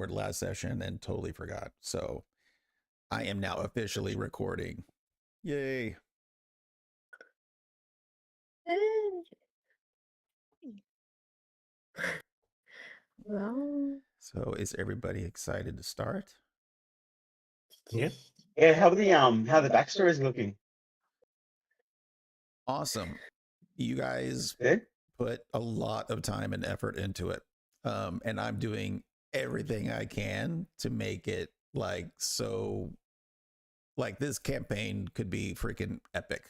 record last session and totally forgot. So I am now officially recording. Yay. Well, So is everybody excited to start? Yeah. Yeah, how the backstory is looking. Awesome. You guys Good? put a lot of time and effort into it. And I'm doing everything I can to make it like this campaign could be freaking epic.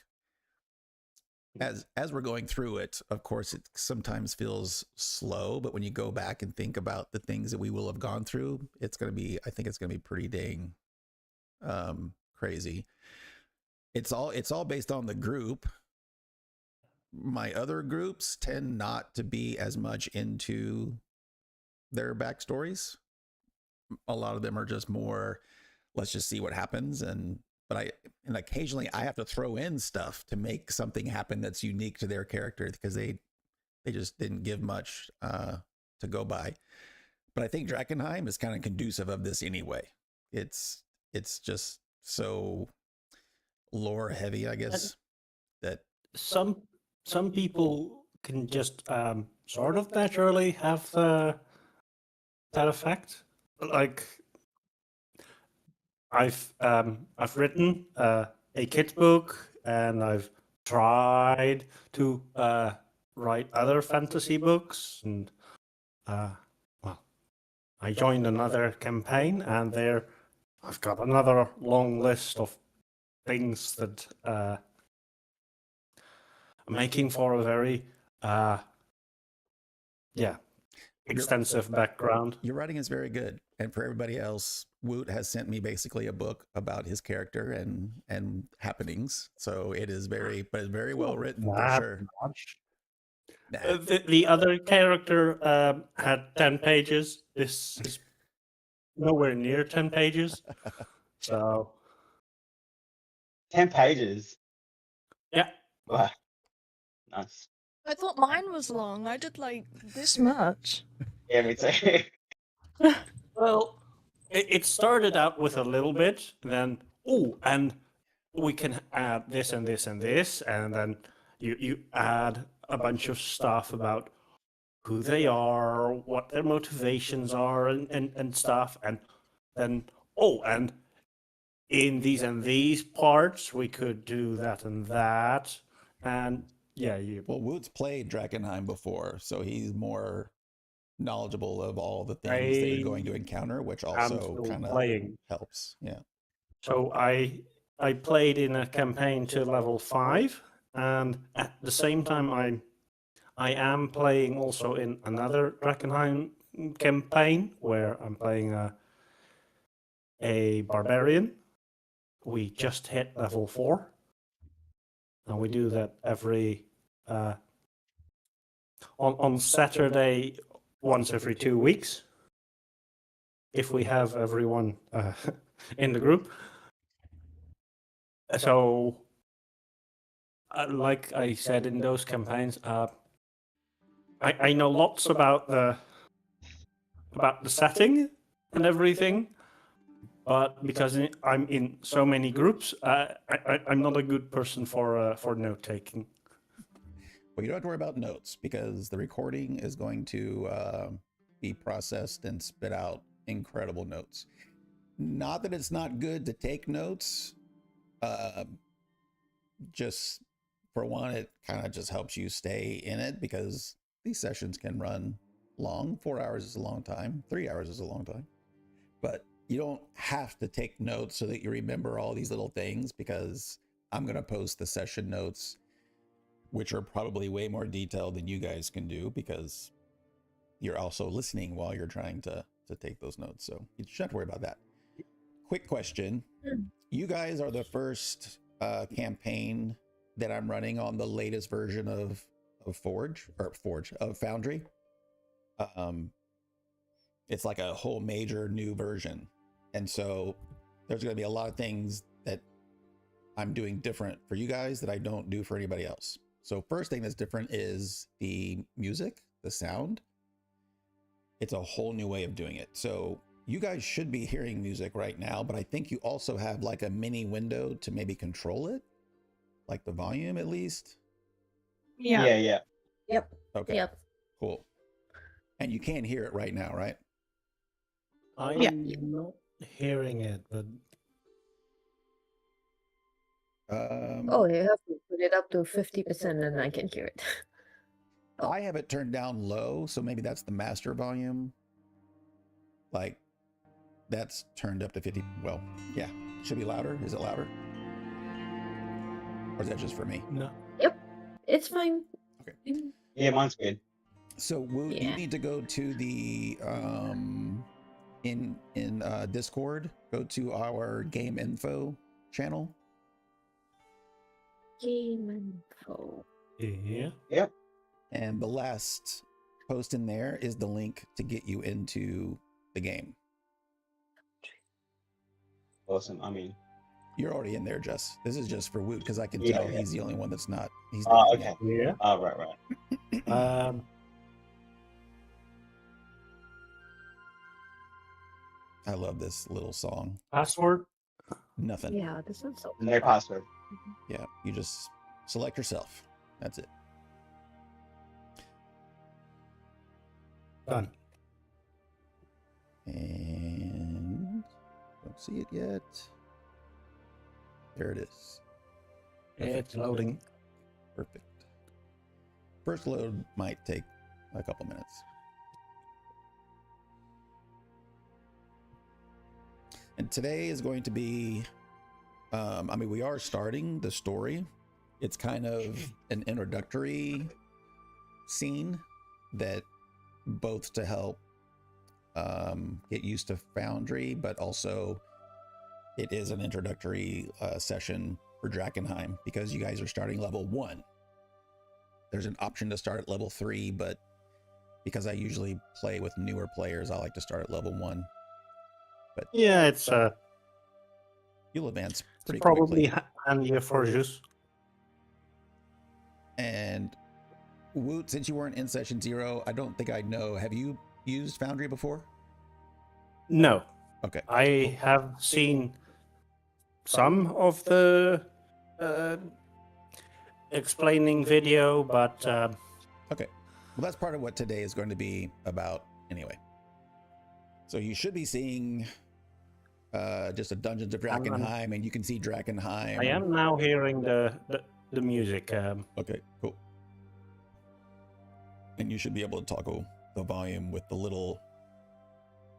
As we're going through it, of course, it sometimes feels slow, but when you go back and think about the things that we will have gone through, I think it's gonna be pretty dang crazy. It's all based on the group. My other groups tend not to be as much into their backstories. A lot of them are just more, let's just see what happens. And occasionally I have to throw in stuff to make something happen that's unique to their character because they just didn't give much to go by. But I think Drakkenheim is kind of conducive of this anyway. It's just so lore heavy, I guess, that Some people can just sort of naturally have that effect. Like I've written a kid book, and I've tried to write other fantasy books, and well, I joined another campaign, and there I've got another long list of things that making for a very extensive background. Your writing is very good. And for everybody else, Woot has sent me basically a book about his character and happenings. So it is very well written for sure. Nah. The other character had 10 pages. This is nowhere near 10 pages. So 10 pages. yeah. Wow. Nice. I thought mine was long. I did like this much. Yeah, me too. Well, it started out with a little bit, then and we can add this and this and this, and then you add a bunch of stuff about who they are, what their motivations are, and stuff, and then and in these and these parts we could do that and that, and yeah, Well, Woot's played Drakkenheim before, so he's more knowledgeable of all the things that you're going to encounter, which also kind of helps. Yeah. So I played in a campaign to level 5, and at the same time I am playing also in another Drakkenheim campaign where I'm playing a barbarian. We just hit level 4, and we do that every on Saturday once every 2 weeks if we have everyone in the group. So like I said in those campaigns, I know lots about the setting and everything, but because I'm in so many groups, I'm not a good person for note taking. Well, you don't have to worry about notes because the recording is going to be processed and spit out incredible notes. Not that it's not good to take notes. Just for one, it kind of just helps you stay in it because these sessions can run long. 4 hours is a long time. 3 hours is a long time. But you don't have to take notes so that you remember all these little things, because I'm going to post the session notes, which are probably way more detailed than you guys can do because you're also listening while you're trying to take those notes. So you shouldn't have to worry about that. Quick question. You guys are the first campaign that I'm running on the latest version of Foundry. It's like a whole major new version. And so there's going to be a lot of things that I'm doing different for you guys that I don't do for anybody else. So first thing that's different is the music, the sound. It's a whole new way of doing it. So You guys should be hearing music right now, but I think you also have like a mini window to maybe control it, like the volume at least. Yeah. Yeah, yeah. Yep. Okay, Yep. cool. And you can't hear it right now, right? I'm Yeah. not hearing it, but Oh, you have to put it up to 50% and I can hear it. I have it turned down low, so maybe that's the master volume. Like, that's turned up to 50. Well, yeah, should be louder. Is it louder? Or is that just for me? no. It's fine. Okay. Yeah, mine's good. So Woot, you Yeah. need to go to the in Discord. Go to our game info channel. Game info. Yeah. And the last post in there is the link to get you into the game. Awesome. I mean, You're already in there, Jess. This is just for Woot because I can Yeah, tell yeah. he's the only one that's not. He's oh, not in okay. Yeah. Oh, right. I love this little song. Password. Nothing. Yeah, this sounds so No password. Yeah, you just select yourself. That's it. Done. And don't see it yet. There it is. It's loading. Perfect. First load might take a couple minutes. And today is going to be, I mean, we are starting the story. It's kind of an introductory scene that both to help get used to Foundry, but also it is an introductory session for Drakkenheim because you guys are starting level 1. There's an option to start at level 3, but because I usually play with newer players, I like to start at level 1. But Yeah, it's you'll advance pretty probably quickly. handier for Jus. And Woot, since you weren't in session 0, I don't think I know. Have you used Foundry before? No, Okay. I have seen some of the explaining video, but Okay. Well, that's part of what today is going to be about anyway. So you should be seeing just a Dungeons of Drakkenheim, and you can see Drakkenheim. I am now hearing the music. Okay, cool. And you should be able to toggle the volume with the little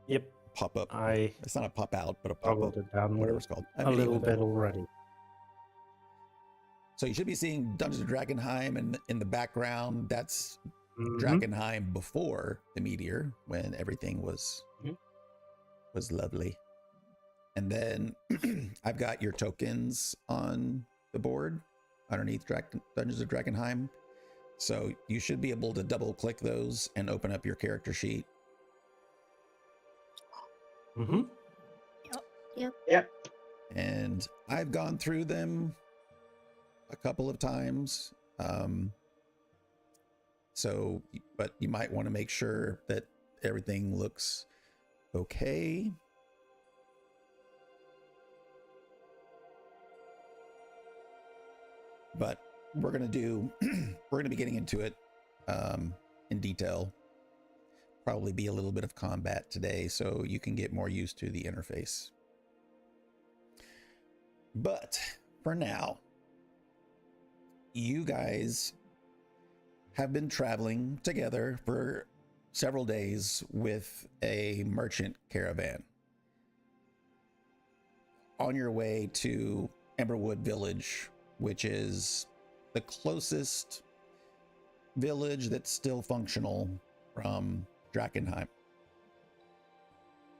Yep, pop-up. I It's not a pop-out, but a pop-up, toggled it down whatever it's called. a little bit already. So you should be seeing Dungeons of Drakkenheim, and in the background, that's Mhm. Drakkenheim before the meteor, when everything was Mhm. was lovely. And then I've got your tokens on the board underneath Dungeons of Drakkenheim. So you should be able to double click those and open up your character sheet. Mhm. And I've gone through them a couple of times. So, but you might want to make sure that everything looks okay. But we're going to be getting into it in detail. Probably be a little bit of combat today so you can get more used to the interface. But for now, you guys have been traveling together for several days with a merchant caravan on your way to Emberwood Village, which is the closest village that's still functional from Drakkenheim.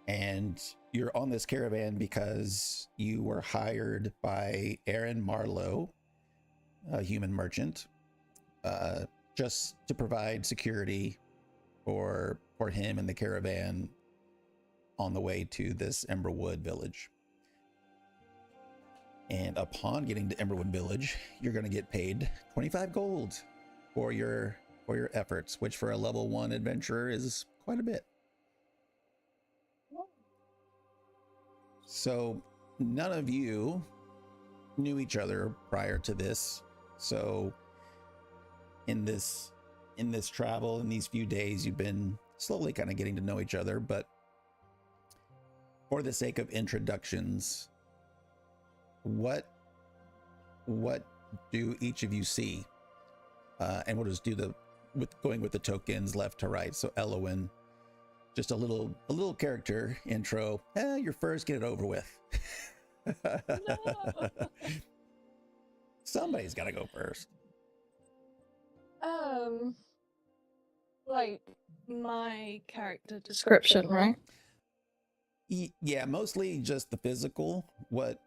And you're on this caravan because you were hired by Aaron Marlowe, a human merchant, just to provide security for him and the caravan on the way to this Emberwood Village. And upon getting to Emberwood Village, you're going to get paid 25 gold for your efforts, which for a level 1 adventurer is quite a bit. So none of you knew each other prior to this. So in this travel, in these few days, you've been slowly kind of getting to know each other. But for the sake of introductions, what do each of you see? And we'll just do going with the tokens left to right. So Elowen, just a little character intro. You're first, get it over with. No. Somebody's got to go first. Like my character description, right? Yeah, mostly just the physical, what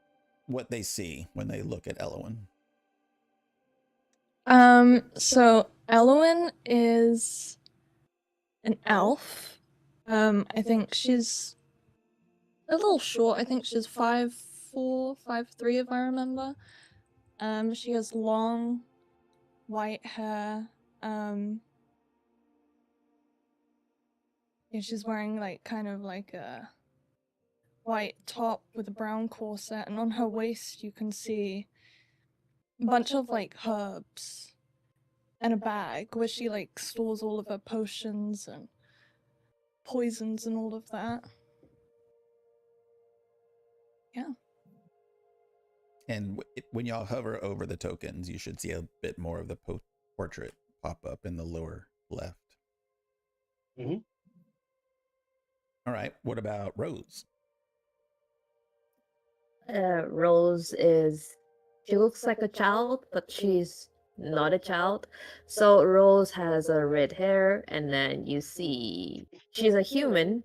they see when they look at Elowen. So Elowen is an elf. I think she's a little short. I think she's 5'4", 5'3", if I remember. She has long white hair. Yeah, she's wearing like kind of like a white top with a brown corset, and on her waist you can see a bunch of like herbs and a bag where she like stores all of her potions and poisons and all of that. Yeah. And when y'all hover over the tokens, you should see a bit more of the portrait pop up in the lower left. Mm-hmm. All right. What about Rose? Rose she looks like a child, but she's not a child. So Rose has a red hair, and then you see she's a human,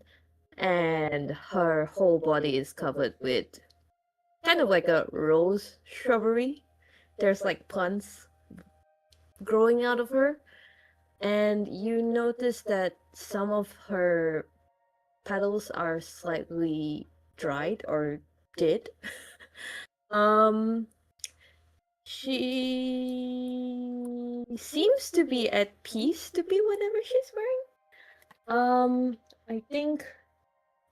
and her whole body is covered with kind of like a rose shrubbery. There's like plants growing out of her, and you notice that some of her petals are slightly dried or dead. She seems to be at peace to be whatever she's wearing. I think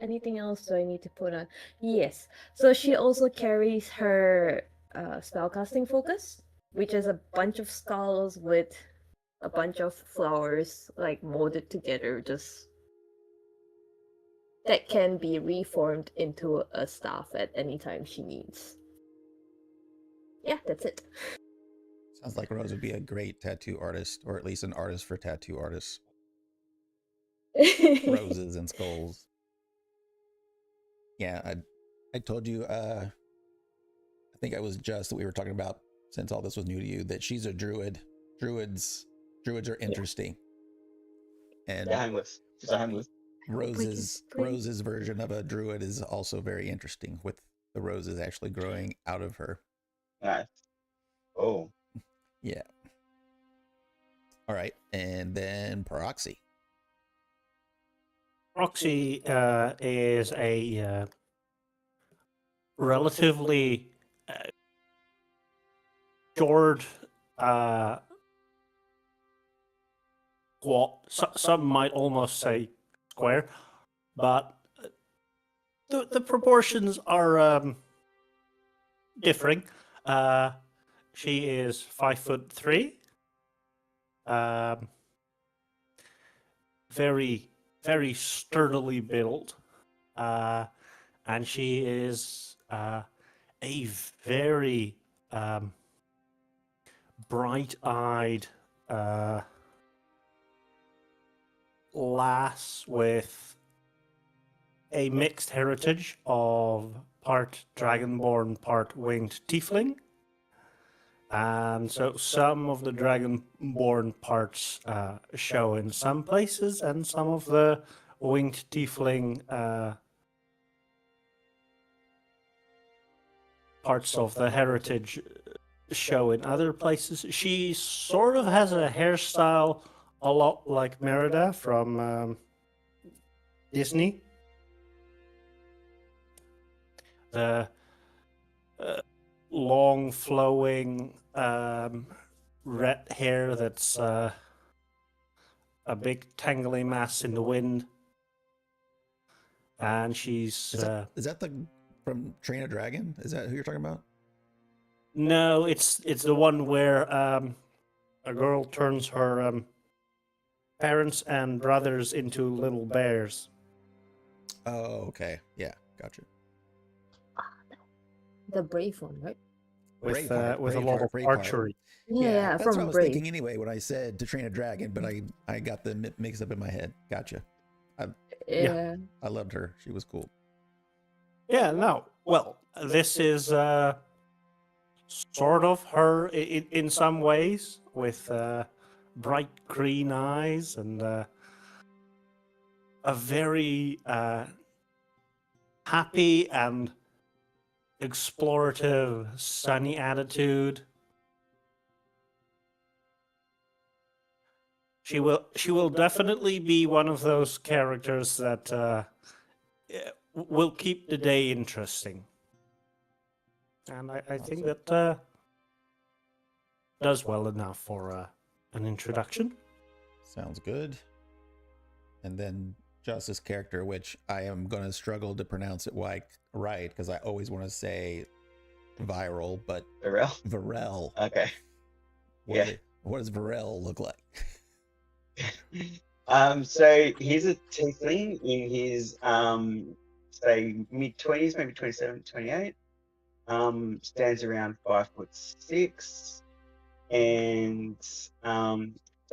anything else do I need to put on? Yes. So she also carries her spellcasting focus, which is a bunch of skulls with a bunch of flowers like molded together, just that can be reformed into a staff at any time she needs. Yeah, that's it. Sounds like Rose would be a great tattoo artist, or at least an artist for tattoo artists. Roses and skulls. Yeah, I told you, I think I was just that we were talking about, since all this was new to you, that she's a druid. Druids are interesting. And Yeah, harmless. She's harmless. Rose's version of a druid is also very interesting, with the roses actually growing out of her. Nice. Oh. Yeah. All right, and then Proxy. Proxy is a relatively short, some might almost say square, but the proportions are differing. She is 5'3", very sturdily built, and she is a very bright-eyed lass with a mixed heritage of part dragonborn, part winged tiefling. And so some of the dragonborn parts show in some places, and some of the winged tiefling parts of the heritage show in other places. She sort of has a hairstyle a lot like Merida from Disney. The long flowing red hair that's a big tangly mass in the wind, and she's Is that the From Train a Dragon? Is that who you're talking about? No, it's the one where a girl turns her parents and brothers into little bears. Oh, okay. Yeah, gotcha. The Brave one, right? With Braveheart, with a lot of Braveheart. archery. Yeah, that's what I from was Brave. thinking anyway when I said To Train a Dragon, but I got the mix up in my head. Gotcha. Yeah. I loved her. She was cool. Yeah, no. Well, this is sort of her in some ways, with bright green eyes and a very happy and explorative, sunny attitude. She will definitely be one of those characters that will keep the day interesting. And I think that does well enough for an introduction. Sounds good. And then Justice's character, which I am going to struggle to pronounce it right because I always want to say viral, but Varel? Varel. Okay. What does Varel look like? So he's a tiefling in his say mid-20s, maybe 27, 28. Stands around 5'6", and so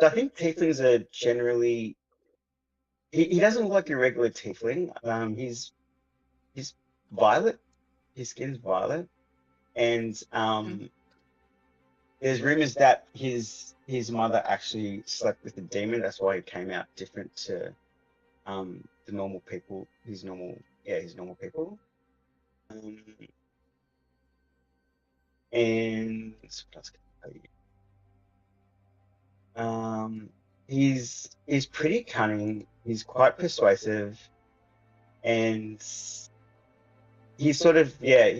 I think tieflings are generally. He doesn't look like a regular tiefling. He's violet. His skin's violet, and there's rumors that his mother actually slept with a demon. That's why he came out different to the normal people. His normal people. And what else can I tell you? He's pretty cunning. He's quite persuasive, and he's sort of made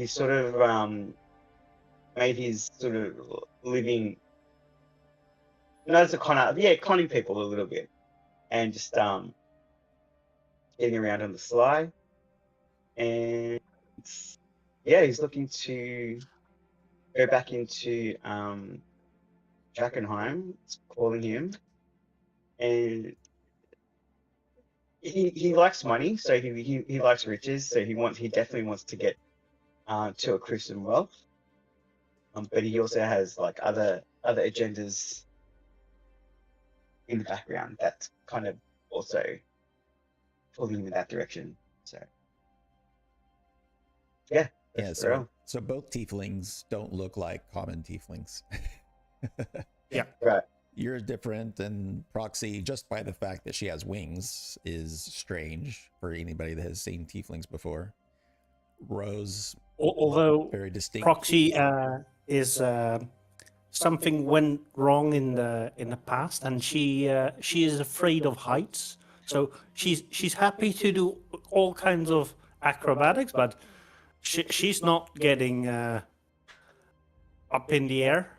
his sort of living. Not as a conner, conning people a little bit, and just getting around on the sly. And he's looking to go back into Drakkenheim. It's calling him, and he likes money, so he likes riches, so he definitely wants to get to a Christian wealth. But he also has like other agendas in the background that's kind of also pulling him in that direction. So yeah. So both tieflings don't look like common tieflings. Yeah. Right. You're different, and Proxy, just by the fact that she has wings, is strange for anybody that has seen tieflings before. Rose, Although very distinct. Proxy is something went wrong in the past, and she is afraid of heights. So she's happy to do all kinds of acrobatics, but she's not getting up in the air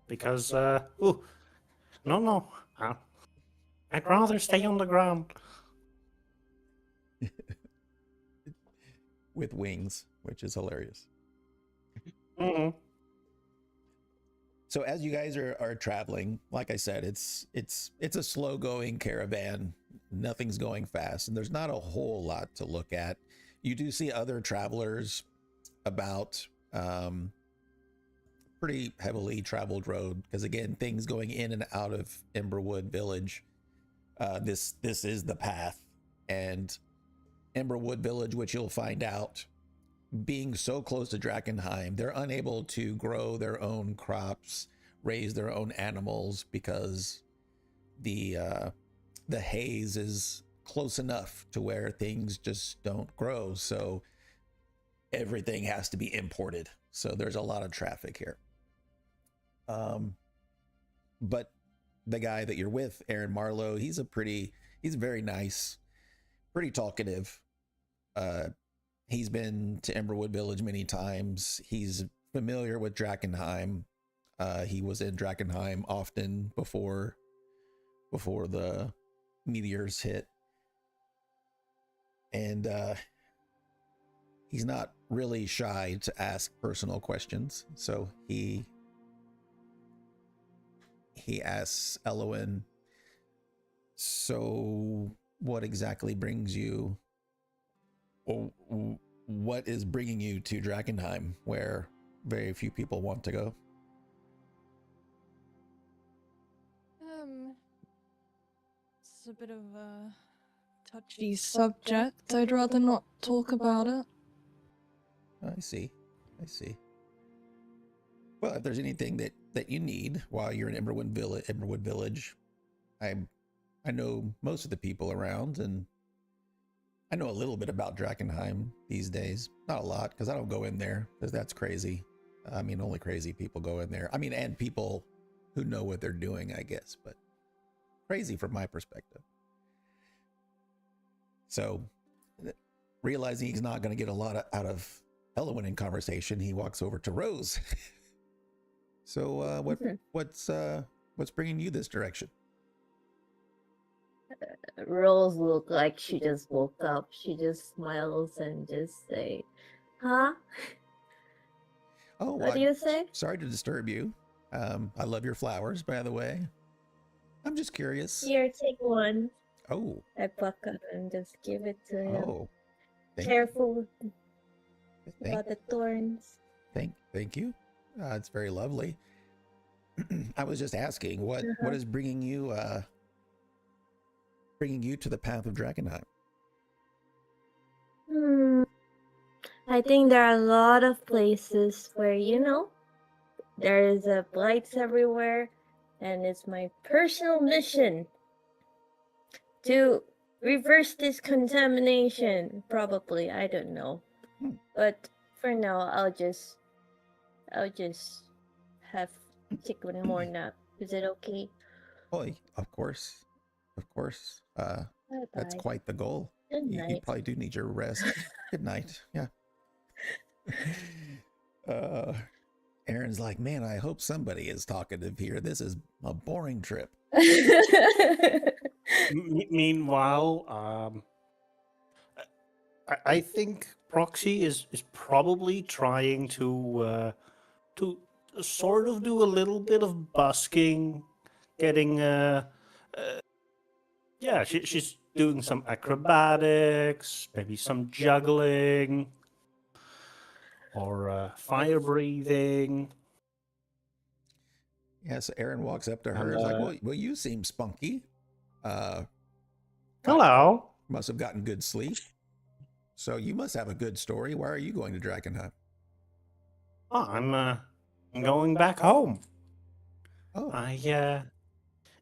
because no, I'd rather stay on the ground. With wings, which is hilarious. Mm-hmm. So as you guys are traveling, like I said, it's a slow going caravan. Nothing's going fast, and there's not a whole lot to look at. You do see other travelers about pretty heavily traveled road, because again, things going in and out of Emberwood Village. This is the path, and Emberwood Village, which you'll find out, being so close to Drakkenheim, they're unable to grow their own crops, raise their own animals, because the haze is close enough to where things just don't grow. So everything has to be imported. So there's a lot of traffic here. But the guy that you're with, Aaron Marlowe, he's very nice, pretty talkative. He's been to Emberwood Village many times. He's familiar with Drakkenheim. He was in Drakkenheim often before the meteors hit. And he's not really shy to ask personal questions. So he asks Elowen, so what exactly brings you, or what is bringing you to Drakkenheim, where very few people want to go? It's a bit of a touchy subject. I'd rather not talk about it. I see. Well, if there's anything that you need while you're in Emberwood Village, I know most of the people around, and I know a little bit about Drakkenheim these days. Not a lot, because I don't go in there, because that's crazy. I mean, only crazy people go in there. I mean, and people who know what they're doing, I guess, but crazy from my perspective. So, realizing he's not going to get a lot out of Elowen in conversation, he walks over to Rose. So, what's bringing you this direction? Rose look like she just woke up. She just smiles and just say, "Huh? Oh, What do you say?" Sorry to disturb you. I love your flowers, by the way. I'm just curious. Here, take one. Oh, I pluck up and just give it to him. oh, Careful thank about the thorns. thank you. It's very lovely. I was just asking what is bringing you to the path of Drakkenheim. I think there are a lot of places where, there is blights everywhere, and it's my personal mission to reverse this contamination. Probably, I don't know. But for now, I'll just have take one more nap. Is it okay? Oh, of course. That's Bye-bye. quite the goal. Good You night. probably do need your rest. Good night. Yeah. Aaron's like, man, I hope somebody is talkative here. This is a boring trip. Meanwhile, I think Proxy is probably trying to sort of do a little bit of busking, getting yeah, she's doing some acrobatics, maybe some juggling, or fire breathing. Yeah, so Aaron walks up to her. It's like, well, you seem spunky. Hello. Must have gotten good sleep. So you must have a good story. Why are you going to Drakkenheim? Oh, I'm going back home. Oh,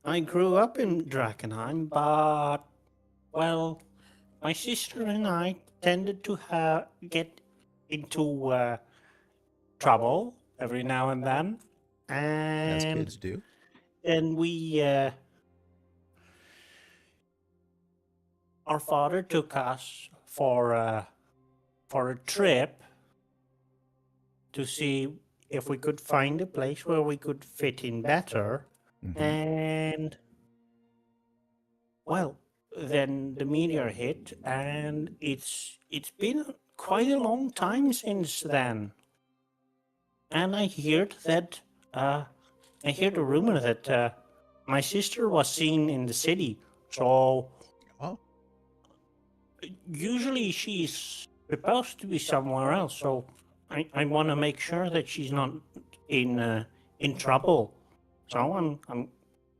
I grew up in Drakkenheim, but well, my sister and I tended to get into trouble every now and then, as and kids do. then our father took us for a trip to see if we could find a place where we could fit in better. Mhm. And well, then the meteor hit, and it's been quite a long time since then. And I heard the rumor that my sister was seen in the city. So Oh, usually she's supposed to be somewhere else. So I want to make sure that she's not in trouble. So I'm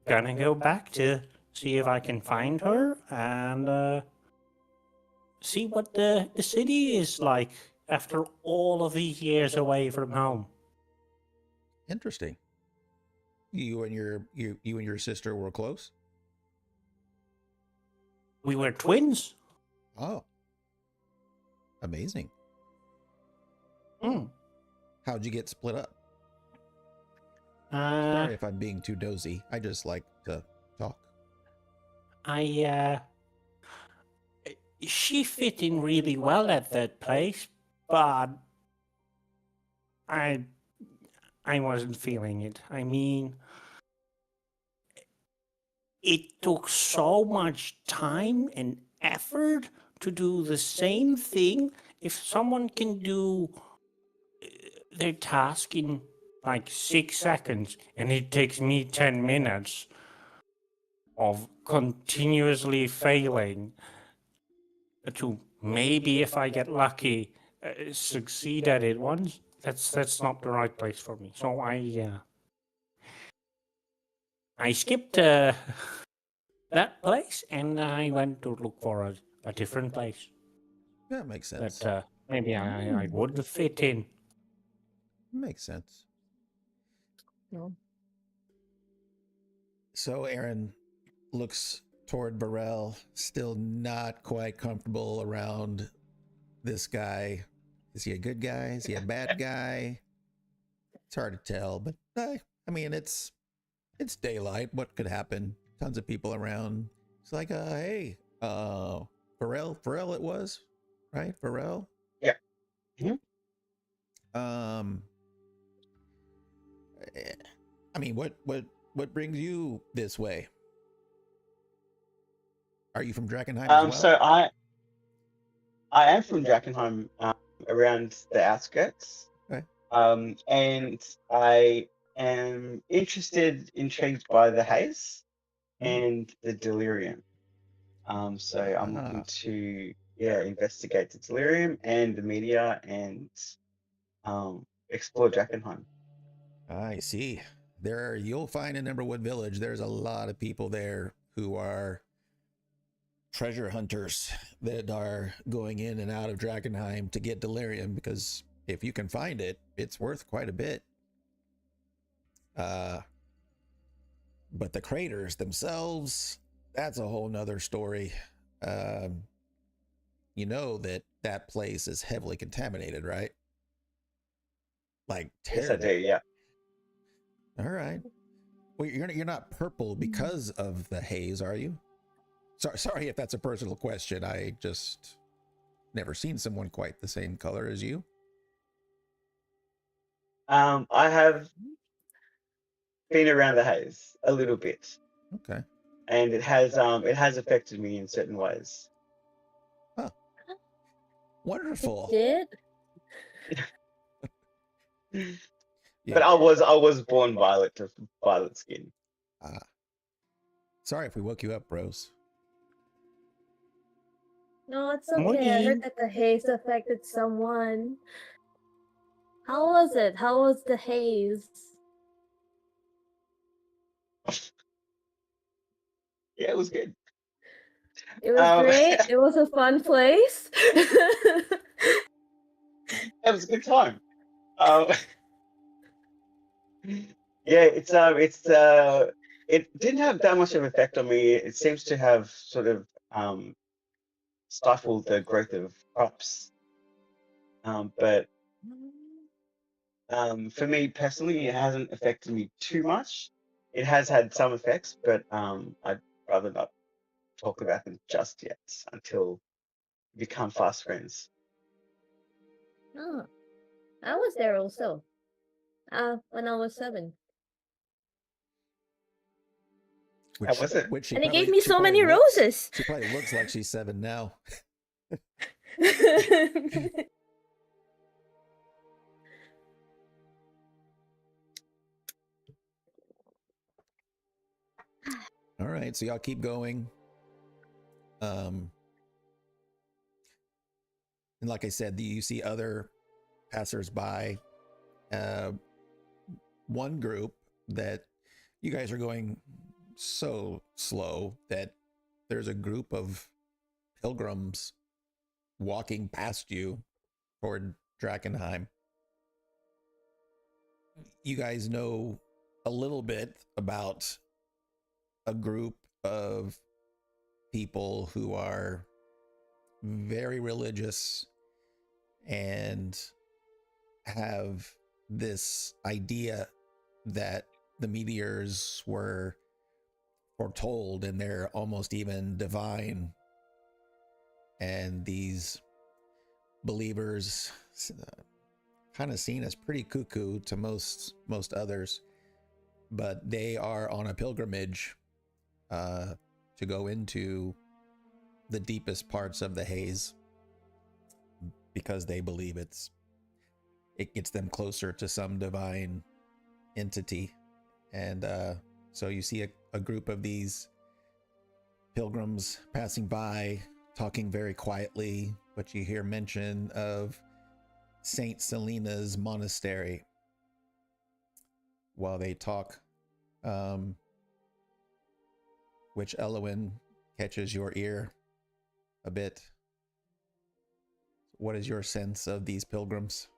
gonna go back to see if I can find her and see what the city is like after all of these years away from home. interesting. You and your sister were close? We were twins. Oh, amazing. Hmm. How'd you get split up? Uh, Sorry if I'm being too dozy. I just like to talk. She fit in really well at that place, but I wasn't feeling it. I mean, it took so much time and effort to do the same thing if someone can do their task in like 6 seconds and it takes me 10 minutes of continuously failing to maybe, if I get lucky, succeed at it once, that's not the right place for me. So I skipped that place and I went to look for a different place That makes sense. that maybe I would fit in. Makes sense. No. So Aaron looks toward Burrell, still not quite comfortable around this guy. Is he a good guy? Is he a bad guy? It's hard to tell, but I mean, it's daylight. What could happen? Tons of people around. It's like, hey, Burrell, it was, right? Burrell. Yeah. Mhm. I mean, what brings you this way? Are you from Drakkenheim as well? So I am from Drakkenheim, around the outskirts. Okay. And I am intrigued by the haze and the delirium. So I'm looking to investigate the delirium and the media and explore Drakkenheim. I see. You'll find in Emberwood Village, there's a lot of people there who are treasure hunters that are going in and out of Drakkenheim to get delirium, because if you can find it, it's worth quite a bit. But the craters themselves, that's a whole nother story. You know that place is heavily contaminated, right? Like Yes, I terrible. do. Yeah. All right. Well, you're not purple because of the haze, are you? Sorry if that's a personal question. I just never seen someone quite the same color as you. I have been around the haze a little bit, Okay. and it has affected me in certain ways. Huh. Wonderful. Did? But I was born violet to violet skin. Sorry if we woke you up, bros. No, it's okay. I Morning. heard that the haze affected someone. How was it? How was the haze? Yeah, it was good. It was great. It was a fun place. It was a good time. Yeah, it didn't have that much of an effect on me. It seems to have sort of stifled the growth of crops. But for me personally, it hasn't affected me too much. It has had some effects, but I'd rather not talk about them just yet until we become fast friends. Oh, I was there also. When I was 7. How was it? Which she And he probably- gave me she so probably many looks- roses. She probably looks like she's 7 now. All right, so y'all keep going. And like I said, you see other passersby. One group that you guys are going so slow that there's a group of pilgrims walking past you toward Drakkenheim. You guys know a little bit about a group of people who are very religious and have this idea that the meteors were foretold and they're almost even divine. And these believers kind of seen as pretty cuckoo to most others, but they are on a pilgrimage to go into the deepest parts of the haze. because they believe it gets them closer to some divine entity. And so you see a group of these pilgrims passing by, talking very quietly, but you hear mention of Saint Selena's monastery while they talk, which Elowin catches your ear a bit. What is your sense of these pilgrims?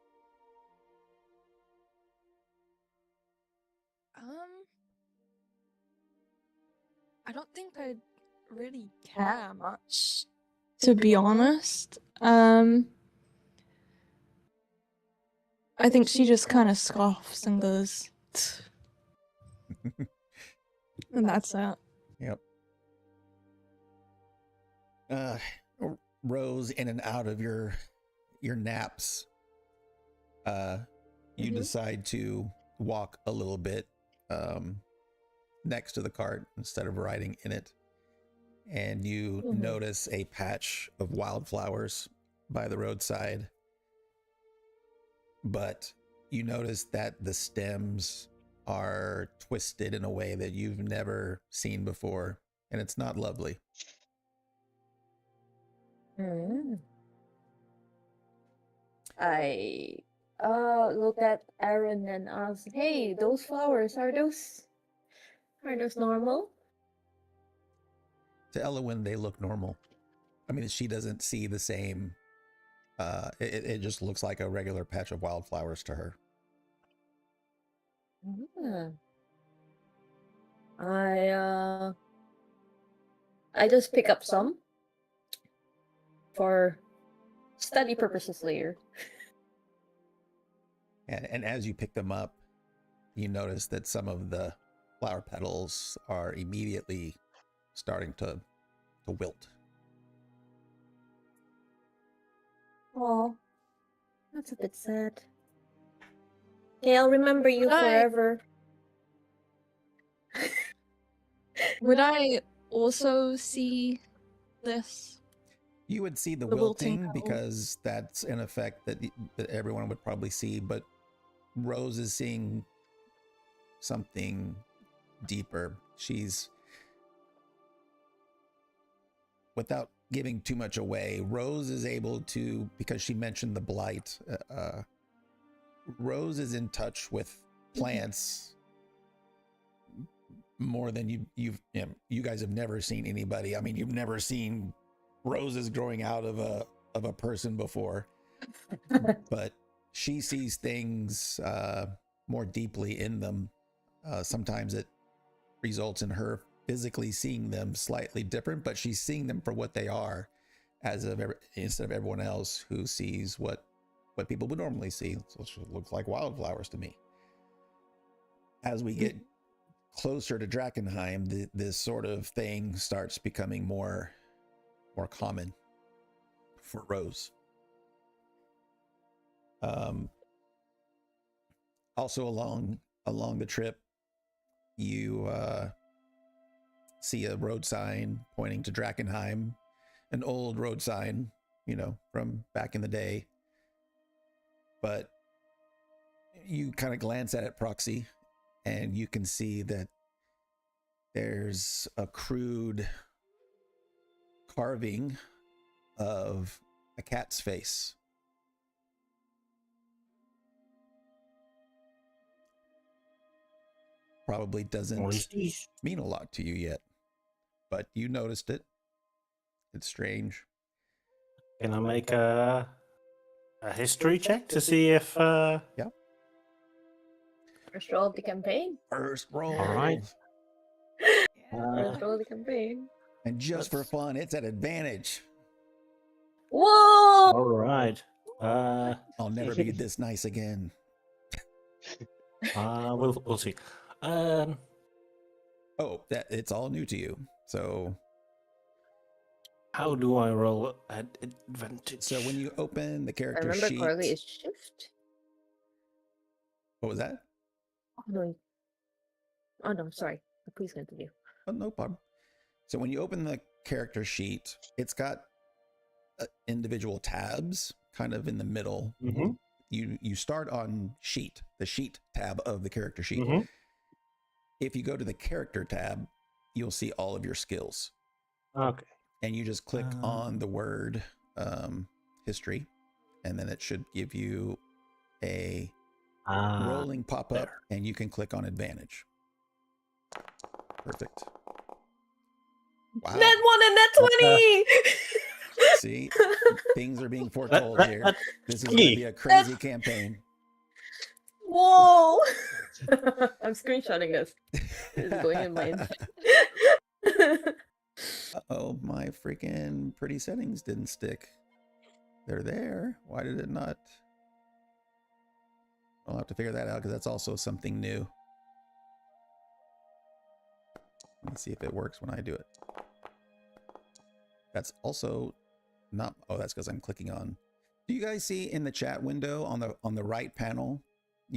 I don't think I'd really care much, to be honest. I think she just kind of scoffs and goes, "Tch," and that's it. Yep. Rose, in and out of your naps, you decide to walk a little bit next to the cart instead of riding in it, and you notice a patch of wildflowers by the roadside, but you notice that the stems are twisted in a way that you've never seen before, and it's not lovely. I look at Aaron and ask, "Hey, those flowers, are those normal?" To Elowin, they look normal. I mean, she doesn't see the same. It just looks like a regular patch of wildflowers to her. I just pick up some for study purposes later. And as you pick them up, you notice that some of the flower petals are immediately starting to wilt. Oh, that's a bit sad. Okay, I'll remember you Hi. forever. Would I also see this? You would see the The wilting wilting petal. because that's an effect that everyone would probably see, but Rose is seeing something deeper. She's, without giving too much away, Rose is able to, because she mentioned the blight, Rose is in touch with plants more than you guys have never seen anybody. I mean, you've never seen roses growing out of a person before, but she sees things more deeply in them. Sometimes it results in her physically seeing them slightly different, but she's seeing them for what they are, instead of everyone else who sees what people would normally see. So it looks like wildflowers to me. As we get closer to Drakkenheim, this sort of thing starts becoming more common for Rose. Also along the trip, you see a road sign pointing to Drakkenheim, an old road sign, from back in the day. But you kind of glance at it, Proxy, and you can see that there's a crude carving of a cat's face. Probably doesn't mean a lot to you yet, but you noticed it. It's strange. Can I make a history check to see if... Yeah. First roll of the campaign. First roll. All right. First roll of the campaign. And just for fun, it's at advantage. Whoa! All right. I'll never be this nice again. We'll see. Oh, that it's all new to you. So How do I roll at advantage? So when you open the I character remember sheet, Carly is shift. what was that? Oh no, sorry. Please continue. Oh, no problem. So when you open the character sheet, it's got individual tabs kind of in the middle. Mm-hmm. You start on sheet, the sheet tab of the character sheet. Mm-hmm. If you go to the character tab, you'll see all of your skills. Okay. And you just click on the word history, and then it should give you a rolling pop-up, there. and you can click on advantage. Perfect. Wow. Net 1 and net 20! See, things are being foretold here. This is going to be a crazy campaign. Whoa! I'm screenshotting this. It's going in my Uh-oh, my freaking pretty settings didn't stick. They're there. Why did it not? I'll have to figure that out because that's also something new. Let me see if it works when I do it. That's also not, oh, that's because I'm clicking on. Do you guys see in the chat window on the right panel?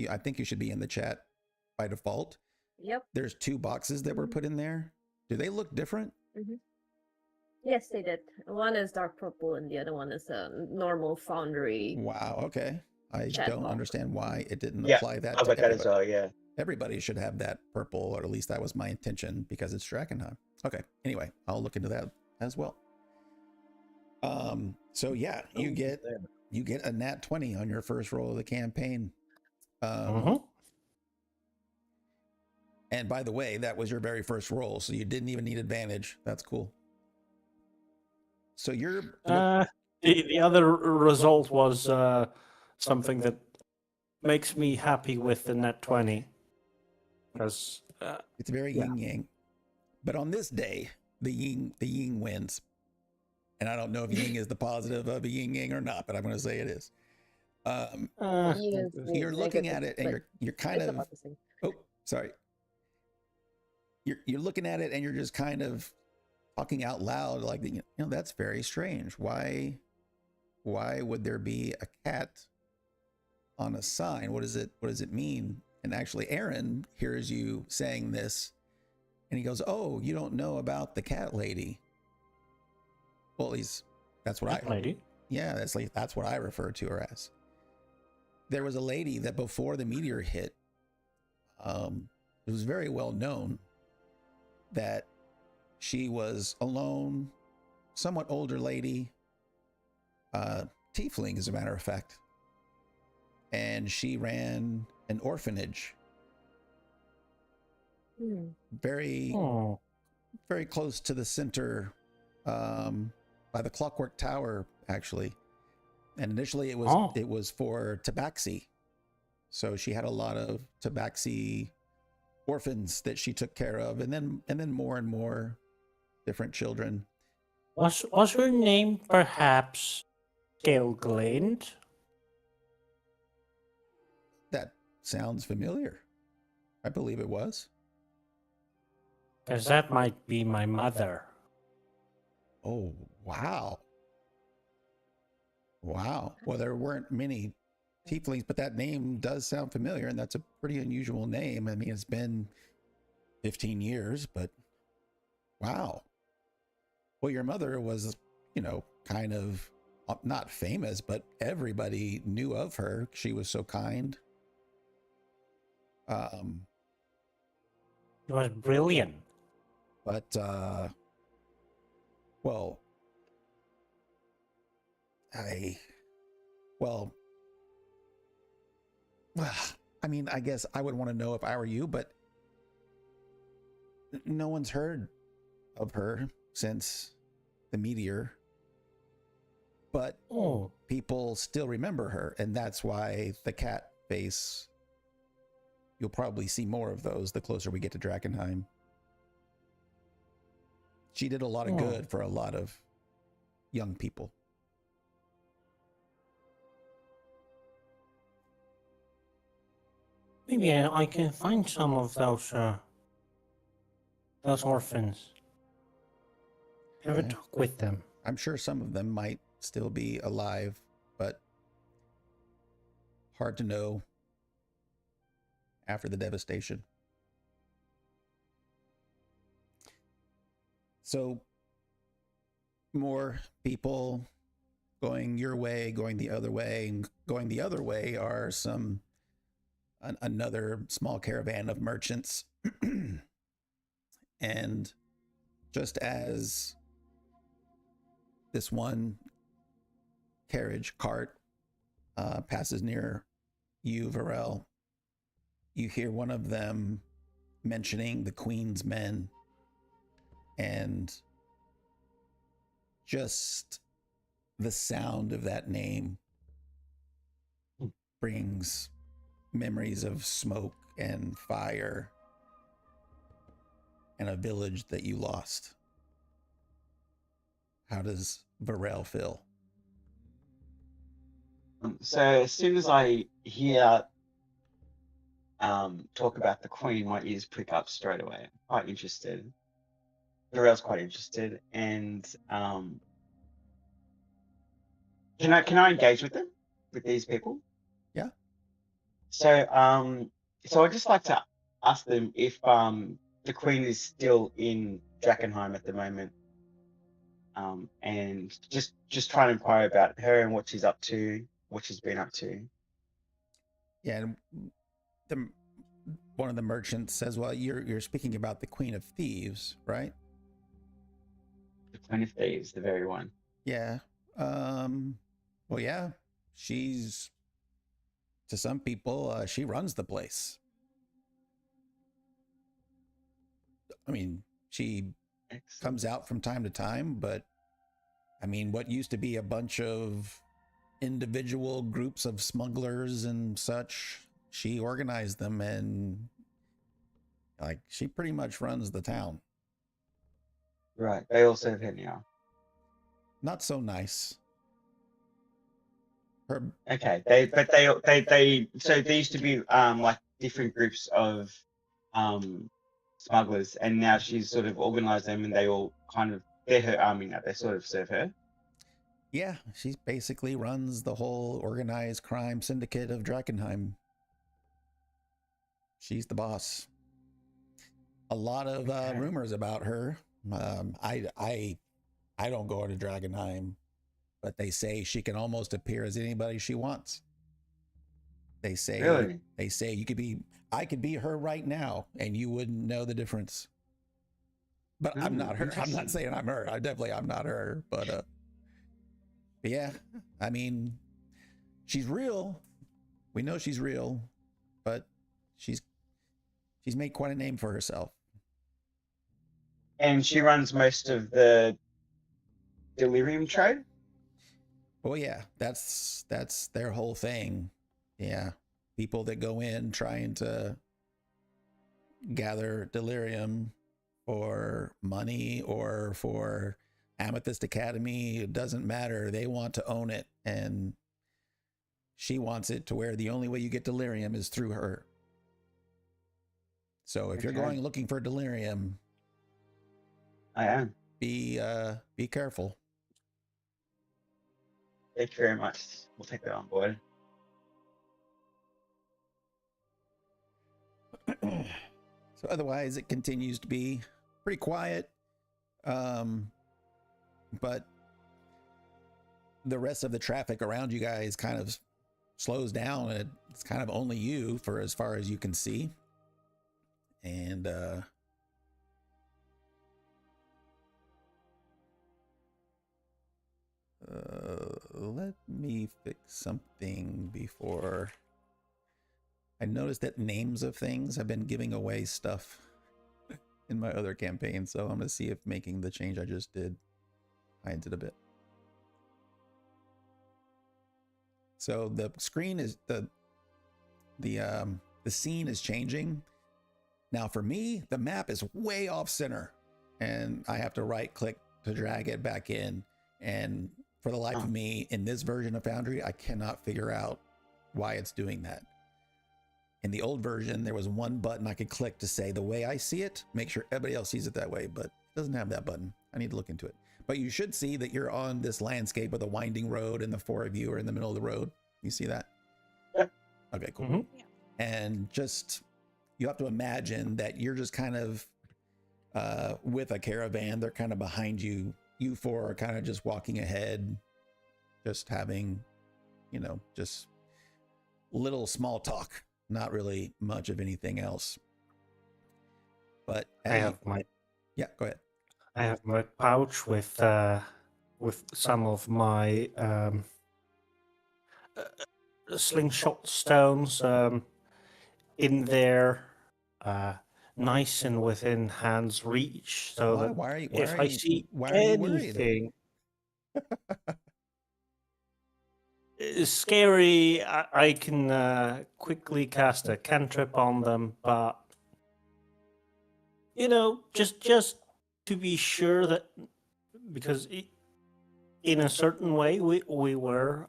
I think you should be in the chat by default. Yep. There's two boxes that were put in there. Do they look different? Mm-hmm. Yes, they did. One is dark purple and the other one is a normal Foundry. Wow, okay. I Chat don't box. understand why it didn't Yeah, apply that I to got that as everybody. well. Yeah. Everybody should have that purple, or at least that was my intention because it's Drakkenheim. Okay, anyway, I'll look into that as well. So yeah, you get a nat 20 on your first roll of the campaign. And by the way, that was your very first roll, so you didn't even need advantage. That's cool. So you're The other result was something that makes me happy with the net 20. Because it's very yin yang. But on this day, the yin wins. And I don't know if yin is the positive of a yin yang or not, but I'm going to say it is. You're looking at it and you're kind of, oh, sorry. You're looking at it and you're just kind of talking out loud like, you know, that's very strange. Why would there be a cat on a sign? What does it mean? And actually Aaron hears you saying this and he goes, "Oh, you don't know about the cat lady." Well, that's what lady. Yeah, that's what I refer to her as. There was a lady that before the meteor hit, it was very well known that she was alone, somewhat older lady, tiefling as a matter of fact. And she ran an orphanage. Very close to the center, by the Clockwork Tower, actually. And initially it was for tabaxi. So she had a lot of tabaxi orphans that she took care of, and then more and more different children. Was her name perhaps Scaleglint? That sounds familiar. I believe it was. Because that might be my mother. Oh, wow. Wow. Well, there weren't many tieflings, but that name does sound familiar, and that's a pretty unusual name. I mean, it's been 15 years, but wow. Well, your mother was, you know, kind of not famous, but everybody knew of her. She was so kind. It was brilliant. But well, I mean, I guess I would want to know if I were you, but no one's heard of her since the meteor. But people still remember her, and that's why the cat face, you'll probably see more of those the closer we get to Drakkenheim. She did a lot of good for a lot of young people. Maybe I can find some of those orphans. Have a talk with them. I'm sure some of them might still be alive, but hard to know after the devastation. So more people going your way, going the other way, and going the other way are another small caravan of merchants. And just as this one cart passes near you, Varel, you hear one of them mentioning the Queen's men, and just the sound of that name brings memories of smoke and fire and a village that you lost. How does Varel feel? So as soon as I hear talk about the Queen, my ears prick up straight away. I'm quite interested. Darrell's quite interested, and can I engage with them, with these people? Yeah. So so I'd just like to ask them if the Queen is still in Drakkenheim at the moment, and just try and inquire about her and what she's up to, what she's been up to. Yeah, and one of the merchants says, "Well, you're speaking about the Queen of Thieves, right?" The Queen of Thieves, the very one. Yeah. Well, yeah. She's, to some people, she runs the place. I mean, she Excellent. comes out from time to time, but I mean, what used to be a bunch of individual groups of smugglers and such, she organized them, and like she pretty much runs the town. Right. They all serve her now. Not so nice. Her, Okay. So there used to be like different groups of smugglers, and now she's sort of organized them, and they all kind of, they're her army now. They sort of serve her. yeah, she basically runs the whole organized crime syndicate of Drakkenheim. She's the boss. A lot of Okay. rumors about her. I don't go to Drakkenheim, but they say she can almost appear as anybody she wants. They say Really? I could be her right now, and you wouldn't know the difference. But I'm not her. I'm Interesting. not saying I'm her. I'm not her. But yeah, I mean, she's real. We know she's real, but she's made quite a name for herself. And she runs most of the delirium trade. Oh yeah, that's their whole thing. Yeah, people that go in trying to gather delirium for money or for Amethyst Academy, it doesn't matter. They want to own it, and she wants it to where the only way you get delirium is through her. So if you're Okay. going looking for delirium, I am. be careful. Thank you very much. We'll take that on board. So otherwise, it continues to be pretty quiet. But the rest of the traffic around you guys kind of slows down, and it's kind of only you for as far as you can see. And let me fix something before. I noticed that names of things have been giving away stuff in my other campaign, so I'm gonna see if making the change I just did hides it a bit. So the screen is the scene is changing. Now for me, the map is way off center, and I have to right click to drag it back in. And for the life of me, in this version of Foundry, I cannot figure out why it's doing that. In the old version, there was one button I could click to say the way I see it, make sure everybody else sees it that way, but it doesn't have that button. I need to look into it. But you should see that you're on this landscape with a winding road, and the four of you are in the middle of the road. You see that? Yep. Okay, cool. Mhm. Yeah. And just, you have to imagine that you're just kind of with a caravan. They're kind of behind you. You four are kind of just walking ahead, just having, just little small talk, not really much of anything else. But I have my yeah, go ahead. I have my pouch with some of my slingshot stones in there, nice and within hand's reach, so that if I see why are you worried? anything scary, I can quickly cast a cantrip on them, but just to be sure that, because in a certain way we were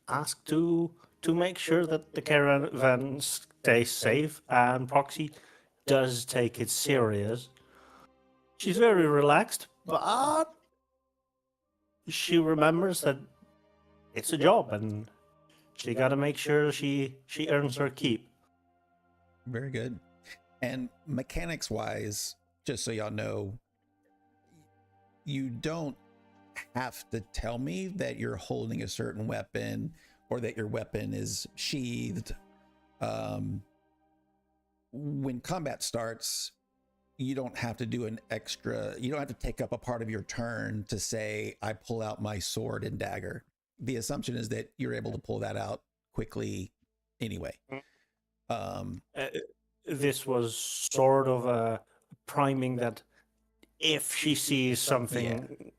asked to make sure that the caravan stays safe, and Proxy does take it serious. She's very relaxed, but she remembers that it's a job and she got to make sure she earns her keep. Very good. And mechanics wise, just so y'all know, you don't have to tell me that you're holding a certain weapon or that your weapon is sheathed. When combat starts, you don't have to do you don't have to take up a part of your turn to say, I pull out my sword and dagger. The assumption is that you're able to pull that out quickly anyway. This was sort of a priming that if she sees something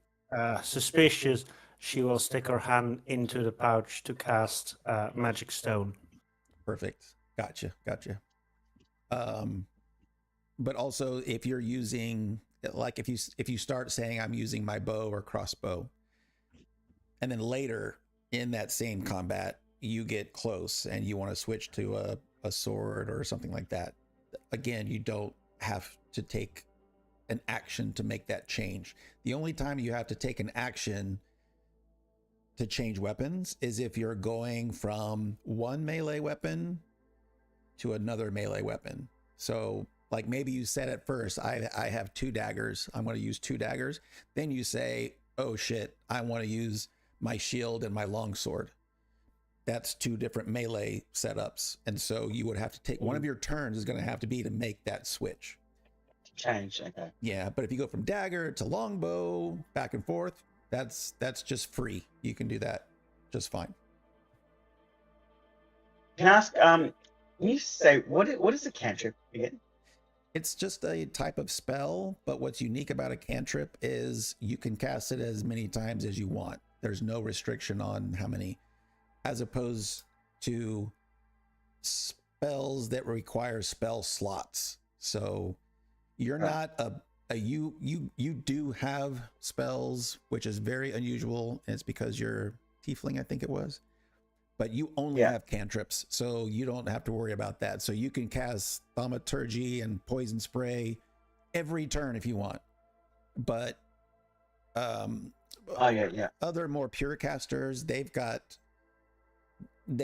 suspicious, she will stick her hand into the pouch to cast magic stone. Perfect. Gotcha. But also, if you're using, like, if you start saying I'm using my bow or crossbow, and then later in that same combat you get close and you want to switch to a sword or something like that, again, you don't have to take an action to make that change. The only time you have to take an action to change weapons is if you're going from one melee weapon to another melee weapon. So like maybe you said at first, I have 2 daggers, I'm going to use 2 daggers. Then you say, oh shit, I want to use my shield and my longsword. That's 2 different melee setups. And so you would have to take one of your turns is going to have to be to make that switch. Change, okay. Yeah, but if you go from dagger to longbow back and forth, that's just free. You can do that just fine. Can I ask, you say what is a cantrip again? It's just a type of spell, but what's unique about a cantrip is you can cast it as many times as you want. There's no restriction on how many, as opposed to spells that require spell slots. So you're not you do have spells, which is very unusual, and it's because you're tiefling, I think it was. But you only have cantrips, so you don't have to worry about that. So you can cast thaumaturgy and poison spray every turn if you want. But other more pure casters, they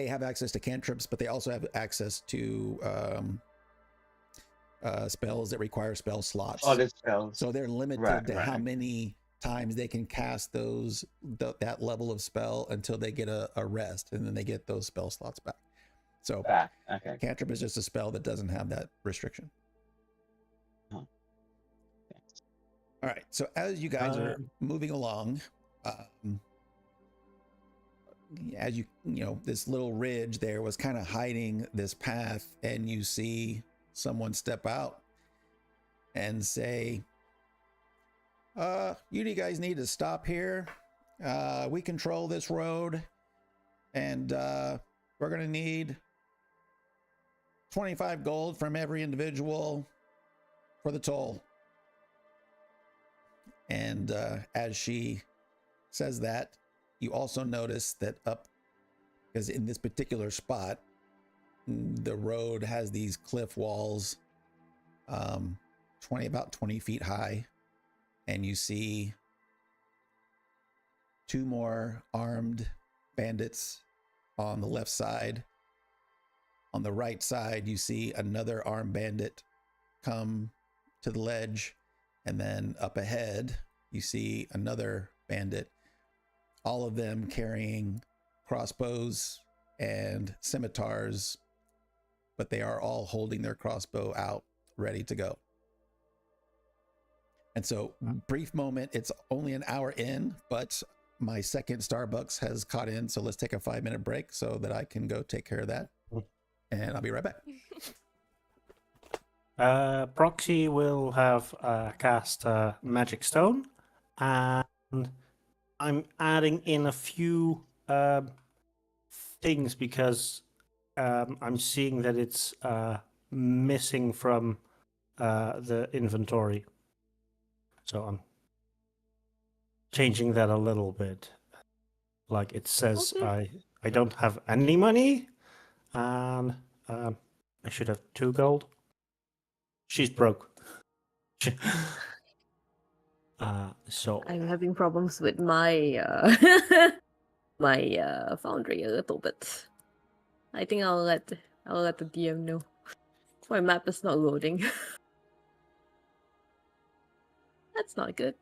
have access to cantrips, but they also have access to spells that require spell slots. Spells. So they're limited to how many times they can cast that level of spell until they get a rest, and then they get those spell slots back. So cantrip is just a spell that doesn't have that restriction. Huh. All right, so as you guys are moving along, as you this little ridge there was kind of hiding this path, and you see someone step out and say, you guys need to stop here. We control this road, and we're gonna need 25 gold from every individual for the toll. And as she says that, you also notice that because in this particular spot, the road has these cliff walls, about 20 feet high. And you see 2 more armed bandits on the left side. On the right side, you see another armed bandit come to the ledge. And then up ahead, you see another bandit. all of them carrying crossbows and scimitars, but they are all holding their crossbow out, ready to go. And so, brief moment, it's only an hour in, but my second Starbucks has caught in, so let's take a 5-minute break so that I can go take care of that. And I'll be right back. Proxy will have cast Magic Stone, and I'm adding in a few things because I'm seeing that it's missing from the inventory. So I'm changing that a little bit. Like it says, Okay. I don't have any money, and I should have 2 gold. She's broke. So I'm having problems with my my foundry a little bit. I think I'll let the DM know. My map is not loading. That's not good.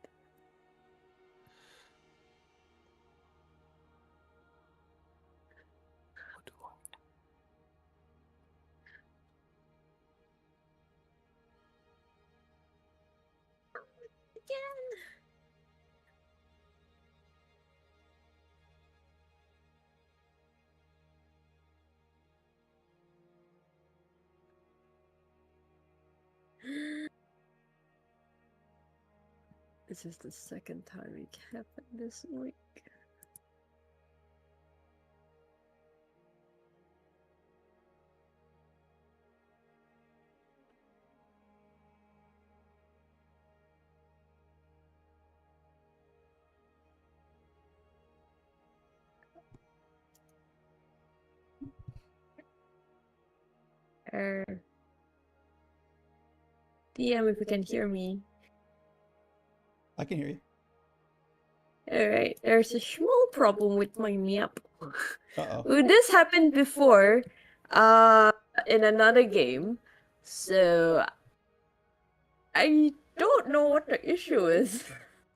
Again. This is the second time it happened this week. DM, if you can hear me. I can hear you. Alright, there's a small problem with my map. Uh-oh. This happened before, in another game, so I don't know what the issue is.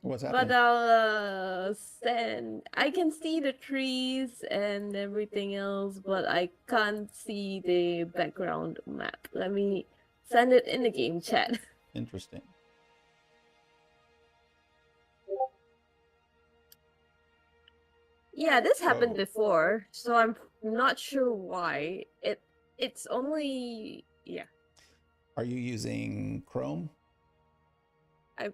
What's But happening? I'll send. I can see the trees and everything else, but I can't see the background map. Let me send it in the game chat. Interesting. Yeah, this happened Oh. before, so I'm not sure why. It's only Are you using Chrome?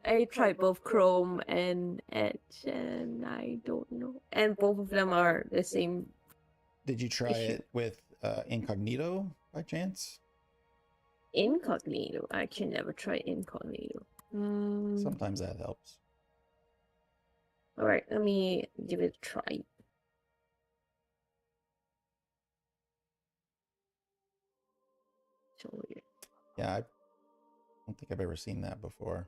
I tried both Chrome and Edge, and I don't know. And both of them are the same. Did you try Issue. it with incognito by chance? Incognito. I actually never tried incognito. Sometimes that helps. Alright, let me give it a try. So weird. Yeah, I don't think I've ever seen that before.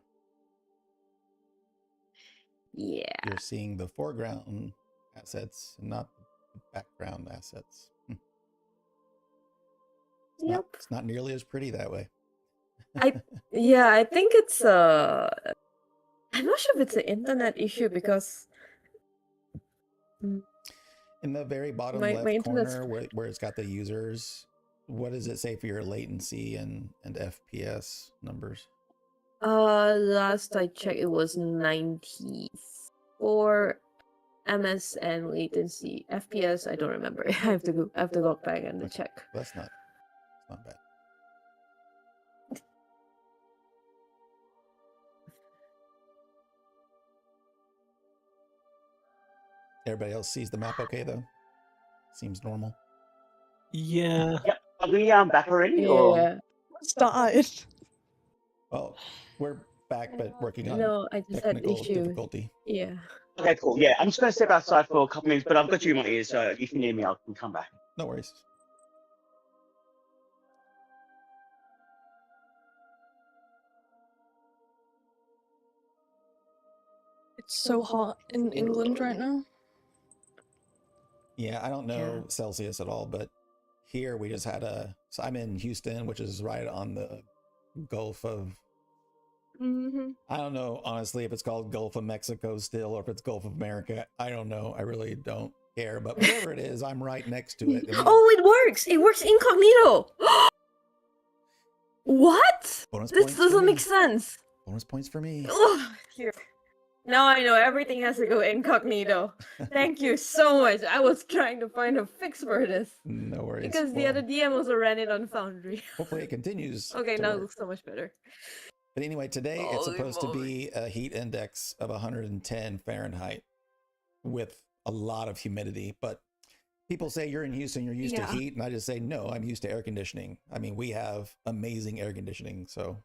Yeah. You're seeing the foreground assets, not the background assets. Yep. It's not nearly as pretty that way. Yeah, I think it's I'm not sure if it's an internet issue because In the very bottom my left internet's corner where it's got the users, what does it say for your latency and FPS numbers? last I checked it was 94 ms and latency. FPS I don't remember. I have to go back and Okay. check. That's not bad. Everybody else sees the map okay though? Seems normal. yeah, Yep. Are we back already? Or Yeah. Started. Well, we're back, but working on No, I just had technical issues. difficulty. Yeah. okay, cool. Yeah, I'm just gonna step outside for a couple minutes, but I've got you in my ears, so if you need me, I can come back. No worries. It's so hot in England right now. Yeah, I don't know Yeah. Celsius at all, but here we just had so I'm in Houston, which is right on the Gulf of Mm-hmm. I don't know, honestly, if it's called Gulf of Mexico still or if it's Gulf of America. I don't know. I really don't care. But whatever it is, I'm right next to it. Oh, it works! It works incognito! What? Bonus This points for doesn't me. make sense. Bonus points for me. Ugh, here. Now I know everything has to go incognito. Thank you so much. I was trying to find a fix for this. No worries. Because the Well, other DM also ran it on Foundry. hopefully it continues. Okay, to now it work. looks so much better. But anyway, today it's Holy supposed to moly. be a heat index of 110 Fahrenheit with a lot of humidity. But people say you're in Houston, you're used to Yeah. heat. And I just say, no, I'm used to air conditioning. I mean, we have amazing air conditioning. So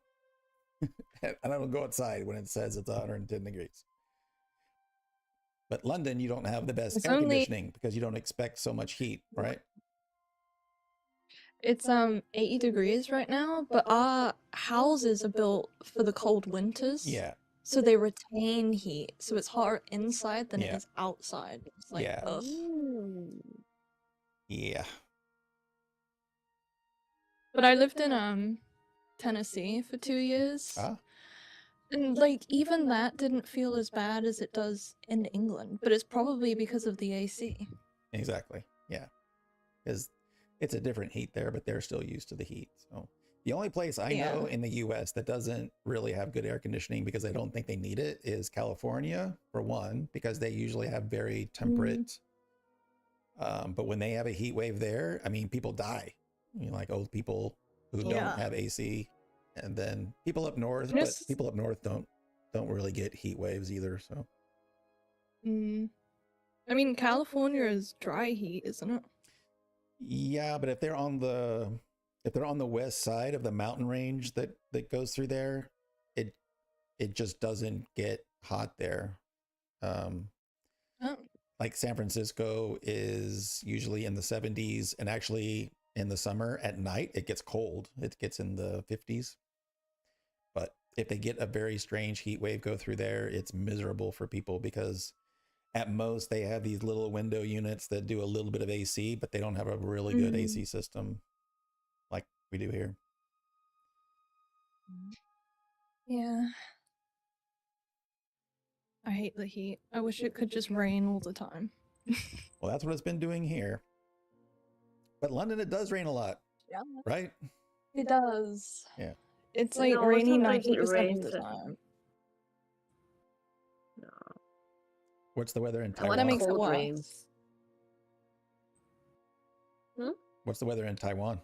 and I don't go outside when it says it's 110 degrees. But London, you don't have the best It's air only- conditioning because you don't expect so much heat, right? It's 80 degrees right now, but our houses are built for the cold winters. Yeah. So they retain heat. So it's hotter inside than Yeah. it is outside. It's like, Yeah. ugh. Yeah. But I lived in Tennessee for 2 years. Ah, And like even that didn't feel as bad as it does in England, but it's probably because of the AC. exactly. Yeah. Because it's a different heat there, but they're still used to the heat. So the only place I know Yeah. in the US that doesn't really have good air conditioning because they don't think they need it is California, for one, because they usually have very temperate. But when they have a heat wave there, I mean, people die. You know, like old people who Yeah. don't have AC, and then people up north, And but it's- people up north don't really get heat waves either. So Mm. I mean, California is dry heat, isn't it? yeah, but if they're on the west side of the mountain range that goes through there, it just doesn't get hot there. Oh. Like San Francisco is usually in the 70s, and actually in the summer at night it gets cold. It gets in the 50s. But if they get a very strange heat wave go through there, it's miserable for people because at most they have these little window units that do a little bit of AC, but they don't have a really good AC system like we do here. Yeah. I hate the heat. I wish it could just rain all the time. Well, that's what it's been doing here. But London, it does rain a lot, Yeah. right? It does. Yeah. It's like No, rainy sometimes it 90% of rains the at- time. What's the weather in Oh, that Taiwan? makes it Cold worse. rains. What's the weather in Taiwan?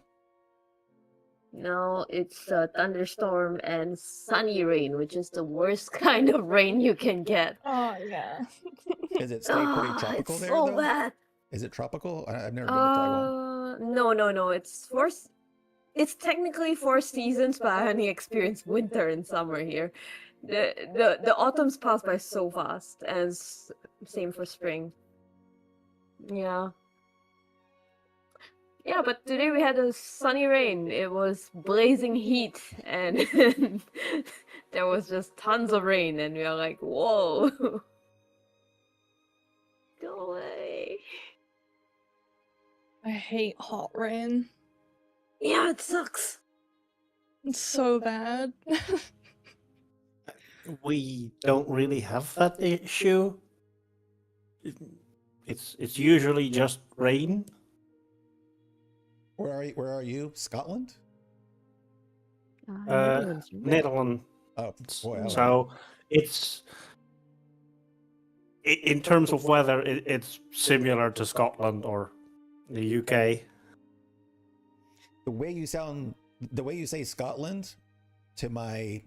No, it's a thunderstorm and sunny rain, which is the worst kind of rain you can get. Oh, yeah. Is it stay pretty tropical it's there so though? bad. Is it tropical? I've never been to Taiwan. No. It's technically 4 seasons, but I only experienced winter and summer here. The autumns pass by so fast, and same for spring. Yeah. Yeah, but today we had a sunny rain. It was blazing heat, and there was just tons of rain, and we were like, "Whoa, go away!" I hate hot rain. Yeah, it sucks. It's so bad. We don't really have that issue. It's usually just rain. Where are you? Scotland? Netherlands. Oh, boy. I like So it's in terms of weather, it's similar to Scotland or the UK. the way you say Scotland to my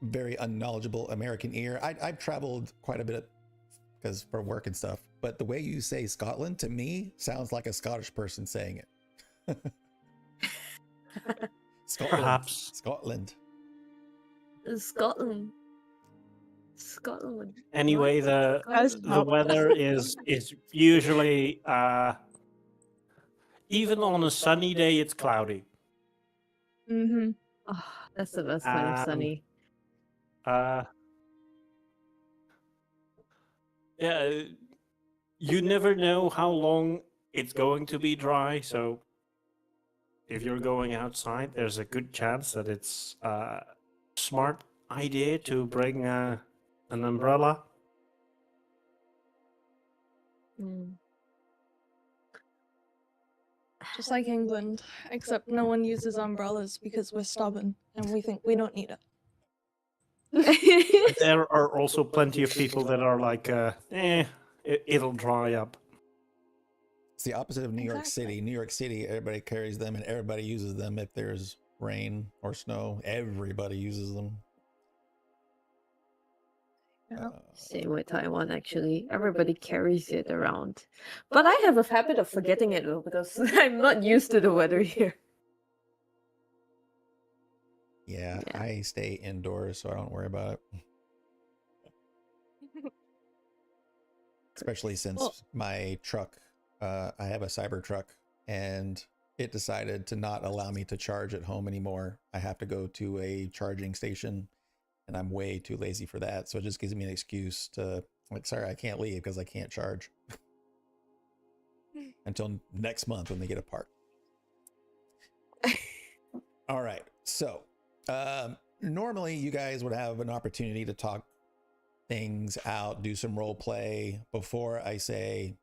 very unknowledgeable American ear. I've traveled quite a bit because for work and stuff, but the way you say Scotland to me sounds like a Scottish person saying it. Scotland. Perhaps. Scotland. Scotland. Anyway, the Scotland. weather is usually even on a sunny day it's cloudy. Mm-hmm. Oh, that's the best kind of sunny. Yeah, you never know how long it's going to be dry, so if you're going outside, there's a good chance that it's smart idea to bring an umbrella? Mm. Just like England, except no one uses umbrellas because we're stubborn and we think we don't need it. There are also plenty of people that are like, it'll dry up. It's the opposite of New York Exactly. City. New York City, everybody carries them and everybody uses them. If there's rain or snow, everybody uses them. Yeah. Same with Taiwan, actually. Everybody carries it around. But I have a habit of forgetting it though, because I'm not used to the weather here. Yeah, Yeah. I stay indoors, so I don't worry about it. Especially since Well- my truck, I have a cyber truck, and it decided to not allow me to charge at home anymore. I have to go to a charging station, and I'm way too lazy for that. So it just gives me an excuse to, like, sorry, I can't leave because I can't charge until next month when they get a part. All right. So normally you guys would have an opportunity to talk things out, do some role play before I say,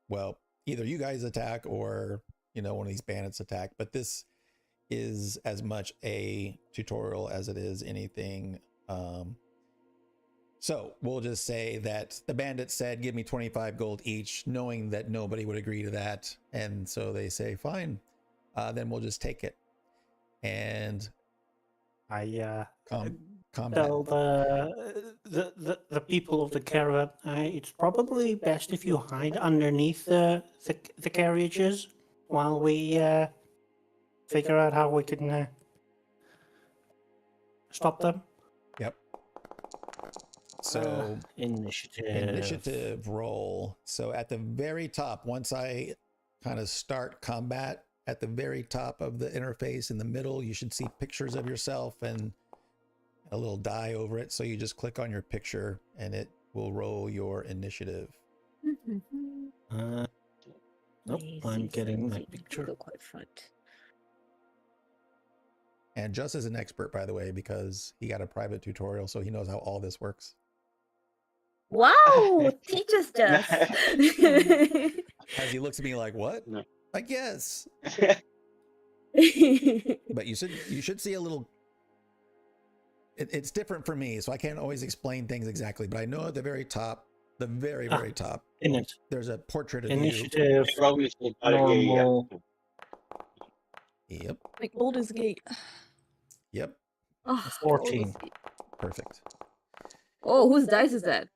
well, either you guys attack or, one of these bandits attack. But this is as much a tutorial as it is anything. So we'll just say that the bandit said, give me 25 gold each, knowing that nobody would agree to that. And so they say, fine, then we'll just take it. And I combat. tell the people of the caravan, it's probably best if you hide underneath the carriages while we figure out how we can stop them. Yep. So Initiative roll. So at the very top, once I kind of start combat, at the very top of the interface in the middle, you should see pictures of yourself and a little die over it. So you just click on your picture and it will roll your initiative. Nope, I'm getting my picture. Go quite front. And Just is an expert, by the way, because he got a private tutorial, so he knows how all this works. Wow! Teach us, Jess. As he looks at me like, what? No. I guess. But you should see a little. It's different for me, so I can't always explain things exactly. But I know at the very top, the very top, In it. there's a portrait of Initiative, Roll initiative. Oh, yeah. normal. you. Yep. Like Baldur's Gate. Yep. Oh, 14. Perfect. Oh, whose dice is that?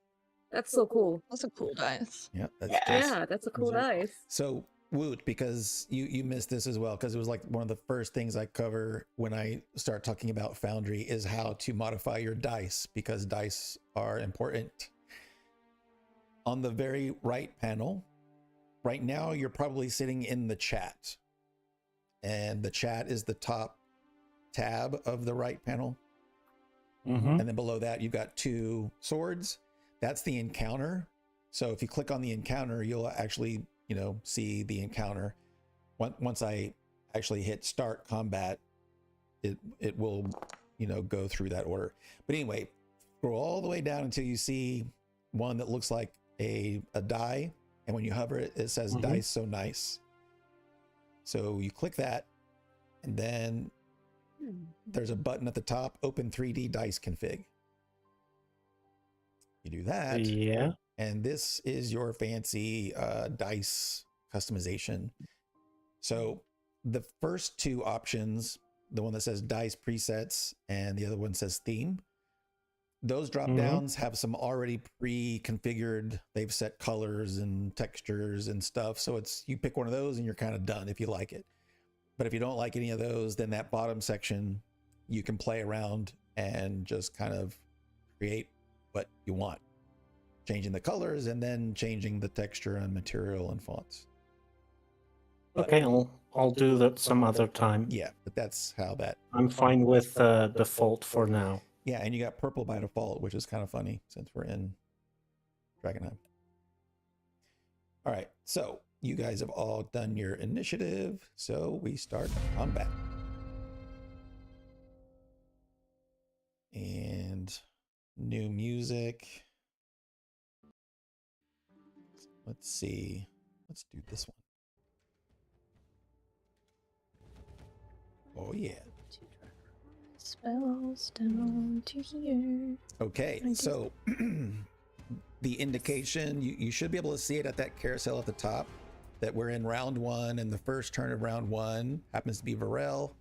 That's so cool. That's a cool dice. Yep. That's Yeah. just. Yeah, that's a cool Those are- dice. So Woot, because you missed this as well, because it was like one of the first things I cover when I start talking about Foundry is how to modify your dice, because dice are important. On the very right panel, right now you're probably sitting in the chat, and the chat is the top tab of the right panel. Mm-hmm. And then below that, you've got two swords. That's the encounter. So if you click on the encounter, you'll actually, see the encounter. Once I actually hit start combat, it will, go through that order. But anyway, scroll all the way down until you see one that looks like a die. And when you hover it, it says dice so nice. So you click that, and then there's a button at the top, open 3D dice config. You do that. Yeah. And this is your fancy dice customization. So the first two options, the one that says dice presets and the other one says theme, those drop downs have some already pre-configured, they've set colors and textures and stuff. So you pick one of those and you're kind of done if you like it. But if you don't like any of those, then that bottom section, you can play around and just kind of create what you want, changing the colors and then changing the texture and material and fonts. But, Okay, I'll do that some other time. yeah, but that's how that. I'm fine with default for now. Yeah, and you got purple by default, which is kind of funny since we're in Drakkenheim. All right, so you guys have all done your initiative, so we start combat. And new music. Let's see. Let's do this one. Oh, yeah. Spells down to here. Okay, so the indication, you should be able to see it at that carousel at the top, that we're in round 1, and the first turn of round 1 happens to be Varel.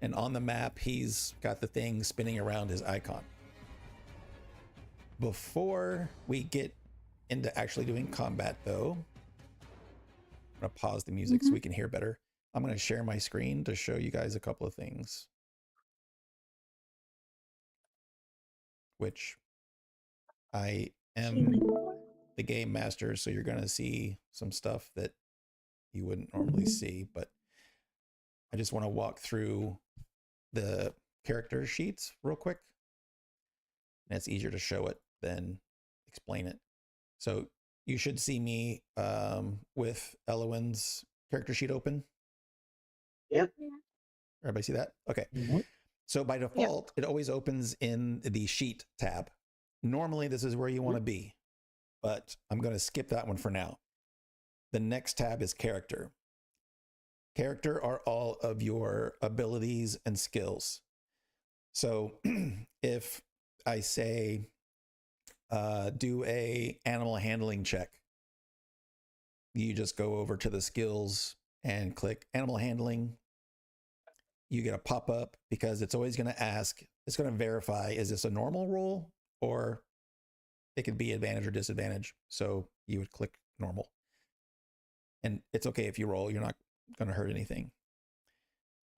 And on the map, he's got the thing spinning around his icon. Before we get into actually doing combat, though, I'm going to pause the music so we can hear better. I'm going to share my screen to show you guys a couple of things, which I am the game master, so you're going to see some stuff that you wouldn't normally see, but I just want to walk through the character sheets real quick. And it's easier to show it than explain it. So you should see me with Elowin's character sheet open. Yep. Everybody see that? Okay. So by default, it always opens in the sheet tab. Normally, this is where you want to be, but I'm going to skip that one for now. The next tab is character. Character are all of your abilities and skills. So if I say, do a animal handling check, you just go over to the skills and click animal handling. You get a pop-up because it's always going to ask, it's going to verify, is this a normal roll, or it could be advantage or disadvantage. So you would click normal. And it's okay if you roll, you're not going to hurt anything.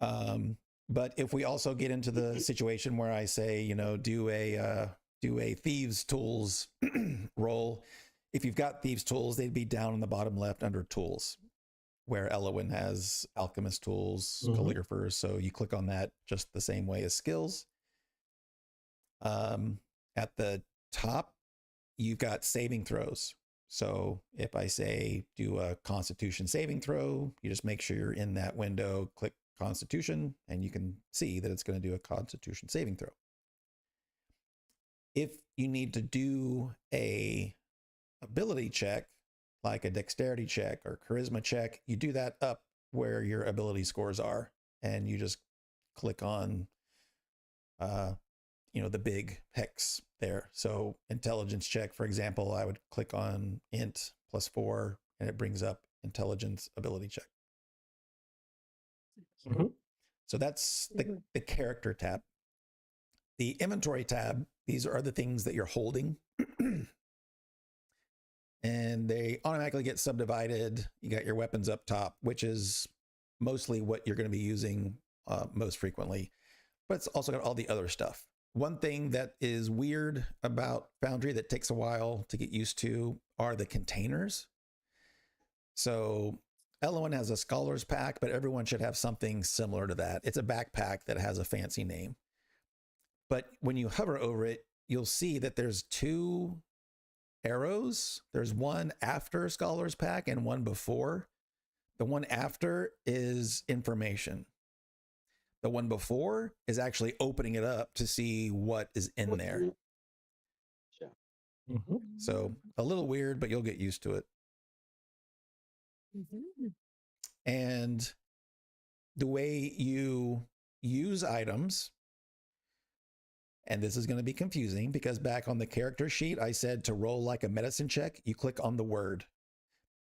But if we also get into the situation where I say, you know, do a thieves tools roll, if you've got thieves tools, they'd be down in the bottom left under tools, where Elowin has alchemist tools, calligraphers. So you click on that just the same way as skills. At the top, you've got saving throws. So if I say do a Constitution saving throw, you just make sure you're in that window, click Constitution, and you can see that it's going to do a Constitution saving throw. If you need to do a ability check, like a dexterity check or charisma check, you do that up where your ability scores are, and you just click on the big hex there. So intelligence check, for example, I would click on int +4, and it brings up intelligence ability check. So that's the character tab. The inventory tab, these are the things that you're holding. And they automatically get subdivided. You got your weapons up top, which is mostly what you're going to be using most frequently. But it's also got all the other stuff. One thing that is weird about Foundry that takes a while to get used to are the containers. So Elowin has a scholar's pack, but everyone should have something similar to that. It's a backpack that has a fancy name. But when you hover over it, you'll see that there's 2 arrows. There's one after scholar's pack and one before. The one after is information. The one before is actually opening it up to see what is in there. So a little weird, but you'll get used to it. And the way you use items, and this is going to be confusing because back on the character sheet, I said to roll like a medicine check, you click on the word.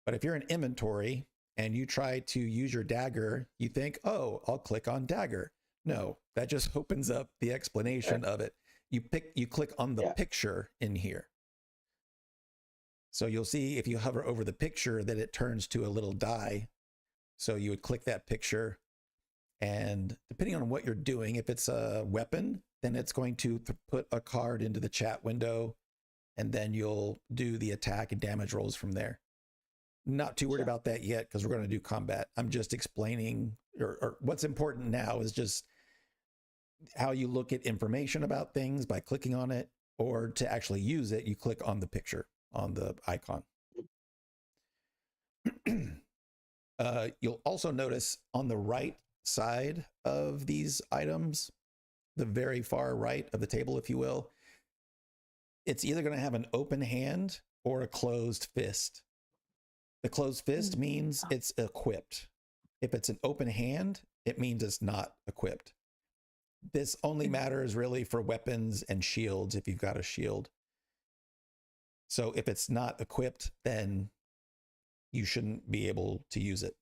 But if you're in inventory and you try to use your dagger, you think, oh, I'll click on dagger. No, that just opens up the explanation of it. You click on the picture in here. So you'll see if you hover over the picture that it turns to a little die. So you would click that picture, and depending on what you're doing, if it's a weapon, then it's going to put a card into the chat window, and then you'll do the attack and damage rolls from there. Not too worried about that yet because we're going to do combat. I'm just explaining, or what's important now is just how you look at information about things by clicking on it, or to actually use it, you click on the picture on the icon. You'll also notice on the right side of these items, the very far right of the table, if you will, it's either going to have an open hand or a closed fist. The closed fist means it's equipped. If it's an open hand, it means it's not equipped. This only matters really for weapons and shields if you've got a shield. So if it's not equipped, then you shouldn't be able to use it.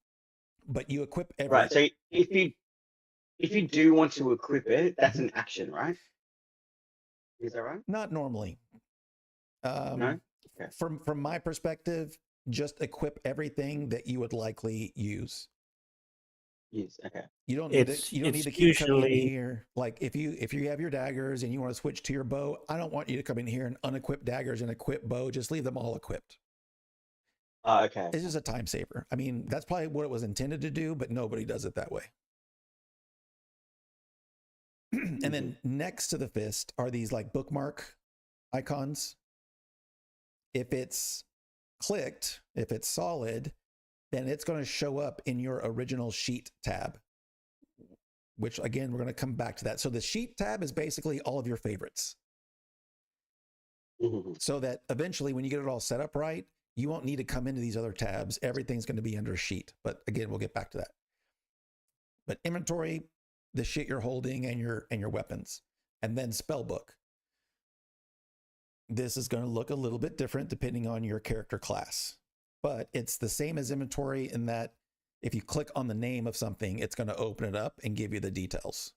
But you equip every... Right. So if you do want to equip it, that's an action, right? Is that right? Not normally. No. Okay. From my perspective, just equip everything that you would likely use. Yes. Okay. You don't need It's- to, you don't need it's to keep coming in usually- here. Like if you have your daggers and you want to switch to your bow, I don't want you to come in here and unequip daggers and equip bow. Just leave them all equipped. Okay. It's just a time saver. I mean, that's probably what it was intended to do, but nobody does it that way. And then next to the fist are these like bookmark icons. If it's clicked, if it's solid, then it's going to show up in your original sheet tab, which again, we're going to come back to that. So the sheet tab is basically all of your favorites. So that eventually when you get it all set up right, you won't need to come into these other tabs. Everything's going to be under sheet. But again, we'll get back to that. But inventory, the shit you're holding and your weapons. And then spell book. This is going to look a little bit different depending on your character class. But it's the same as inventory in that if you click on the name of something, it's going to open it up and give you the details.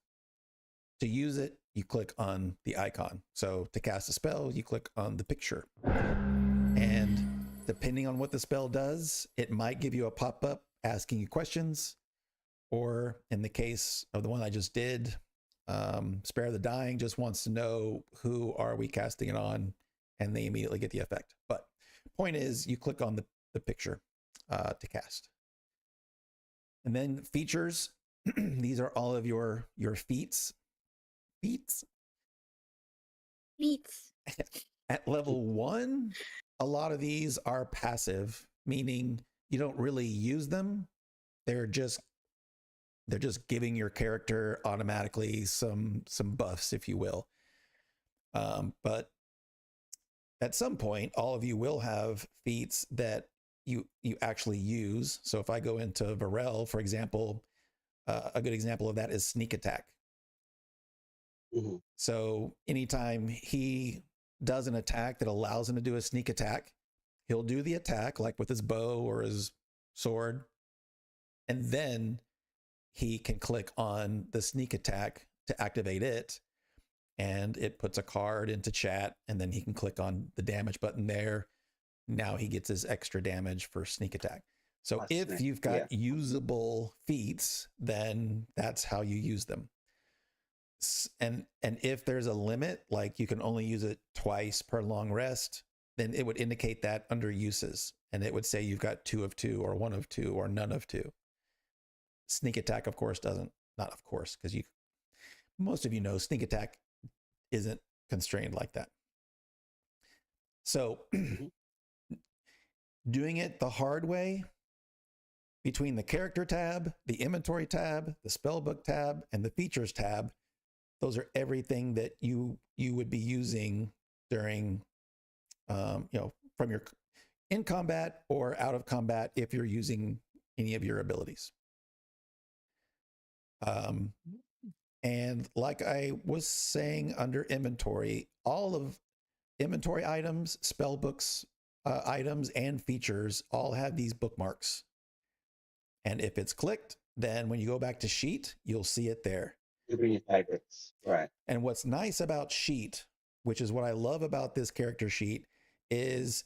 To use it, you click on the icon. So to cast a spell, you click on the picture. And depending on what the spell does, it might give you a pop-up asking you questions. Or in the case of the one I just did, Spare the Dying just wants to know who are we casting it on, and they immediately get the effect. But point is, you click on the picture to cast. And then features, these are all of your feats. Feats? At level 1, a lot of these are passive, meaning you don't really use them. They're just giving your character automatically some buffs, if you will. But at some point, all of you will have feats that you actually use. So if I go into Varel, for example, a good example of that is sneak attack. So anytime he does an attack that allows him to do a sneak attack, he'll do the attack like with his bow or his sword, and then he can click on the sneak attack to activate it, and it puts a card into chat, and then he can click on the damage button there. Now he gets his extra damage for sneak attack. So if you've got usable feats, then that's how you use them. And if there's a limit, like you can only use it twice per long rest, then it would indicate that under uses, and it would say you've got 2 of 2 or 1 of 2 or none of 2. Sneak attack, of course, not of course, because most of you know sneak attack isn't constrained like that. So doing it the hard way, between the character tab, the inventory tab, the spellbook tab, and the features tab, those are everything that you would be using during, from your in combat or out of combat if you're using any of your abilities. And like I was saying, under inventory, all of inventory items, spell books, items, and features all have these bookmarks. And if it's clicked, then when you go back to sheet, you'll see it there. You'll be your favorites, right? And what's nice about sheet, which is what I love about this character sheet, is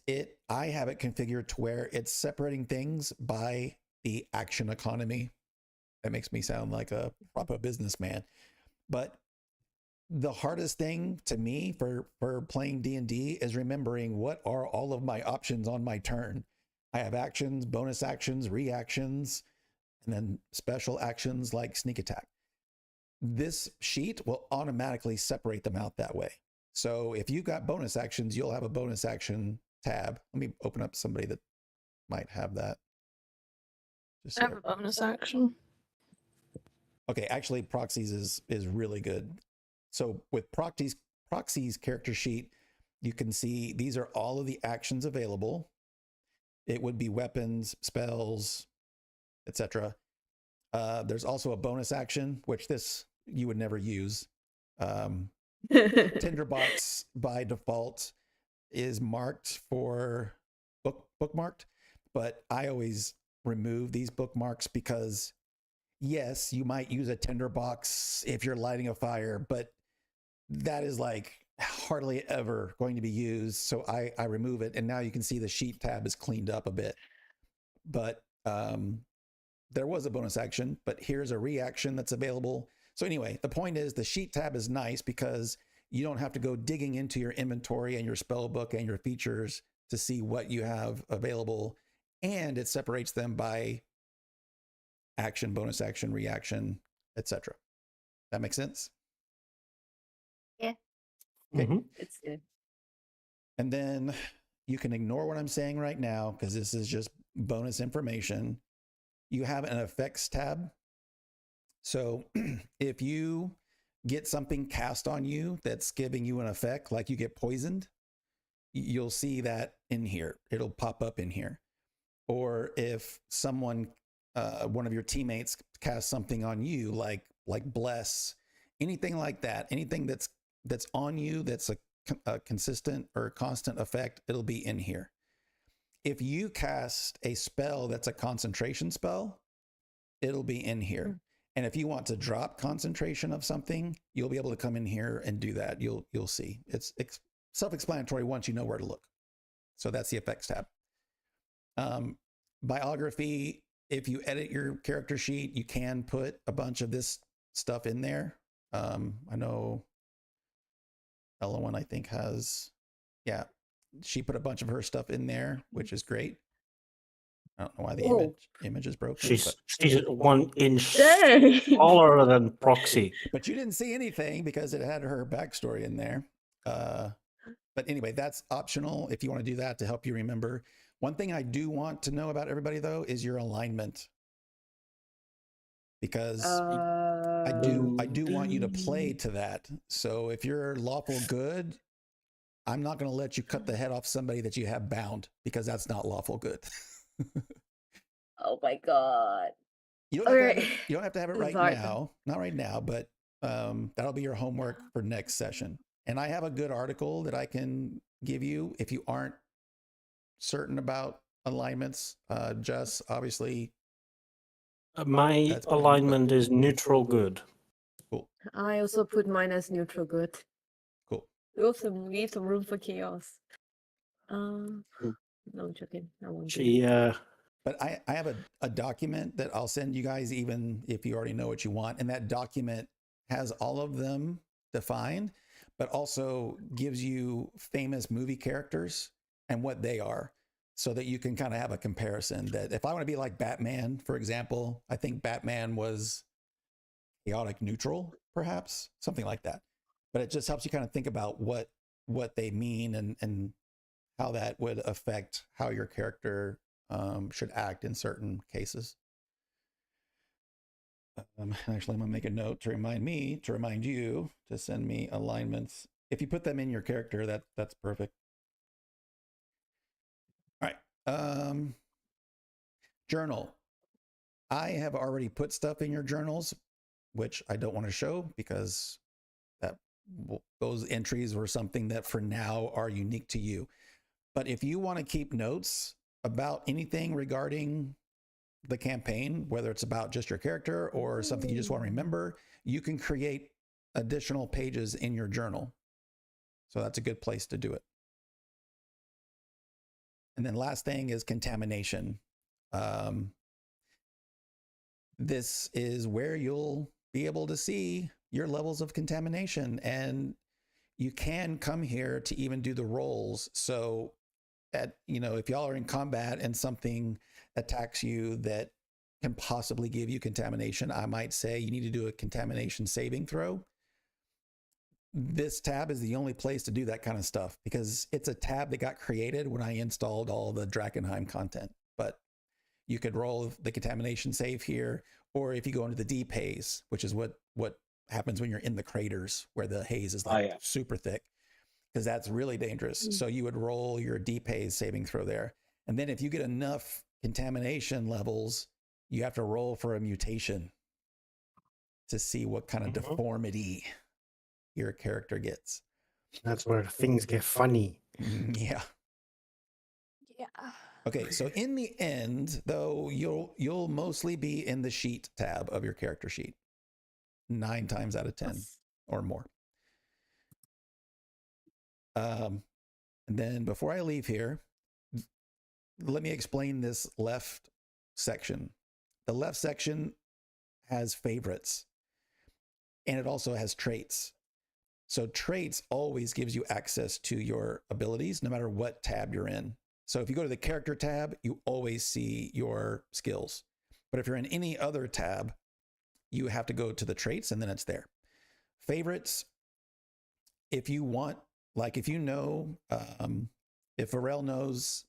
I have it configured to where it's separating things by the action economy. That makes me sound like a proper businessman. But the hardest thing to me for playing D&D is remembering what are all of my options on my turn. I have actions, bonus actions, reactions, and then special actions like sneak attack. This sheet will automatically separate them out that way. So if you've got bonus actions, you'll have a bonus action tab. Let me open up somebody that might have that. I have a bonus action. Okay, actually, proxies is really good. So with Proxy's character sheet, you can see these are all of the actions available. It would be weapons, spells, etc. There's also a bonus action, which this you would never use. Tinderbox by default is marked for bookmarked, but I always remove these bookmarks because yes, you might use a tinderbox if you're lighting a fire, but that is like hardly ever going to be used. So I remove it. And now you can see the sheet tab is cleaned up a bit. But there was a bonus action, but here's a reaction that's available. So anyway, the point is the sheet tab is nice because you don't have to go digging into your inventory and your spell book and your features to see what you have available. And it separates them by action, bonus action, reaction, etc. That makes sense? Yeah. Okay. Mhm. It's good. And then you can ignore what I'm saying right now because this is just bonus information. You have an effects tab. So if you get something cast on you that's giving you an effect, like you get poisoned, you'll see that in here. It'll pop up in here. Or if someone, one of your teammates casts something on you, like bless, anything like that, anything that's on you that's a consistent or constant effect, it'll be in here. If you cast a spell that's a concentration spell, it'll be in here. And if you want to drop concentration of something, you'll be able to come in here and do that. You'll see. It's self-explanatory once you know where to look. So that's the effects tab. Biography, if you edit your character sheet, you can put a bunch of this stuff in there. I know Ella, I think, has, yeah, she put a bunch of her stuff in there, which is great. I don't know why the image is broken. She's 1 inch Dang. taller than Proxy. But you didn't see anything because it had her backstory in there. But anyway, that's optional if you want to do that to help you remember. One thing I do want to know about everybody, though, is your alignment. Because I do want you to play to that. So if you're lawful good, I'm not going to let you cut the head off somebody that you have bound, because that's not lawful good. Oh my god. You don't have to have it right now. Not right now, but that'll be your homework for next session. And I have a good article that I can give you if you aren't certain about alignments. Just obviously. My alignment is neutral good. Cool. I also put mine as neutral good. Cool. Leave some room for chaos. No, I'm joking. I won't do She But I have a document that I'll send you guys, even if you already know what you want. And that document has all of them defined, but also gives you famous movie characters and what they are, so that you can kind of have a comparison. That if I want to be like Batman, for example, I think Batman was chaotic neutral, perhaps, something like that. But it just helps you kind of think about what they mean and how that would affect how your character should act in certain cases. Actually, I'm gonna make a note to remind you to send me alignments. If you put them in your character, that's perfect. All right. Journal. I have already put stuff in your journals, which I don't want to show because those entries were something that for now are unique to you. But if you want to keep notes about anything regarding the campaign, whether it's about just your character or something you just want to remember, you can create additional pages in your journal. So that's a good place to do it. And then last thing is contamination. This is where you'll be able to see your levels of contamination, and you can come here to even do the rolls. So if y'all are in combat and something attacks you that can possibly give you contamination, I might say you need to do a contamination saving throw. This tab is the only place to do that kind of stuff because it's a tab that got created when I installed all the Drakkenheim content. But you could roll the contamination save here, or if you go into the DPAs, which is what happens when you're in the craters where the haze is Oh, like yeah. super thick, because that's really dangerous. So you would roll your deep haze saving throw there. And then if you get enough contamination levels, you have to roll for a mutation to see what kind of deformity your character gets. That's where things get funny. Yeah. Yeah. Okay, so in the end, though, you'll mostly be in the sheet tab of your character sheet 9 times out of 10 or more. And then before I leave here, let me explain this left section. The left section has favorites, and it also has traits. So traits always gives you access to your abilities, no matter what tab you're in. So if you go to the character tab, you always see your skills. But if you're in any other tab, you have to go to the traits and then it's there. Favorites, if you want, like if you know, if Varel knows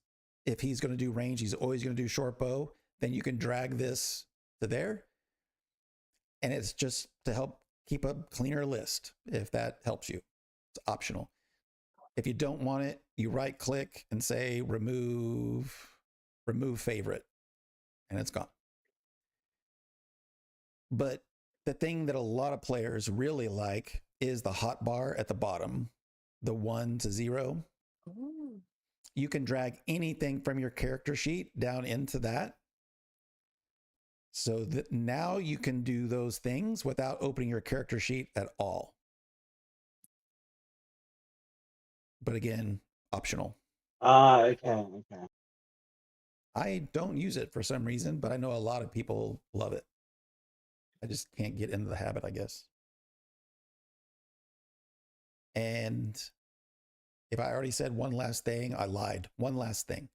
if he's going to do range, he's always going to do short bow, then you can drag this to there. And it's just to help keep a cleaner list, if that helps you. It's optional. If you don't want it, you right click and say remove favorite, and it's gone. But the thing that a lot of players really like is the hot bar at the bottom, the 1 to 0. Ooh. You can drag anything from your character sheet down into that. So that now you can do those things without opening your character sheet at all. But again, optional. Okay. I don't use it for some reason, but I know a lot of people love it. I just can't get into the habit, I guess. And if I already said one last thing, I lied. One last thing.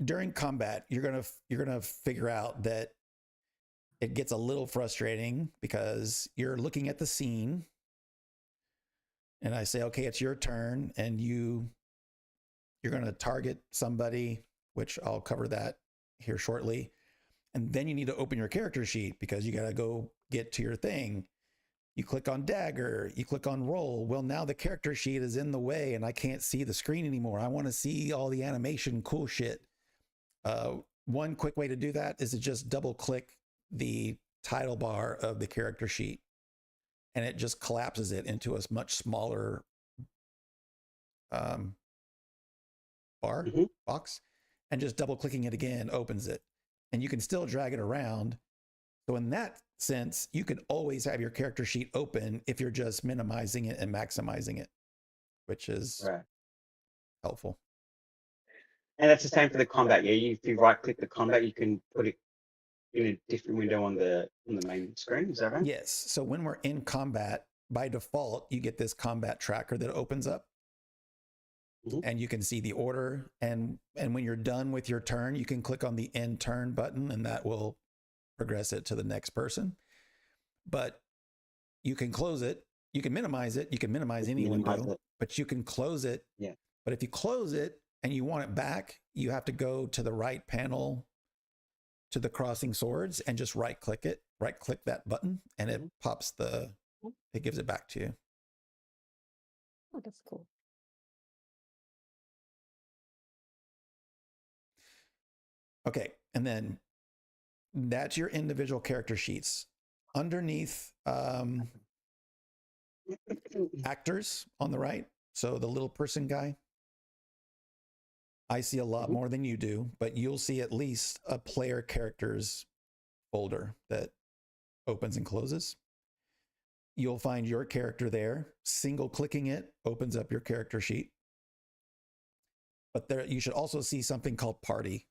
During combat, you're gonna figure out that it gets a little frustrating because you're looking at the scene, and I say, okay, it's your turn, and you're gonna target somebody, which I'll cover that here shortly. And then you need to open your character sheet because you got to go get to your thing. You click on dagger, you click on roll. Well, now the character sheet is in the way and I can't see the screen anymore. I want to see all the animation, cool shit. One quick way to do that is to just double click the title bar of the character sheet, and it just collapses it into a much smaller box, and just double clicking it again opens it. And you can still drag it around. So in that sense, you can always have your character sheet open if you're just minimizing it and maximizing it, which is helpful. And that's the same for the combat. Yeah, if you right click the combat, you can put it in a different window on the main screen. Is that right? Yes. So when we're in combat, by default, you get this combat tracker that opens up. And you can see the order, and when you're done with your turn, you can click on the end turn button, and that will progress it to the next person. But you can close it, you can minimize it, you can minimize any window, but you can close it. Yeah. But if you close it and you want it back, you have to go to the right panel to the crossing swords and just right click that button, and it pops it gives it back to you. Oh, that's cool. Okay, and then that's your individual character sheets. Underneath actors on the right, so the little person guy, I see a lot more than you do, but you'll see at least a player characters folder that opens and closes. You'll find your character there. Single clicking it opens up your character sheet. But there, you should also see something called party.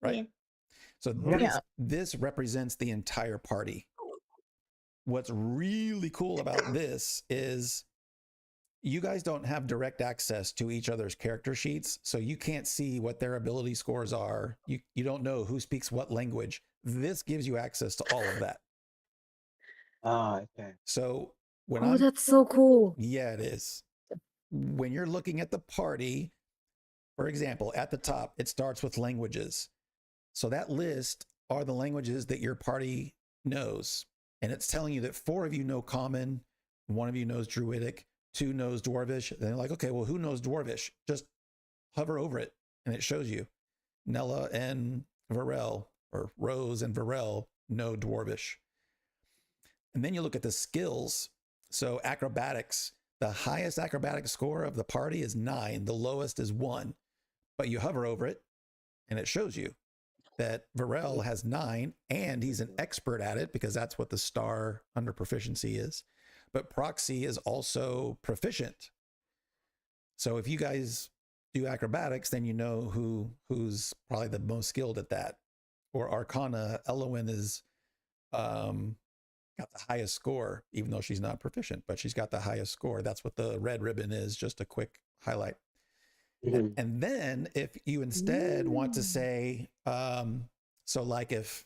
Right? Yeah. So this represents the entire party. What's really cool about this is you guys don't have direct access to each other's character sheets, so you can't see what their ability scores are. You don't know who speaks what language. This gives you access to all of that. Okay. So when that's so cool. Yeah, it is. When you're looking at the party, for example, at the top, it starts with languages. So that list are the languages that your party knows. And it's telling you that 4 of you know Common, 1 of you knows Druidic, 2 knows Dwarvish. Then you're like, okay, well, who knows Dwarvish? Just hover over it and it shows you. Nella and Varel, or Rose and Varel, know Dwarvish. And then you look at the skills. So acrobatics, the highest acrobatic score of the party is 9. The lowest is 1. But you hover over it and it shows you that Varel has 9 and he's an expert at it because that's what the star under proficiency is. But Proxy is also proficient. So if you guys do acrobatics, then you know who's probably the most skilled at that. Or Arcana, Elowin is got the highest score, even though she's not proficient, but she's got the highest score. That's what the red ribbon is, just a quick highlight. And then if you instead want to say, so like if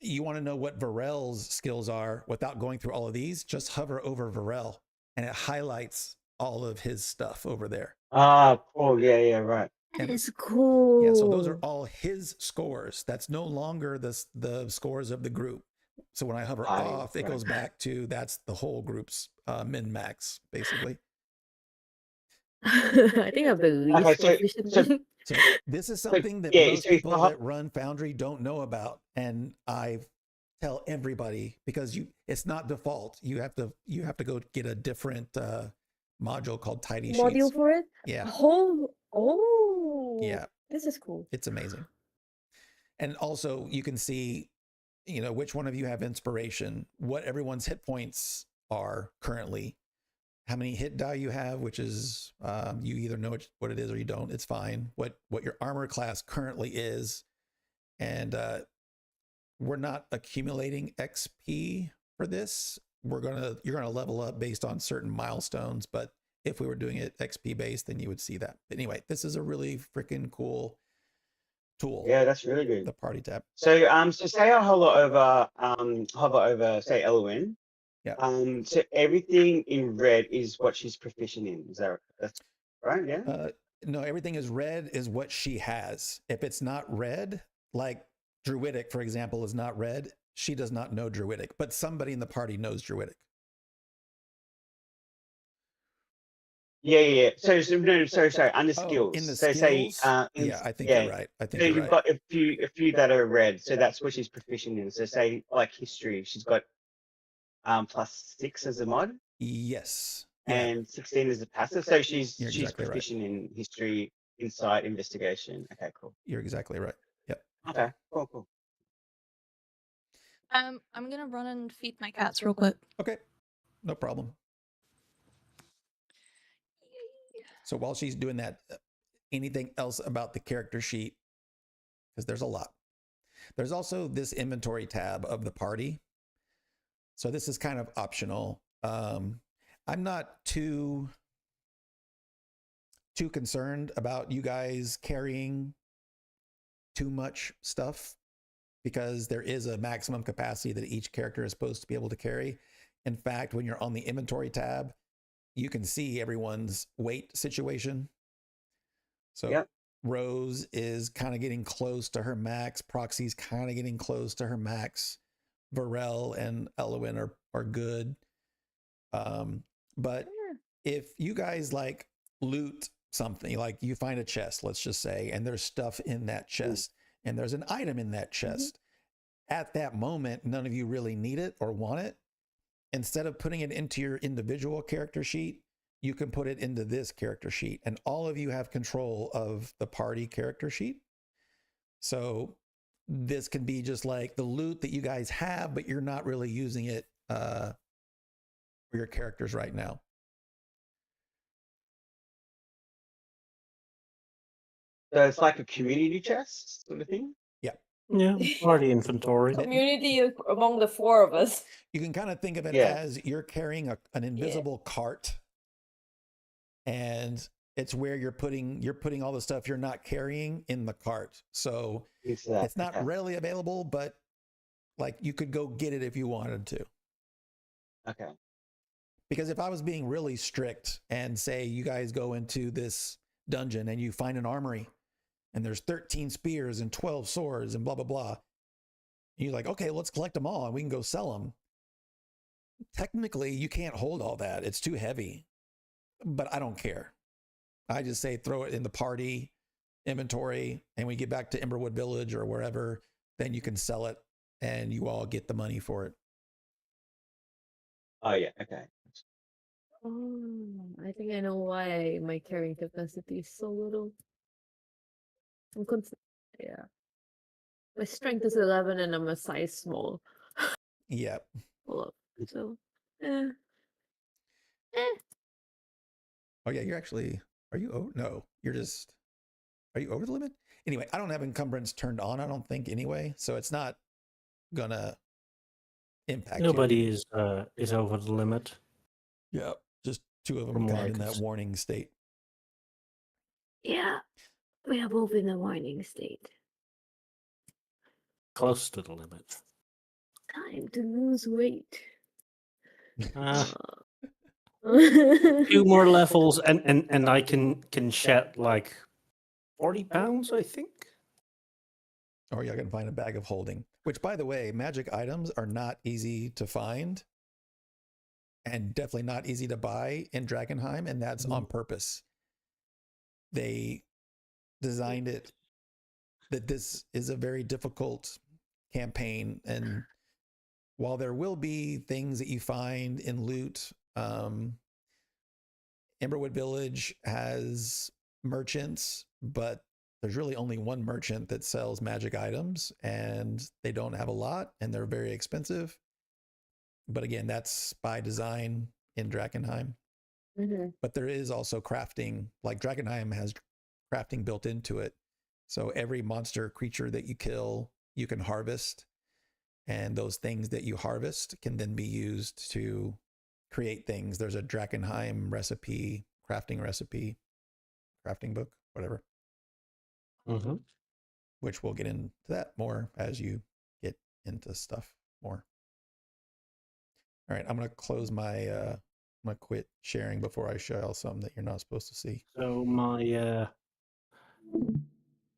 you want to know what Varel's skills are without going through all of these, just hover over Varel and it highlights all of his stuff over there. Oh, yeah, right. That is cool. Yeah, so those are all his scores. That's no longer the scores of the group. So when I hover off, it goes back to that's the whole group's min max, basically. I think I'm the least proficient. So this is something that most people that run Foundry don't know about, and I tell everybody because it's not default. You have to go get a different module called Tidy Sheets. Module for it? Yeah. Yeah. This is cool. It's amazing. And also you can see, which one of you have inspiration, what everyone's hit points are currently, how many hit die you have, which is you either know what it is or you don't. It's fine. What your armor class currently is, and we're not accumulating XP for this. You're gonna level up based on certain milestones, but if we were doing it XP based, then you would see that. But anyway, this is a really freaking cool tool. Yeah, that's really good. The party tab. So so say I hover over say Elwyn. Yeah. So everything in red is what she's proficient in. Is that's right? Yeah. No, everything is red is what she has. If it's not red, like Druidic, for example, is not red, she does not know Druidic, but somebody in the party knows Druidic. Yeah. So sorry. Under skills. In the so skills, say, I think you're right. I think so you're you've got a few that are red. So that's what she's proficient in. So say like history, she's got +6 as a mod. Yes. And 16 as a passive. So she's exactly proficient in history, insight, investigation. Okay, cool. You're exactly right. Yep. Okay, cool. I'm gonna run and feed my cats real quick. Okay, no problem. So while she's doing that, anything else about the character sheet? Because there's a lot. There's also this inventory tab of the party. So this is kind of optional. I'm not too concerned about you guys carrying too much stuff because there is a maximum capacity that each character is supposed to be able to carry. In fact, when you're on the inventory tab, you can see everyone's weight situation. So yep. Rose is kind of getting close to her max. Proxy's kind of getting close to her max. Varel and Elowin are good. But if you guys like loot something, like you find a chest, let's just say, and there's stuff in that chest, and there's an item in that chest, at that moment, none of you really need it or want it. Instead of putting it into your individual character sheet, you can put it into this character sheet, and all of you have control of the party character sheet. So this can be just like the loot that you guys have, but you're not really using it for your characters right now. So it's like a community chest sort of thing? Yeah, party inventory. Community among the 4 of us. You can kind of think of it as you're carrying an invisible cart, and it's where you're putting all the stuff you're not carrying in the cart. So it's not readily available, but like you could go get it if you wanted to. Okay. Because if I was being really strict and say you guys go into this dungeon and you find an armory and there's 13 spears and 12 swords and blah, blah, blah, You're like, okay, let's collect them all and we can go sell them. Technically, you can't hold all that. It's too heavy. But I don't care. I just say throw it in the party inventory, and when you get back to Emberwood Village or wherever, then you can sell it and you all get the money for it. Oh yeah, okay. Oh, I think I know why my carrying capacity is so little. Yeah. My strength is 11 and I'm a size small. Yep. Hold up. So, eh. Oh yeah, you're actually, are you over? No, you're just, are you over the limit? Anyway, I don't have encumbrance turned on, I don't think anyway. So it's not gonna impact you. Nobody is over the limit. Yeah. Just two of them From what kind I of in can that see. warning state. Yeah. We are both in a warning state. Close to the limit. Time to lose weight. Uh, Uh, 2 more levels and I can shed like 40 pounds, I think. Or you can find a bag of holding, which by the way, magic items are not easy to find and definitely not easy to buy in Drakkenheim. And that's on purpose. They designed it that this is a very difficult campaign. And while there will be things that you find in loot, Emberwood Village has merchants, but there's really only one merchant that sells magic items, and they don't have a lot, and they're very expensive. But again, that's by design in Drakkenheim. mhm. But there is also crafting, like Drakkenheim has crafting built into it. So every monster creature that you kill, you can harvest. And those things that you harvest can then be used to create things. There's a Drakkenheim recipe, crafting book, whatever, Mm-hmm. which we'll get into that more as you get into stuff more. All right, I'm going to close my, I'm going to quit sharing before I show y'all something that you're not supposed to see. So my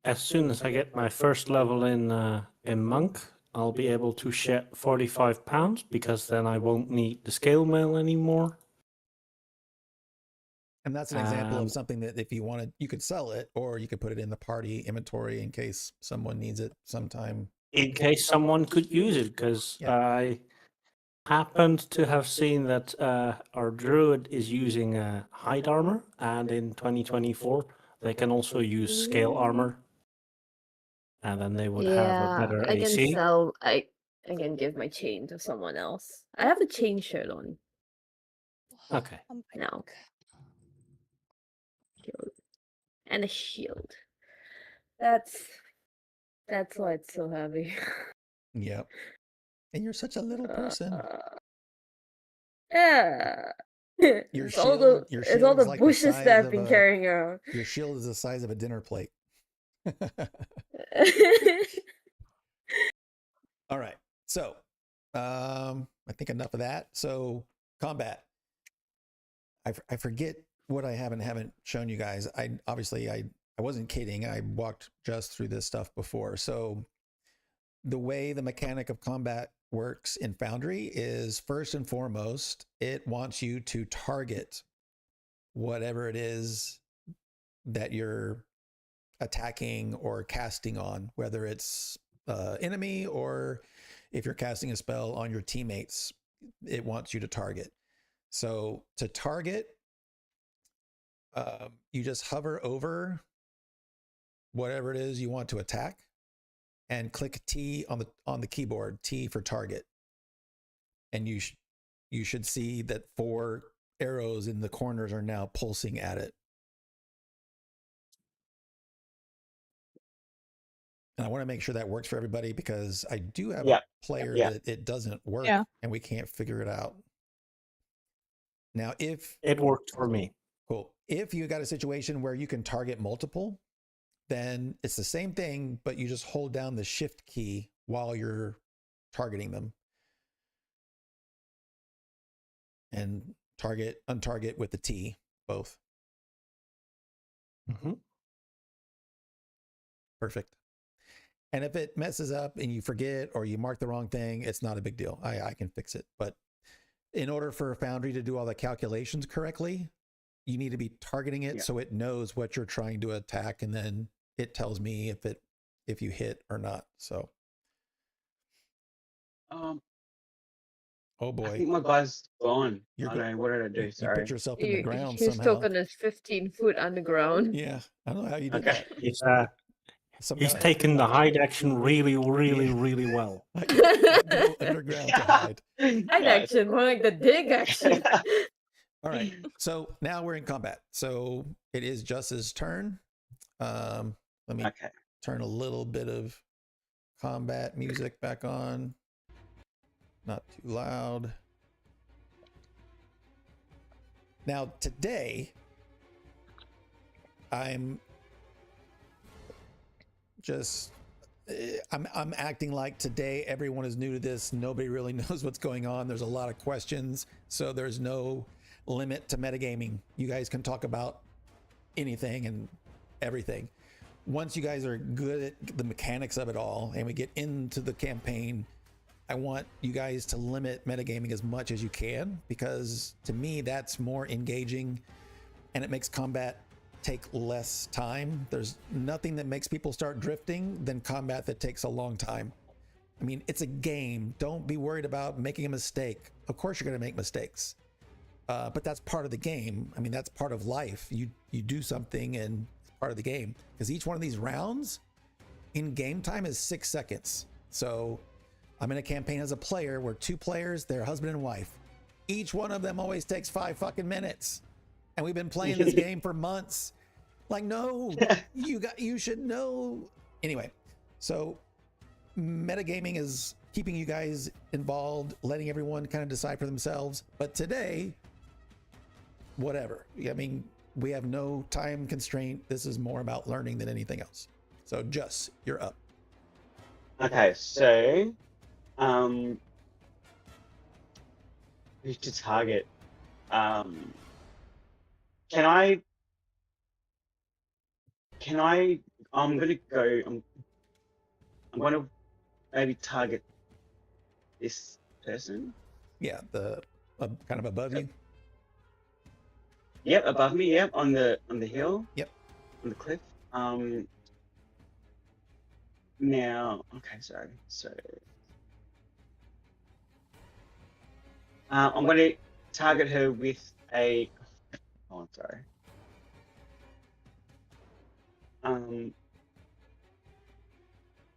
as soon as I get my first level in monk, I'll be able to shed 45 pounds because then I won't need the scale mail anymore. And that's an example of something that if you wanted, you could sell it or you could put it in the party inventory in case someone needs it sometime. In case someone could use it, because Yeah. I happened to have seen that our druid is using hide armor, and in 2024 they can also use scale armor, and then they would have a Yeah, better I can AC. sell. I can give my chain to someone else. I have a chain shirt on Okay. I'm now. Shield. And a shield. That's why it's so heavy. Yeah. And you're such a little person. Yeah. Your It's all the shield it's all is the like the bushes size that I've of been a, carrying around. your shield is the size of a dinner plate. All right. So, I think enough of that. So, combat. I forget what I haven't shown you guys. I wasn't kidding. I walked just through this stuff before. So, the way the mechanic of combat works in Foundry is first and foremost, it wants you to target whatever it is that you're attacking or casting on, whether it's enemy or if you're casting a spell on your teammates, it wants you to target. So to target, you just hover over whatever it is you want to attack and click T on the keyboard, T for target. And you should see that 4 arrows in the corners are now pulsing at it. And I want to make sure that works for everybody because I do have a player that it doesn't work and we can't figure it out. Now, if It worked for me. Cool. If you got a situation where you can target multiple, then it's the same thing, but you just hold down the shift key while you're targeting them. And untarget with the T, both. Mm-hmm. Perfect. And if it messes up and you forget or you mark the wrong thing, it's not a big deal. I can fix it. But in order for Foundry to do all the calculations correctly, you need to be targeting it so it knows what you're trying to attack, and then it tells me if you hit or not. So oh I boy, think my guy's gone. You're I go- don't know. What did I do? you Sorry. put yourself in the ground He's somehow. stuck on a 15-foot underground. Yeah, I don't know how you did Okay. that. He's taken the hide action really well. I go underground to hide. Hide Nice. action, more like the dig action. All right, so now we're in combat. So it is Just's turn. Let me Okay. turn a little bit of combat music back on. Not too loud. Now today, I'm acting like today everyone is new to this. Nobody really knows what's going on. There's a lot of questions, so there's no limit to metagaming. You guys can talk about anything and everything. Once you guys are good at the mechanics of it all and we get into the campaign, I want you guys to limit metagaming as much as you can, because to me that's more engaging and it makes combat take less time. There's nothing that makes people start drifting than combat that takes a long time. I mean, it's a game. Don't be worried about making a mistake. Of course you're going to make mistakes, but that's part of the game. I mean, that's part of life. You do something and it's part of the game, because each one of these rounds in game time is 6 seconds. So I'm in a campaign as a player where 2 players, they're husband and wife. Each one of them always takes 5 fucking minutes. And we've been playing this game for months. Like, no, you should know. Anyway, so metagaming is keeping you guys involved, letting everyone kind of decide for themselves. But today, whatever. I mean, we have no time constraint. This is more about learning than anything else. So Just, you're up. Okay, so who's to target? Can I? I'm gonna go. I'm gonna maybe target this person. Yeah, the kind of above you. Yep, above me. Yep, on the hill. Yep. On the cliff. Now, okay, sorry. So, I'm gonna target her with a. Oh, I'm sorry.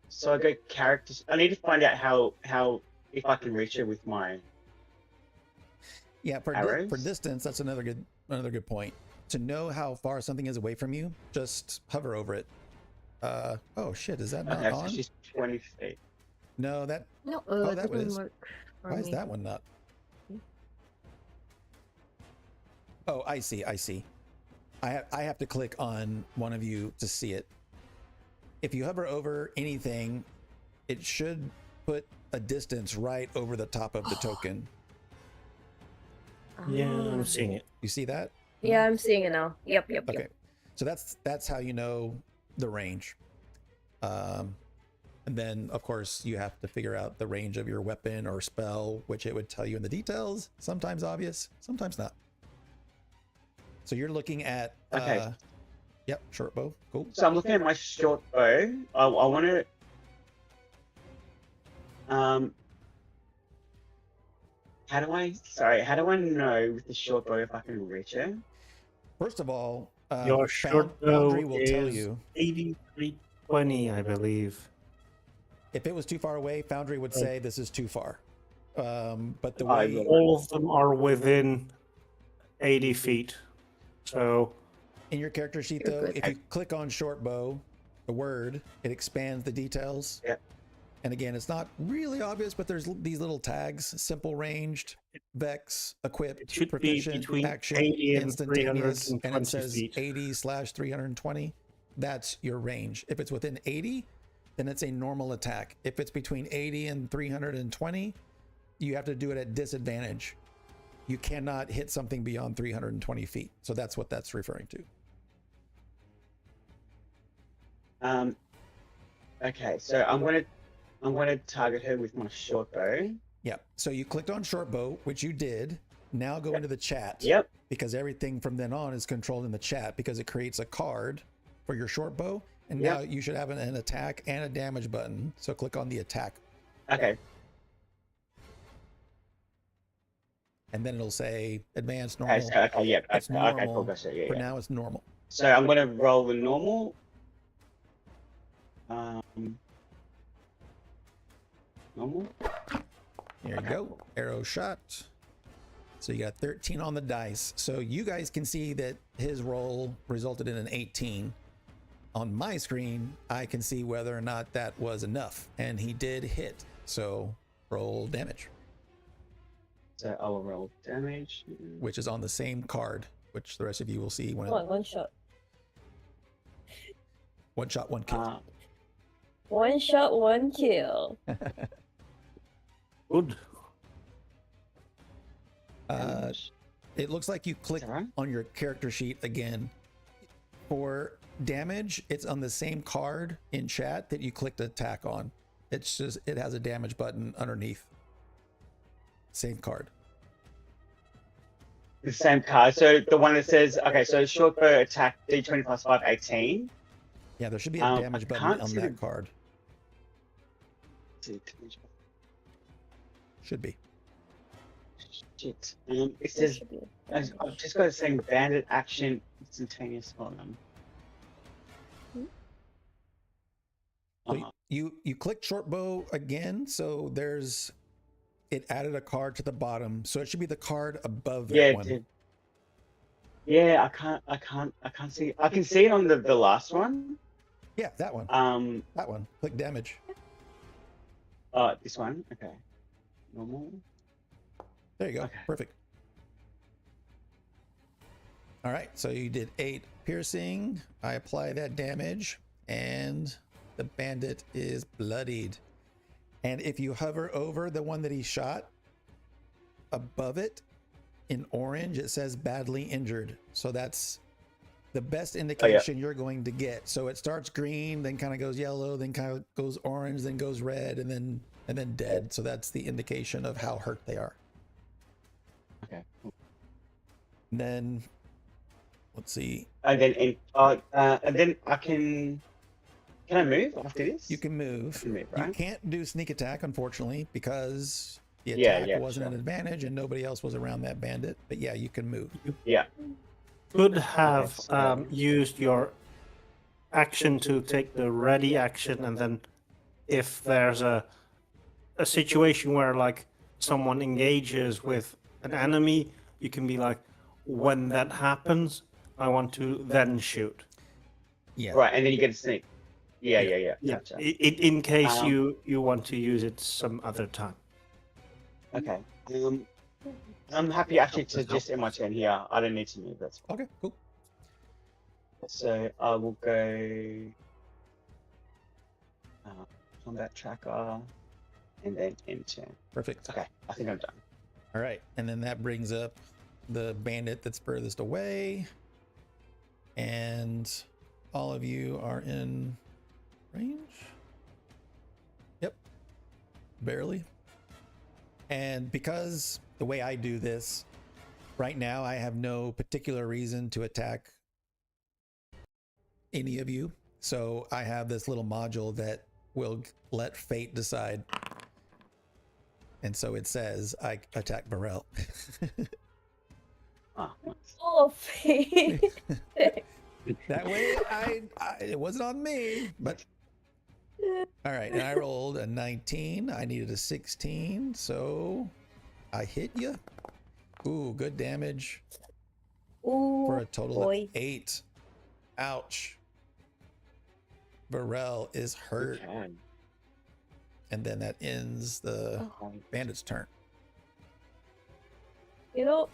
So I go characters. I need to find out how if I can reach her with my Yeah, for arrows. distance, that's another good point. To know how far something is away from you, just hover over it. Oh shit, is that not Okay, on? so she's 20 feet. No, that No, that that one doesn't is. work for Why is me. that one not? Oh, I see. I have to click on one of you to see it. If you hover over anything, it should put a distance right over the top of the token. Yeah, Ah. I'm seeing it. You see that? Yeah, I'm seeing it now. Yep. Okay. So that's how you know the range. And then of course you have to figure out the range of your weapon or spell, which it would tell you in the details. Sometimes obvious, sometimes not. So you're looking at Okay. Yep, short bow. Cool. So I'm looking at my short bow. I want to. How do I know with the short bow if I can reach her? First of all, Your short bow Foundry will tell is you. 8320, I believe. If it was too far away, Foundry would Right. say this is too far. But the I way will. All of them are within 80 feet. So in your character sheet, You're though, good. if you click on short bow, the word, it expands the details. Yep. And again, it's not really obvious, but there's these little tags: simple ranged, vex, equipped, It should be proficient, between action, 80 and instantaneous, and it 320 says feet. 80/320. That's your range. If it's within 80, then it's a normal attack. If it's between 80 and 320, you have to do it at disadvantage. You cannot hit something beyond 320 feet. So that's what that's referring to. Okay, so I'm gonna target her with my short bow. Yeah. So you clicked on short bow, which you did. Now go Yep. into the chat. Yep. Because everything from then on is controlled in the chat because it creates a card for your short bow. And Yep. now you should have an attack and a damage button. So click on the attack. Okay. And then it'll say advanced, Okay. normal. So, okay. Yep. It's Okay. normal. Okay. Cool. Gotcha. Yeah. For Yeah. now, it's normal. So I'm gonna roll the normal. Normal. There you go. Arrow shot. So you got 13 on the dice. So you guys can see that his roll resulted in an 18. On my screen, I can see whether or not that was enough. And he did hit. So roll damage, So I will roll damage. which is on the same card, which the rest of you will see when One shot. one shot, one kill. One shot, one kill. Good. Damage. It looks like you click Is that right? on your character sheet again. For damage, it's on the same card in chat that you clicked attack on. It's just, it has a damage button underneath. Same card. The same card. So the one that says, okay, so short bow attack D20 plus 5, 18. Yeah, there should be a I damage button can't on see that the- card. Should be. Shit. It says, I've just got the same bandit action instantaneous. Hold on. So you clicked short bow again, so there's it added a card to the bottom, so it should be the card above that Yeah, it one. did. Yeah, I can't see. I can see it on the last one. Yeah, that one. That one. Click damage. This one. Okay. Normal. There you go. Okay. Perfect. All right, so you did 8 piercing. I apply that damage, and the bandit is bloodied. And if you hover over the one that he shot, above it in orange, it says badly injured. So that's the best indication you're going to get. So it starts green, then kind of goes yellow, then kind of goes orange, then goes red, and then dead. So that's the indication of how hurt they are. Okay. And then let's see. And then I can I move after this? You can move. You can move, You right? can't do sneak attack, unfortunately, because the Yeah, attack yeah, wasn't sure. an advantage and nobody else was around that bandit. But yeah, you can move. Yeah. Could have so- used your action to take the ready action, and then if there's a situation where like someone engages with an enemy, you can be like, when that happens, I want to then shoot. Yeah. Right, and then you get a sneak. Yeah. Gotcha. In case Um, you want to use it some other time. Okay. I'm happy actually to just end my turn here. I don't need to move. That's fine. Okay, cool. So I will go combat tracker and then end turn. Perfect. Okay, I think I'm done. All right. And then that brings up the bandit that's furthest away. And all of you are in range. Yep. Barely. And because the way I do this, right now I have no particular reason to attack any of you. So I have this little module that will let fate decide. And so it says I attack Burrell. Ah, nice. Oh, fate. That way it wasn't on me, but all right. And I rolled a 19. I needed a 16, so I hit you. Ooh, good damage for Ooh, a total boy. of 8. Ouch. Burrell is hurt, Okay. and then that ends the bandit's turn. You know,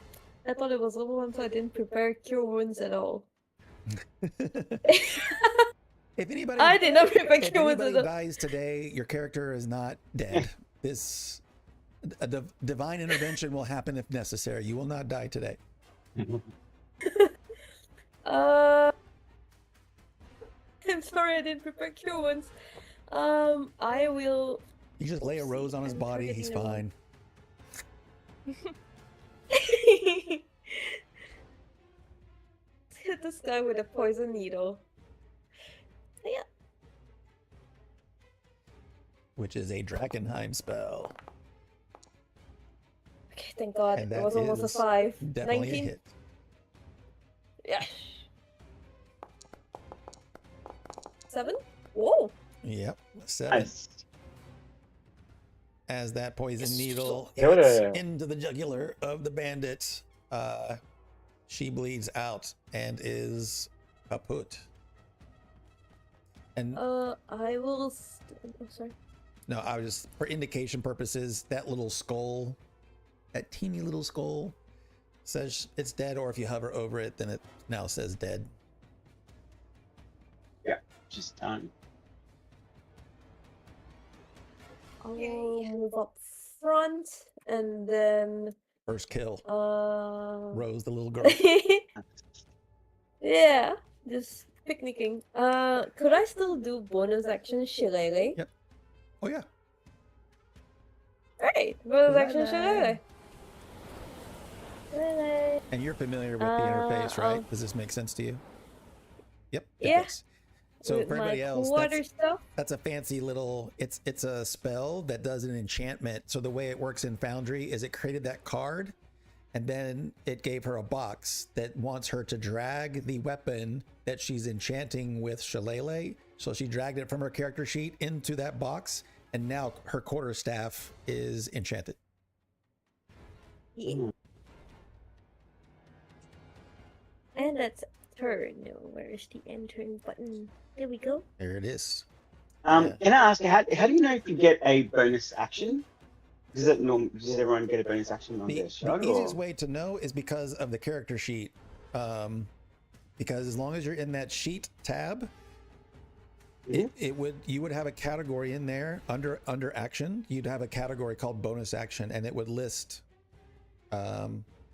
I thought it was over once I didn't prepare cure wounds at all. If anybody, I did not prepare if cure wounds anybody at all. dies today, your character is not dead. This divine intervention will happen if necessary. You will not die today. I'm sorry I didn't prepare cure wounds. I will. You just lay a rose on his I'm body, he's forgetting fine. Hit this guy with a poison needle. Yeah. Which is a Drakkenheim spell. Okay, thank God. And It that was almost a is 5. Definitely 19? a hit. Yeah. 7? Whoa. Yep. 7. Nice. As that poison needle Killed hits her. into the jugular of the bandit, she bleeds out and is kaput. And I will. Oh, sorry. no, I was just, for indication purposes, that little skull, that teeny little skull, says it's dead, or if you hover over it, then it now says dead. Just done. I'll Yay. move up front and then. First kill. Rose, the little girl. Yeah, just picnicking. Could I still do bonus action shillelagh? Yep. Oh yeah. Right, bonus action Shillelagh. shillelagh. And you're familiar with the interface, right? I'll- Does this make sense to you? Yep. it Yeah. does. So With for everybody my else, quarter stuff. that's a fancy little, it's a spell that does an enchantment. So the way it works in Foundry is it created that card, and then it gave her a box that wants her to drag the weapon that she's enchanting with Shillelagh. So she dragged it from her character sheet into that box, and now her quarterstaff is enchanted. Yeah. And that's turn. No, where is the entering button? There we go. There it is. Can I ask, how do you know if you get a bonus action? Does everyone get a bonus action on The their shot? easiest way to know is because of the character sheet. Because as long as you're in that sheet tab, you would have a category in there under action. You'd have a category called bonus action, and it would list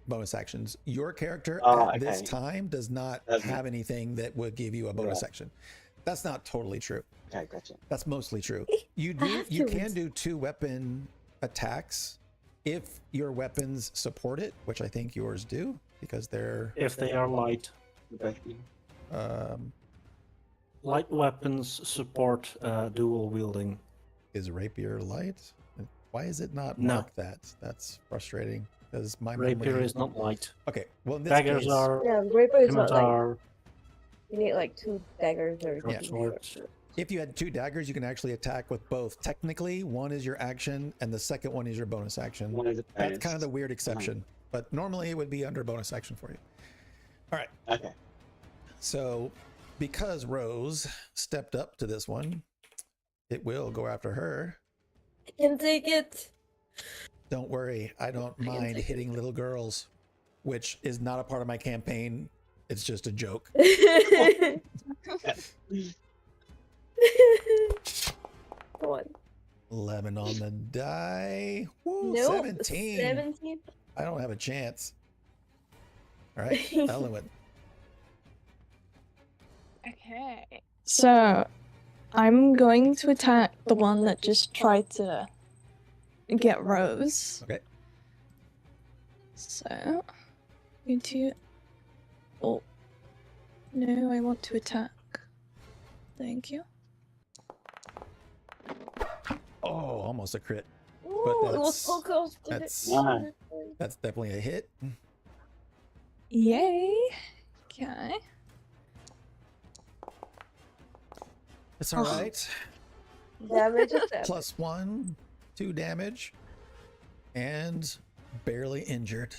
bonus actions. Your character at this time does not have anything that would give you a bonus action. That's not totally true. Okay, gotcha. That's mostly true. You can do 2 weapon attacks if your weapons support it, which I think yours do because they're If they are light. Light weapons support dual wielding. is rapier light? Why is it not No. marked that? That's frustrating because my Rapier memory is not light. okay. Well, in this Daggers case, are. Yeah, Rapier is not like. Scimitar. You need like 2 daggers or Short swords. if you had 2 daggers, you can actually attack with both. Technically, one is your action and the second one is your bonus action. One is a That's bonus. kind of the weird exception, but normally it would be under bonus action for you. All right. Okay. So, because Rose stepped up to this one, it will go after her. I can take it. Don't worry, I don't mind hitting little girls, which is not a part of my campaign. It's just a joke. 1. 11 on the die. Woo, No, 17. 17. I don't have a chance. All right, Elowen. Okay. So, I'm going to attack the one that just tried to get Rose. Okay. So, going to. Oh. No, I want to attack. Thank you. Oh, almost a crit. Ooh, it was that's- so close. to that's- it. That's definitely a hit. Yay. Okay. It's all right. Damage is damage. Plus 1, 2 damage, and barely injured.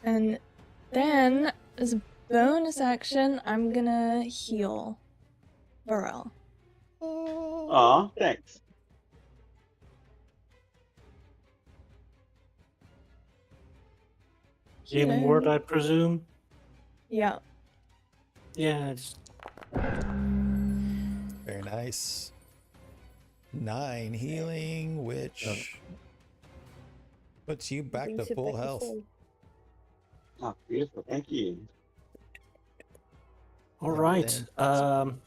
And then, as a bonus action, I'm gonna heal Burrell. Aw, thanks. Healing word, I presume. Yeah. Yeah, it's Very nice. 9 healing, which puts you back to Brings it full back to health. full. Oh, beautiful. Thank you. all right. then-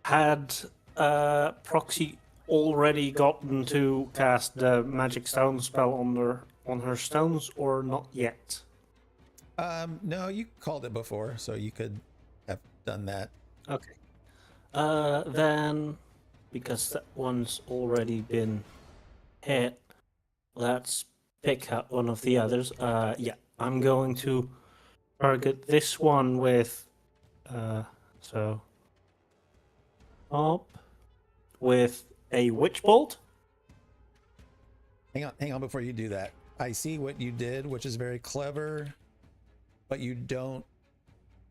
Had Proxy already gotten to cast the magic stone spell on her stones or not yet? No, you called it before, so you could have done that. Okay. Then, because that one's already been hit, let's pick out one of the others. Yeah, I'm going to target this one with, so, up with a witch bolt. Hang on before you do that. I see what you did, which is very clever, but you don't.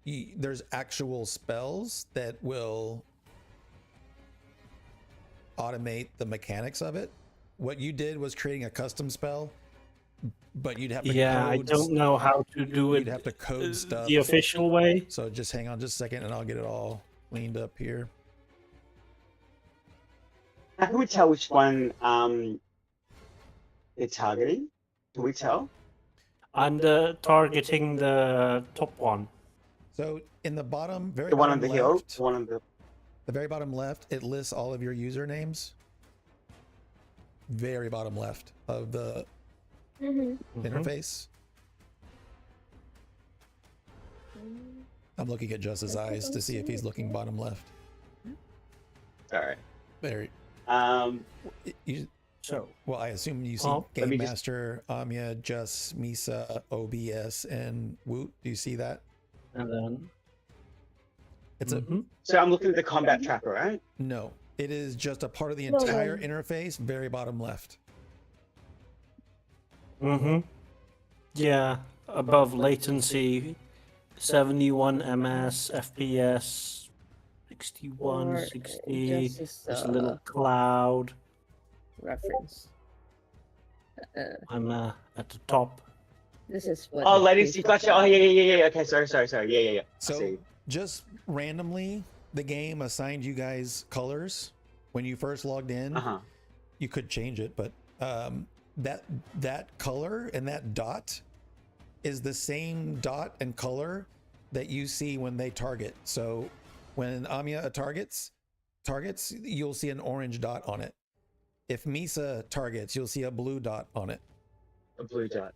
There's actual spells that will automate the mechanics of it. What you did was creating a custom spell, but you'd have to Yeah, I code, don't know how to do it you'd have to code stuff. the official way. So just hang on just a second and I'll get it all cleaned up here. How can we tell which one they're targeting? Can we tell? I'm targeting the top one. So in the bottom, very The one on bottom the hill? left, The one on the... the very bottom left, it lists all of your usernames. Very bottom left of the interface. I'm looking at Just's eyes to see if he's looking bottom left. Sorry. There. So, Well, I assume you see let Game me just- Master, Anya, Just, Misa, OBS, and Woot. Do you see that? and then It's So I'm looking at the combat tracker, right? no. It is just a part of the No. entire interface, very bottom left. Yeah, above latency, 71 ms, FPS, 61, Or 60. just this, There's a little cloud. reference. I'm at the top. This is what. Oh, the latency, piece gotcha. of- Oh, yeah. Okay, sorry. Yeah. I So see. just randomly, the game assigned you guys colors when you first logged in. Uh-huh. You could change it, but that color and that dot is the same dot and color that you see when they target. So when Amiya targets, you'll see an orange dot on it. If Misa targets, you'll see a blue dot on it. A blue dot.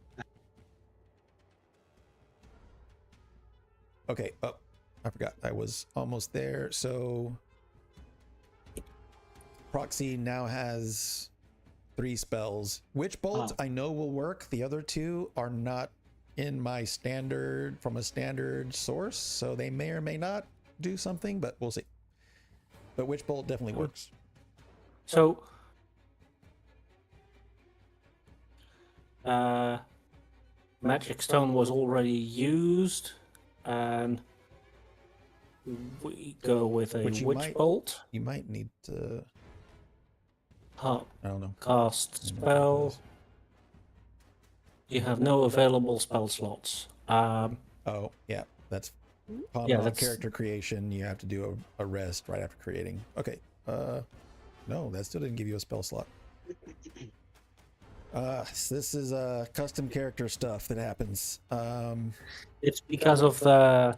Okay. Oh, I forgot. I was almost there. So Proxy now has 3 spells. Witch Bolt I know will work. The other 2 are not in my standard from a standard source, so they may or may not do something, but we'll see. But Witch Bolt definitely works. So, Magic Stone was already used, and we go with a Which you Witch might- Bolt. You might need to, Huh, I don't know. cast I don't know what that spell. does. You have no available spell slots. Oh, yeah, that's upon Yeah, that's- character creation. You have to do a rest right after creating. Okay. No, that still didn't give you a spell slot. So this is custom character stuff that happens. It's because of the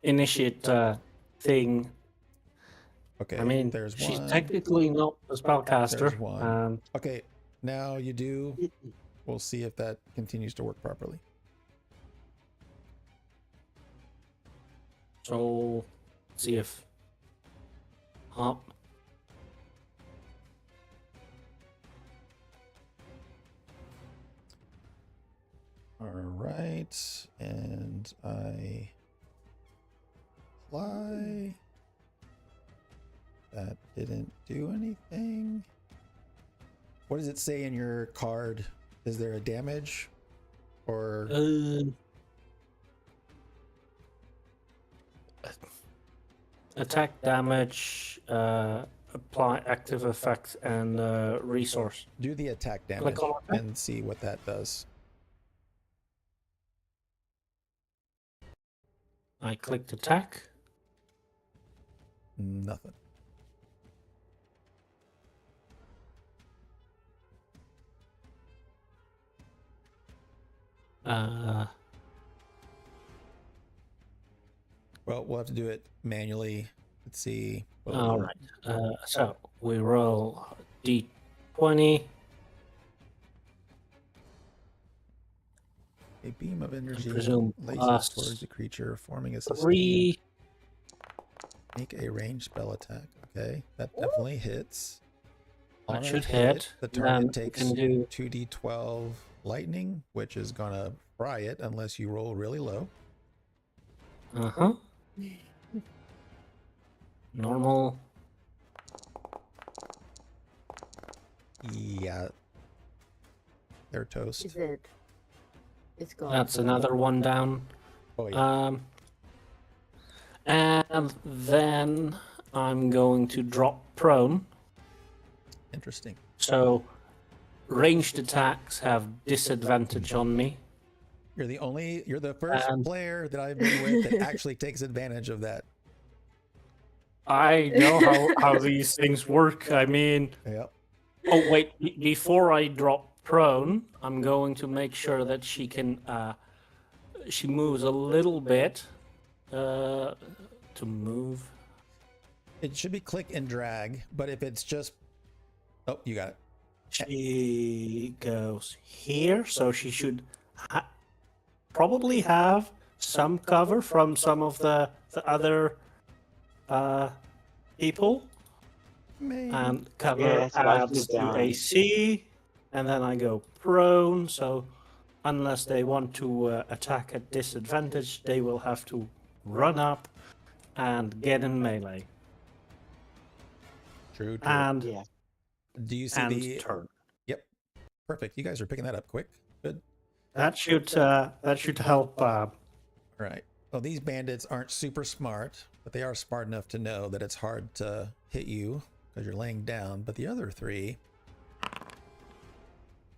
initiate thing. Okay. I mean, there's she's one. technically not a spellcaster. There's one. Um, Okay, now you do. We'll see if that continues to work properly. so, see if. Huh. All right, and I fly. That didn't do anything. What does it say in your card? Is there a damage or Attack damage, apply active effect, and resource. do the attack damage Click on attack. and see what that does? I clicked attack. Nothing. Well, we'll have to do it manually. Let's see. All right. So we roll d20. A beam of energy presume laces plus towards the creature, forming a system. 3. Make a ranged spell attack. Okay, that definitely hits. That On a should hit. The Then target we takes can do 2d12 lightning, which is gonna fry it unless you roll really low. Normal. Yeah, they're toast. Is it? It's gone. That's another one down. Oh yeah. And then I'm going to drop prone. Interesting. So ranged attacks have disadvantage on me. You're the first And- player that I've been with that actually takes advantage of that. I know how these things work. I mean, Yep. oh wait, before I drop prone, I'm going to make sure that she can she moves a little bit to move. It should be click and drag, but if it's just, oh, you got it. She goes here, so she should probably have some cover from some of the other people. Maybe. And cover Yeah, so I adds did to that. AC, and then I go prone. So unless they want to attack at disadvantage, they will have to run up and get in melee True. and Yeah. Do you see and the? turn. Yep. Perfect. You guys are picking that up quick. Good. That should help. All right. Well, these bandits aren't super smart, but they are smart enough to know that it's hard to hit you because you're laying down. But the other three,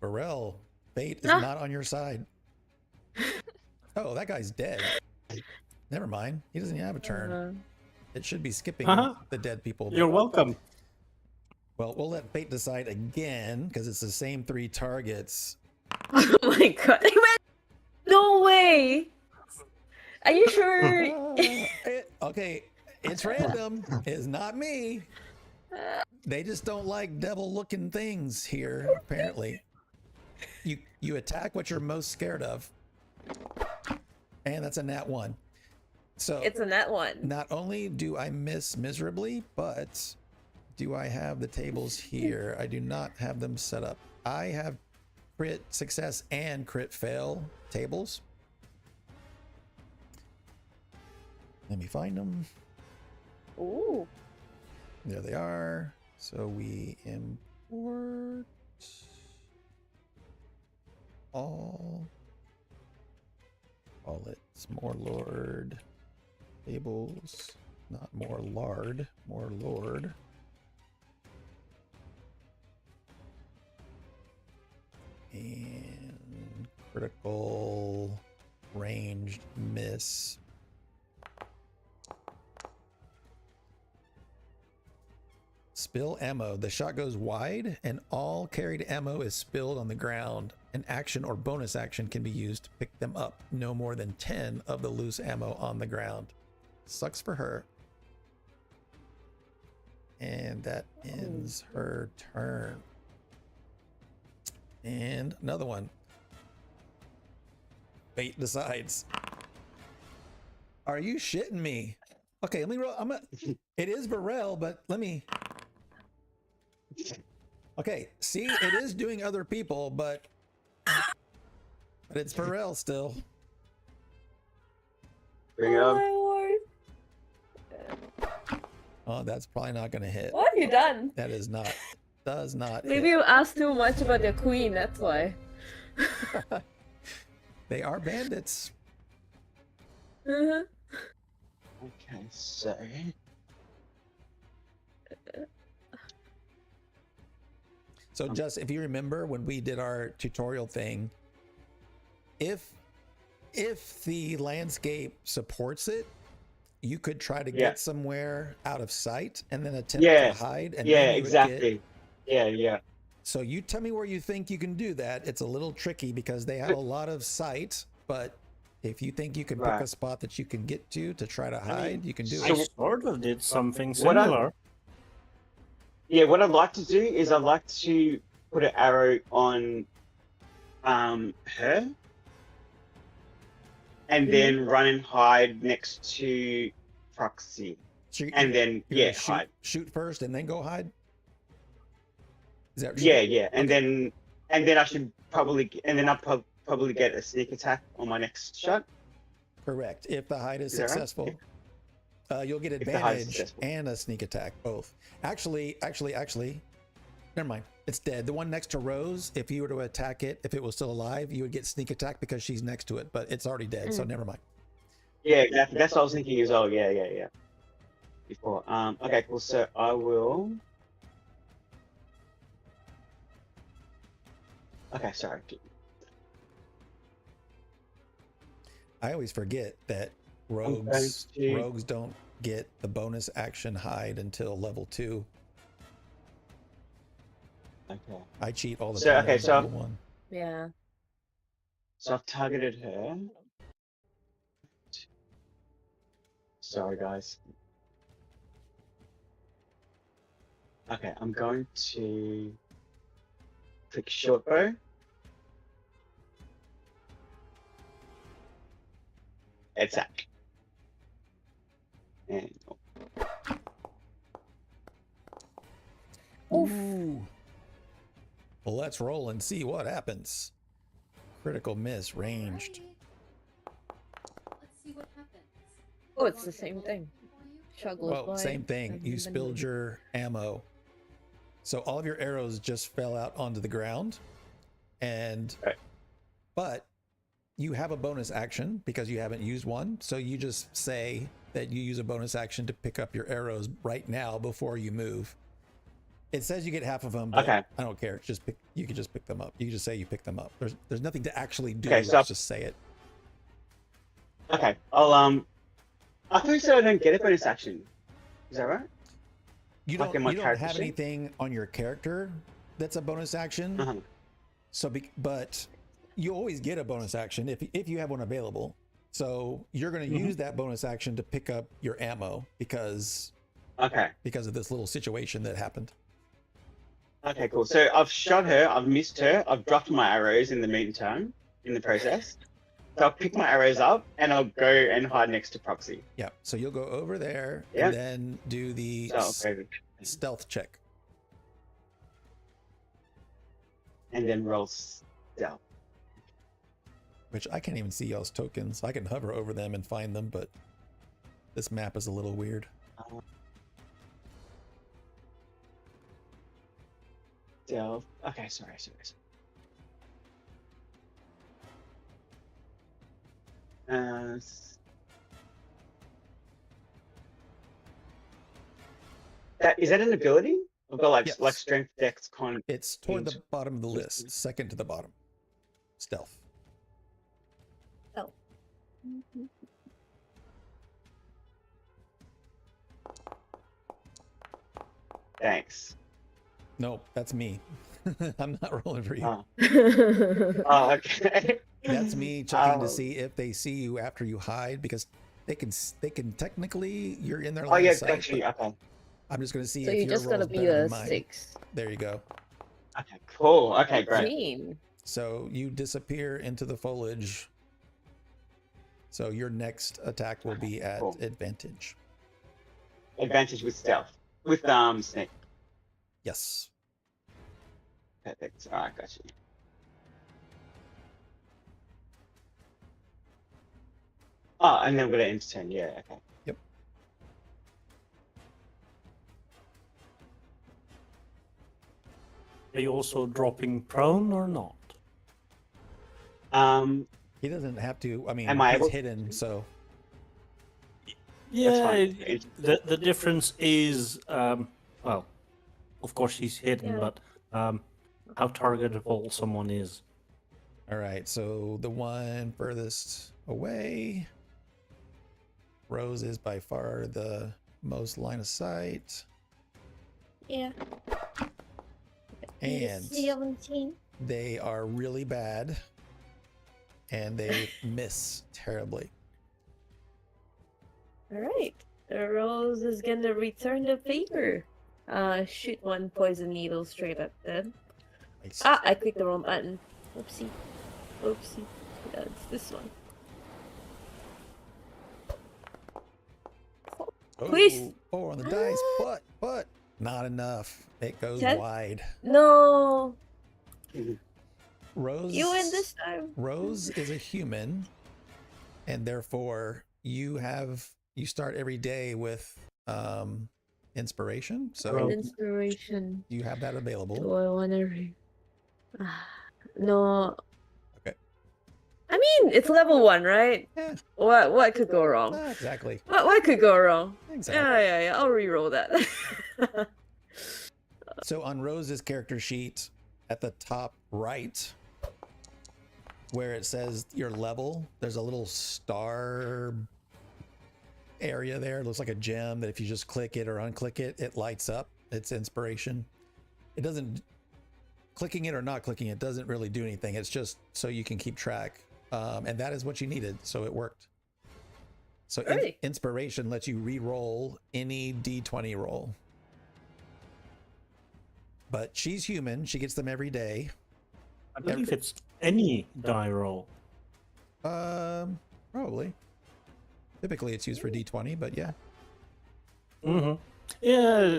Burrell, fate is not on your side. Oh, that guy's dead. Never mind. He doesn't even have a turn. It should be skipping the dead people. You're welcome. Well, we'll let fate decide again because it's the same 3 targets. Oh my god! No way! Are you sure? Okay, it's random. It's not me. They just don't like devil-looking things here, apparently. You attack what you're most scared of. And that's a nat 1. So It's a net one. not only do I miss miserably, but do I have the tables here? I do not have them set up. I have crit success and crit fail tables. Let me find them. Ooh. There they are. So we import all. Call it more lord tables, not more lard, more lord. And critical ranged miss. Spill ammo. The shot goes wide and all carried ammo is spilled on the ground. An action or bonus action can be used to pick them up. No more than 10 of the loose ammo on the ground. Sucks for her. And that ends her turn. And another one. Fate decides. Are you shitting me? Okay, let me roll. It is Burrell, but let me. Okay, see, it is doing other people, but it's Burrell still. Bring it Oh on. my lord! Oh, that's probably not going to hit. What have you done? That is not. Does not. Maybe hit. you asked too much about the queen. That's why. They are bandits. Uh-huh. Okay, so So just if you remember when we did our tutorial thing, if the landscape supports it, you could try to get somewhere out of sight and then attempt to hide. And then you would exactly. get... Yeah. So you tell me where you think you can do that. It's a little tricky because they have a lot of sight, but If you think you can pick Right. a spot that you can get to try to I mean, hide, you can do I it. sort of did something What I- similar. Yeah, what I'd like to do is I'd like to put an arrow on her, and then run and hide next to Proxy, So and then you're gonna hide. shoot first and then go hide. Is that Yeah, and Okay. then I should probably I'll probably get a sneak attack on my next shot. Correct? If the hide is Is that right? successful, you'll get If the hide is advantage successful. and a sneak attack both. Actually, never mind. It's dead. The one next to Rose, if you were to attack it, if it was still alive, you would get sneak attack because she's next to it. But it's already dead, so never mind. Yeah, exactly. That's what I was thinking as well. Yeah. Before. Okay, cool. So I will. Okay, sorry. I always forget that going rogues to- don't get the bonus action hide until level 2. Okay. I cheat all the So, time. okay, at so- level 1. Yeah. So I've targeted her. Sorry, guys. Okay, I'm going to click short bow. Attack. And Ooh. Well, let's roll and see what happens. Critical miss, ranged. Let's see what happens. Oh, it's the same thing. Shot goes Well, by, same thing. and You then spilled move. your ammo. So all of your arrows just fell out onto the ground. And Right. but you have a bonus action because you haven't used one. So you just say that you use a bonus action to pick up your arrows right now before you move. It says you get half of them, but Okay. I don't care. Just pick. You can just pick them up. You can just say you pick them up. There's nothing to actually do. Okay, Let's so- just say it. okay, I'll I thought you said I don't get a bonus action. Is that right? You Like don't. in my You don't character have sheet? anything on your character that's a bonus action. Uh-huh. So, but you always get a bonus action if you have one available. So you're going to use that bonus action to pick up your ammo because Okay. of this little situation that happened. Okay, cool. So I've shot her, I've missed her, I've dropped my arrows in the meantime, in the process. So I'll pick my arrows up and I'll go and hide next to Proxy. Yeah. So you'll go over there Yeah. and then do the So okay. stealth check. And then roll stealth. Which I can't even see y'all's tokens. I can hover over them and find them, but this map is a little weird. Stealth. Okay, sorry. Is that an ability? I've got like Yes. strength, dex, con. It's toward the Int. bottom of the list, second to the bottom. Stealth. Oh. Thanks. No, that's me. I'm not rolling for you. Oh, Mhm. oh okay. That's me checking to Oh. see if they see you after you hide because they can technically you're in their Oh line yeah, of sight. actually, but okay. I'm just going to see So if you your just gotta roll's be better a than mine. 6. There you go. Okay, cool. Okay, great. Mean. So you disappear into the foliage. So your next attack will be at cool. advantage. Advantage with stealth. With snake. Yes. Perfect. Alright, gotcha. Oh, and then we're gonna entertain, yeah, okay. Are you also dropping prone or not? He doesn't have to. I mean, Am I he's able- hidden, so Yeah, fine. the difference is, well, of course he's hidden, Yeah. but how targetable someone is. all right. So the one furthest away, Rose is by far the most line of sight, Yeah. and 17. they are really bad. and they miss terribly. All right. Rose is gonna return the favor. Shoot one poison needle straight at them. Nice. Ah, I clicked the wrong button. Oopsie. Oopsie. That's this one. Please. 4 on the dice, but not enough. It goes 10? wide. No. Rose. You win this time. Rose is a human, and therefore you start every day with inspiration. An So inspiration. you have that Do available. I wanna No. Okay. I mean, it's level 1, right? Yeah, What could go wrong? not exactly. What could go wrong? Exactly. Yeah. I'll re-roll that. So on Rose's character sheet at the top right, where it says your level, there's a little star area there. It looks like a gem that if you just click it or unclick it, it lights up. It's inspiration. It doesn't, clicking it or not clicking it doesn't really do anything. It's just so you can keep track. And that is what you needed. So it worked. So Alrighty. inspiration lets you re-roll any D20 roll. But she's human. She gets them every day. I believe it's any die roll. Probably. Typically it's used for D20, but yeah. Mm-hmm. Yeah,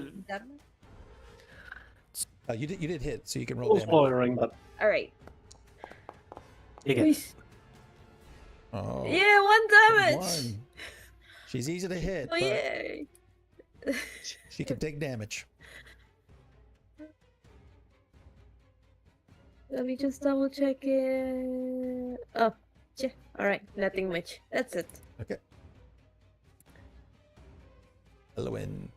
You did hit, so you can a roll little damage. spoilering, but All right. you get Please. Oh, Yeah, 1 damage. one. She's easy to hit, Oh but yay. she can take damage. Let me just double check it. Oh, yeah. All right, nothing much. That's it. Okay. Eloin.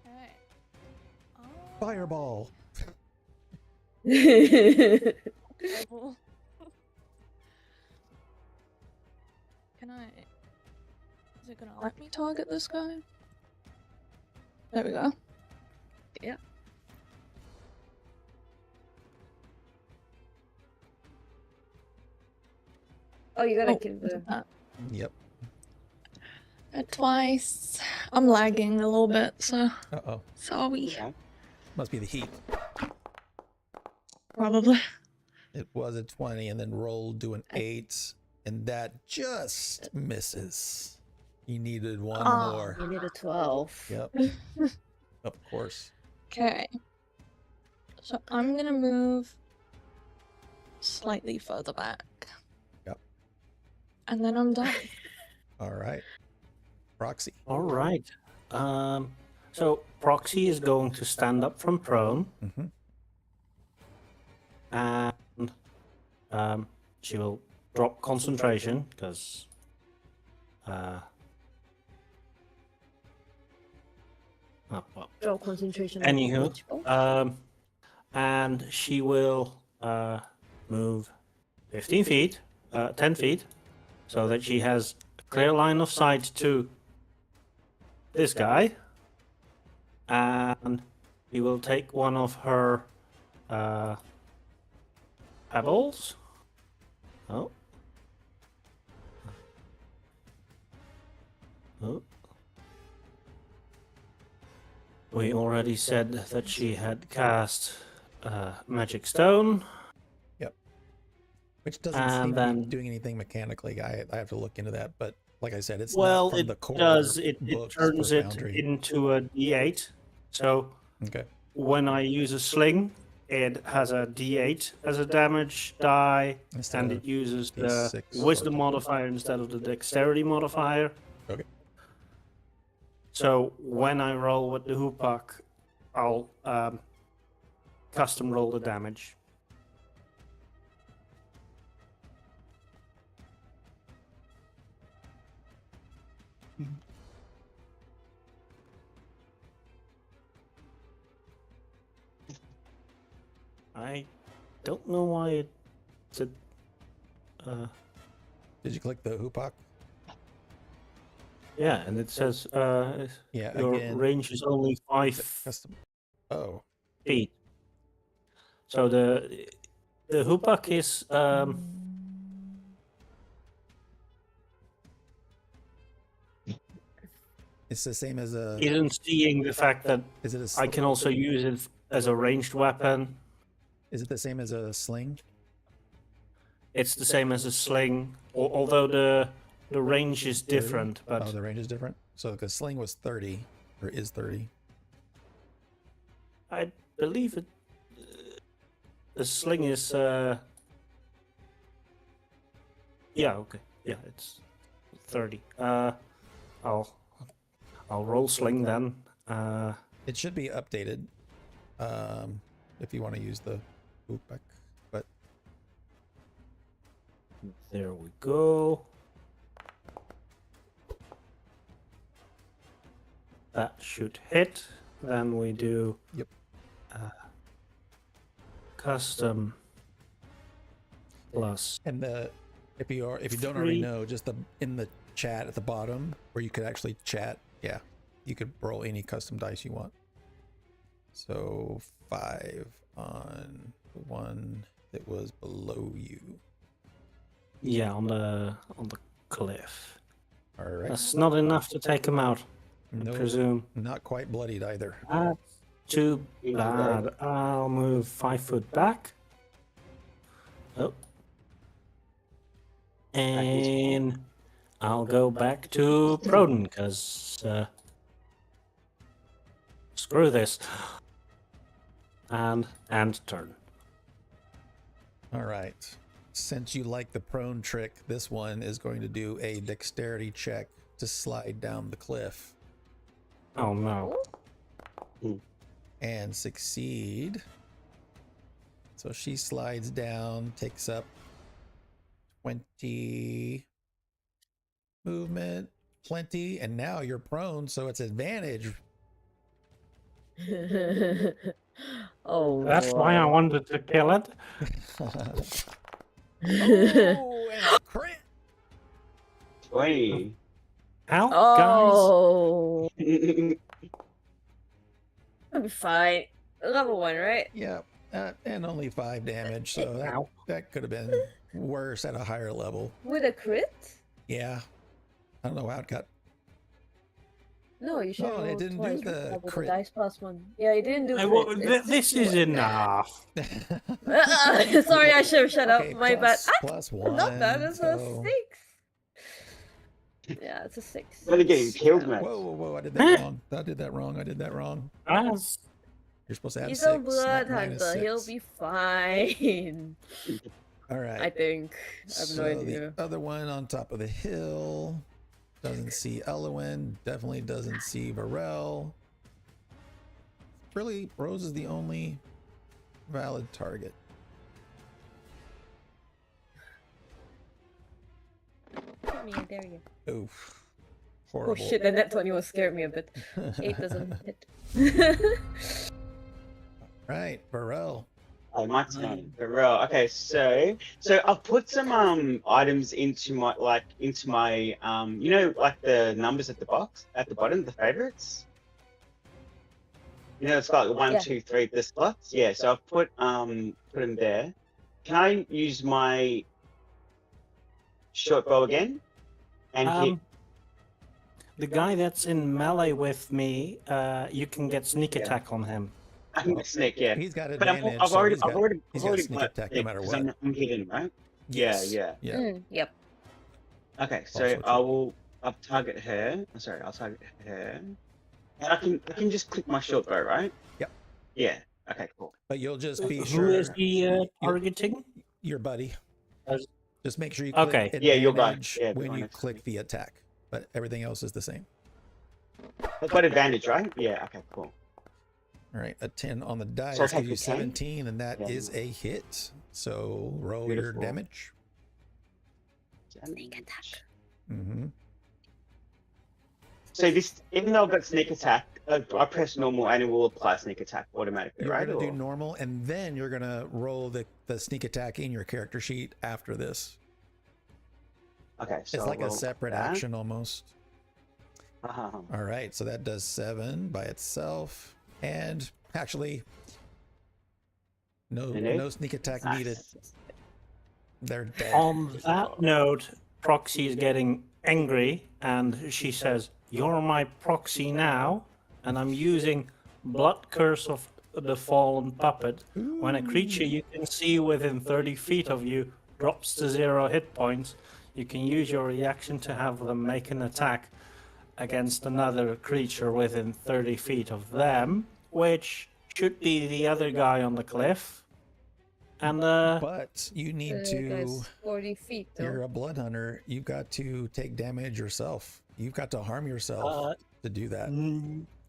Okay. Fireball. Level. Can I? Is it gonna let me target this guy? There we go. Yeah. Oh, you gotta Oh, kill I the. did that. Yep. Twice. I'm lagging a little bit, so Uh-oh. sorry. Okay. Must be the heat. Probably. It was a 20 and then rolled to an 8, and that just misses. You needed one Oh. more. You need a 12. Yep. Of course. Okay. So I'm gonna move slightly further back. Yep. And then I'm done. All right. Proxy. all right. So Proxy is going to stand up from prone, Mm-hmm. and she will drop concentration because. Oh, well. Draw concentration. Anywho, which ball? and she will move 15 feet, 10 feet, so that she has a clear line of sight to this guy, and he will take one of her pebbles. Oh. Oh. We already said that she had cast Magic Stone. Which doesn't And seem to be then- doing anything mechanically. I have to look into that, but like I said, it's Well, not from it the core does. It books turns for it Foundry. into a D8. So Okay. when I use a sling, it has a D8 as a damage die, Instead and of it uses the D6. Wisdom modifier instead of the Dexterity modifier. Okay. So when I roll with the Hoopak, I'll custom roll the damage. I don't know why it's a. Did you click the Hoopak? Yeah, and it says Yeah, your again. range is only 5 Custom. Oh, feet. So the hoopbuck is It's the same as a. isn't seeing the fact that Is it a? I can also use it as a ranged weapon. Is it the same as a sling? It's the same as a sling, although the range is 30? different. But Oh, the range is different. So because sling was 30 or is 30. I believe it. The sling is. Yeah. Okay. Yeah, it's 30. I'll roll sling then. It should be updated if you want to use the hoopback. But There we go. That should hit. Then we do. Yep. Custom plus. and if you don't already 3. know, just in the chat at the bottom where you could actually chat, yeah, you could roll any custom dice you want. So 5 on the one that was below you. Yeah, on the cliff. All right. That's not enough to take him out, I No, presume. not quite bloodied either. That's too bad. I'll move 5 foot back. Oh. And I'll go back to Proden, because screw this. And turn. All right. Since you like the prone trick, this one is going to do a dexterity check to slide down the cliff Oh no. and succeed. So she slides down, takes up 20 movement, plenty, and now you're prone, so it's advantage. Oh, That's why I boy. wanted to kill it. Oh, and a crit. 20. How, Oh, I'll be fine. Level 1, right? Yeah, and only 5 damage, so Ow. that could have been worse at a higher level. With a crit? Yeah, I don't know how it got. No, you should Oh, it roll didn't do twice. the With crit. dice plus 1. Yeah, you didn't do guys? crit. It's This just is one. enough. Sorry, I should have shut up. My bad. Plus 1. Not bad. It's a so- 6. Yeah, it's a 6. Better getting killed, man. Whoa! I did that wrong. I did that wrong. That's You're supposed to add He's 6. a blood not minus hunter. He'll 6. be fine. All right. I think. I have no idea. The other one on top of the hill doesn't see Elowen. Definitely doesn't see Varel. Really, Rose is the only valid target. Hit me, I dare you. Oof. Oh Horrible. shit, the net 20 was scared me a bit. 8 doesn't hit. Right, Varel. Oh, my turn. Varel. Okay, so I've put some items into my you know, like the numbers at the box at the bottom, the favorites. You know, it's got 1, Yeah. 2, 3, the slots. Yeah, so I've put them there. Can I use my short bow again? And hit. the guy that's in melee with me. You can get sneak Yeah. attack on him. I can sneak, yeah. He's got But advantage. I've so already he's got sneak got attack no sneak, matter 'cause what. I'm hidden, right? Yes. Yeah. Yeah. Yep. Okay, so Also true. I'll target her. I'll target her. And I can just click my short bow, right? Yep. Yeah. Okay, cool. But you'll just be Who sure is he targeting? your buddy. As- Just make sure you click Okay. advantage Yeah, your guy. Yeah, the when one you next to click me. the attack. But everything else is the same. I've got advantage, right? Yeah. Okay, cool. All right, a 10 on the dice So I gives take you the 10? 17, and that is Yeah. a hit. So roll your Beautiful. damage. Sneak attack. Mm-hmm. So this, even though I've got sneak attack, I press normal and it will apply sneak attack automatically, You're right? going to do Or- normal, and then you're going to roll the sneak attack in your character sheet after this. Okay, so It's like a roll separate that. action almost. Uh-huh. All right, so that does 7 by itself. And actually, No sneak attack needed. They're dead. On that note, Proxy is getting angry, and she says, "You're my proxy now, and I'm using Blood Curse of the Fallen Puppet. When a creature you can see within 30 feet of you drops to 0 hit points, you can use your reaction to have them make an attack against another creature within 30 feet of them, which should be the other guy on the cliff. And But you need The to. guy's 40 feet though. You're a blood hunter. You've got to take damage yourself. You've got to harm yourself to do that.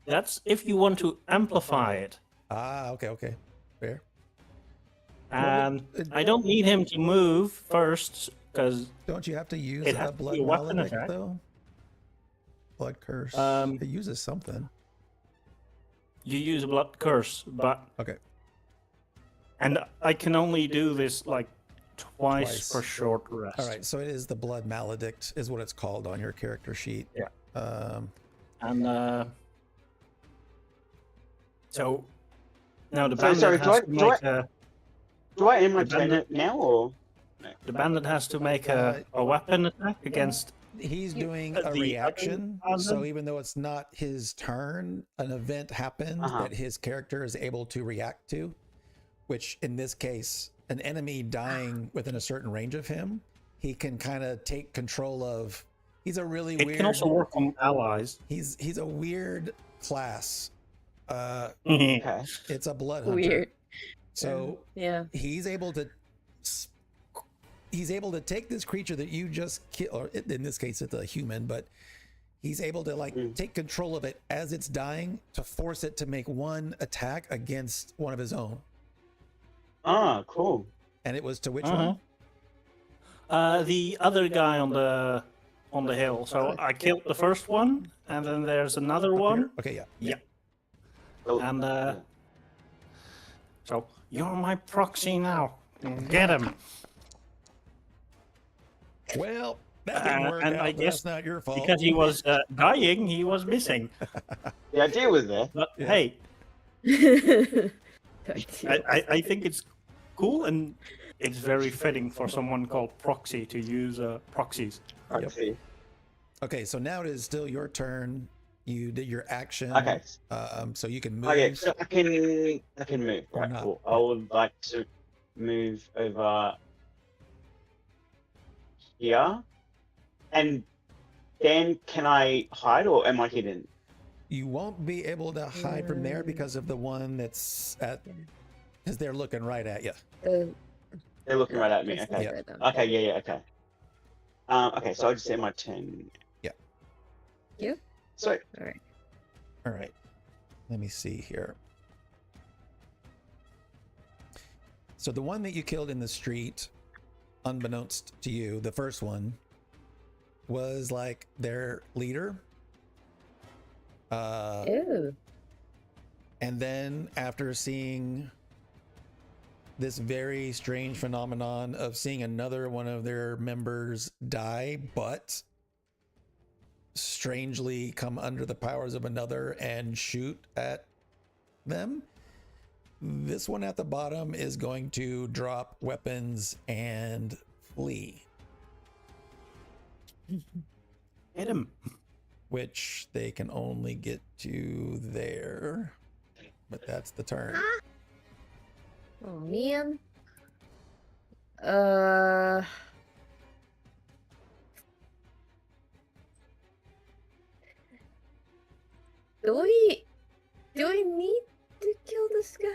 that's if you want to amplify it. Okay. Fair. And I don't need him to move first, because Don't you have to use It has a to be blood a weapon maledict attack. though? Blood curse. It uses something. you use a Blood Curse, but Okay. and I can only do this like twice Twice. for short rest. All right. So it is the blood maledict, is what it's called on your character sheet. Yeah. Um, And so now the So, bandit sorry, has to make a Do I end my The turn bandit- now, or the bandit has to make a weapon attack against. He's doing the a other reaction, so bandit? even though it's not his turn, an event happened Uh-huh. that his character is able to react to, which in this case, an enemy dying within a certain range of him, he can kind of take control of. He's a really It weird. can also work on allies. He's a weird class. okay? It's a blood hunter. Weird. So Yeah. he's able to take this creature that you just killed, or in this case it's a human, but he's able to take control of it as it's dying to force it to make one attack against one of his own. Ah, cool. And it was to which Uh-huh. one? The other guy on the hill. So I killed the first one, and then there's another Up one. here? Okay, yeah. Yeah. Oh, And so you're my proxy now. Get him. Well, that didn't work and out. I But guess that's not your fault. Because he was dying, he was missing. the idea was there. But Yeah. hey, I think it's cool, and it's very fitting for someone called Proxy to use proxies. I Yep. see. Okay, so now it is still your turn. You did your action. Okay. So you can move. Okay, so I can move. Or Right, not. cool. I would like to move over here, and then can I hide, or am I hidden? You won't be able to hide from there because of the one that's at, because they're looking right at you. They're looking right at me. Just Okay. Yeah. right down. Okay. Yeah. Okay. Okay. So I just end my turn. Yeah. You? So Alright. All right. Let me see here. So the one that you killed in the street, unbeknownst to you, the first one, was like their leader. Ew. And then after seeing this very strange phenomenon of seeing another one of their members die, but strangely come under the powers of another and shoot at them, this one at the bottom is going to drop weapons and flee, Hit him. which they can only get to there. But that's the turn. Oh man. Do we need to kill this guy?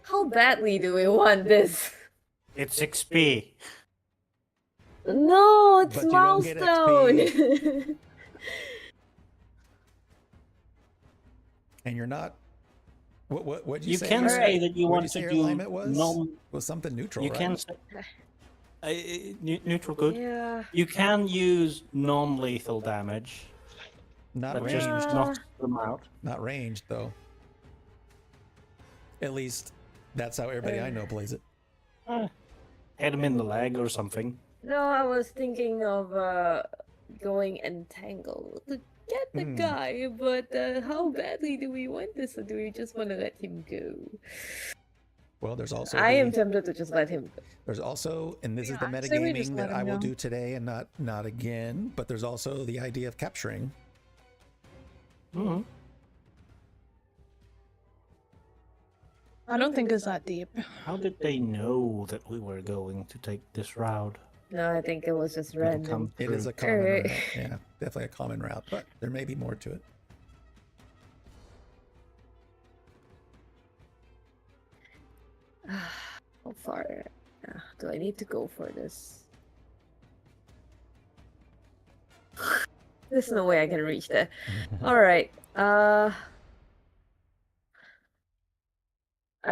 How badly do we want this? It's XP. No, it's But you don't get milestone. And you're not. What'd you You say? can your- say that you what'd want say to your do alignment was? non. Was something neutral, You right? can say neutral good. Yeah. You can use non-lethal damage, Not but ranged. just knock them out. Not ranged though. At least that's how everybody I know plays it. Hit him in the leg or something. No, I was thinking of going entangle to get the Hmm. guy, but how badly do we want this, or do we just want to let him go? Well, there's also I am tempted to just let him go. there's also, and this is the Yeah, I'd say we just metagaming let that him I will go. do today and not again. But there's also the idea of capturing. Mm-hmm. I don't think it's that deep. How did they know that we were going to take this route? No, I think it was just Did it random. come It is through? a common Alright. route. Yeah, definitely a common route, but there may be more to it. How far do I need to go for this? There's no way I can reach there. Alright, I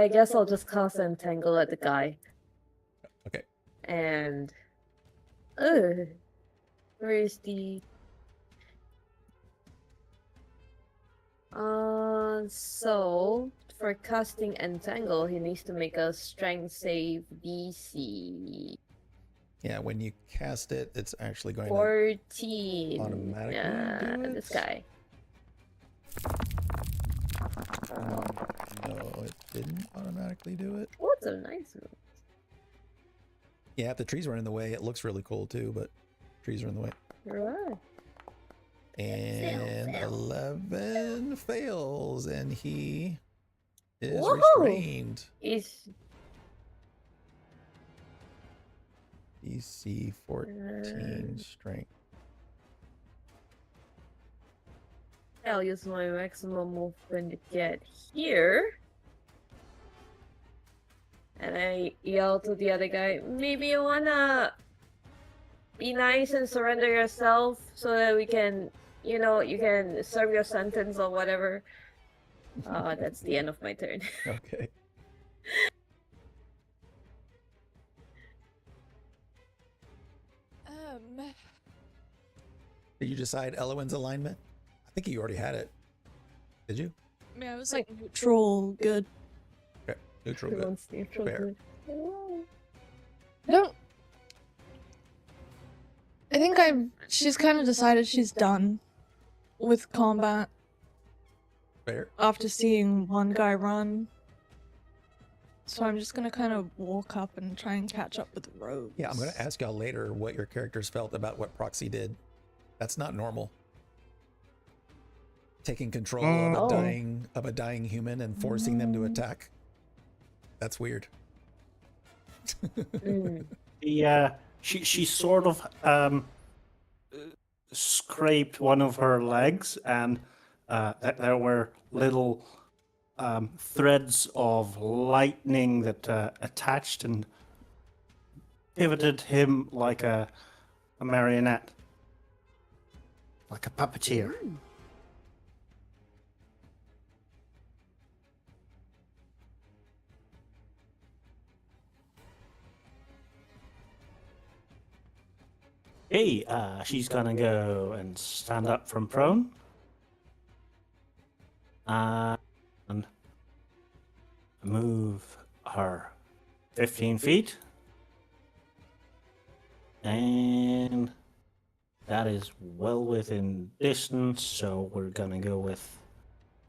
guess I'll just cast Entangle at the guy. Okay. And... where is the... So, for casting Entangle, he needs to make a Strength save DC. Yeah, when you cast it, it's actually going to 14. automatically do This it? guy. No, it didn't automatically do it. Oh, it's a nice one. Yeah, if the trees were in the way, it looks really cool too, but trees are in the way. Right. And fail. 11 fails, and he is Whoa! restrained. He's DC 14 strength. I'll use my maximum movement to get here. And I yell to the other guy, maybe you wanna be nice and surrender yourself so that we can, you know, you can serve your sentence or whatever. That's the end of my turn. Okay. Did you decide Elowin's alignment? I think you already had it. Did you? I mean, I was like neutral, good. Okay. Neutral Who good. wants neutral Fair. good? I don't. I think she's kind of decided she's done with combat Fair. after seeing one guy run. So I'm just gonna kind of walk up and try and catch up with the rogues. Yeah, I'm going to ask y'all later what your characters felt about what Proxy did. That's not normal. Taking control of Oh. a dying human and forcing them to attack. That's weird. Mm. Yeah, she sort of scraped one of her legs, and there were little threads of lightning that attached and pivoted him like a marionette, like a puppeteer. Hey, she's gonna go and stand up from prone. And move her 15 feet. And that is well within distance, so we're gonna go with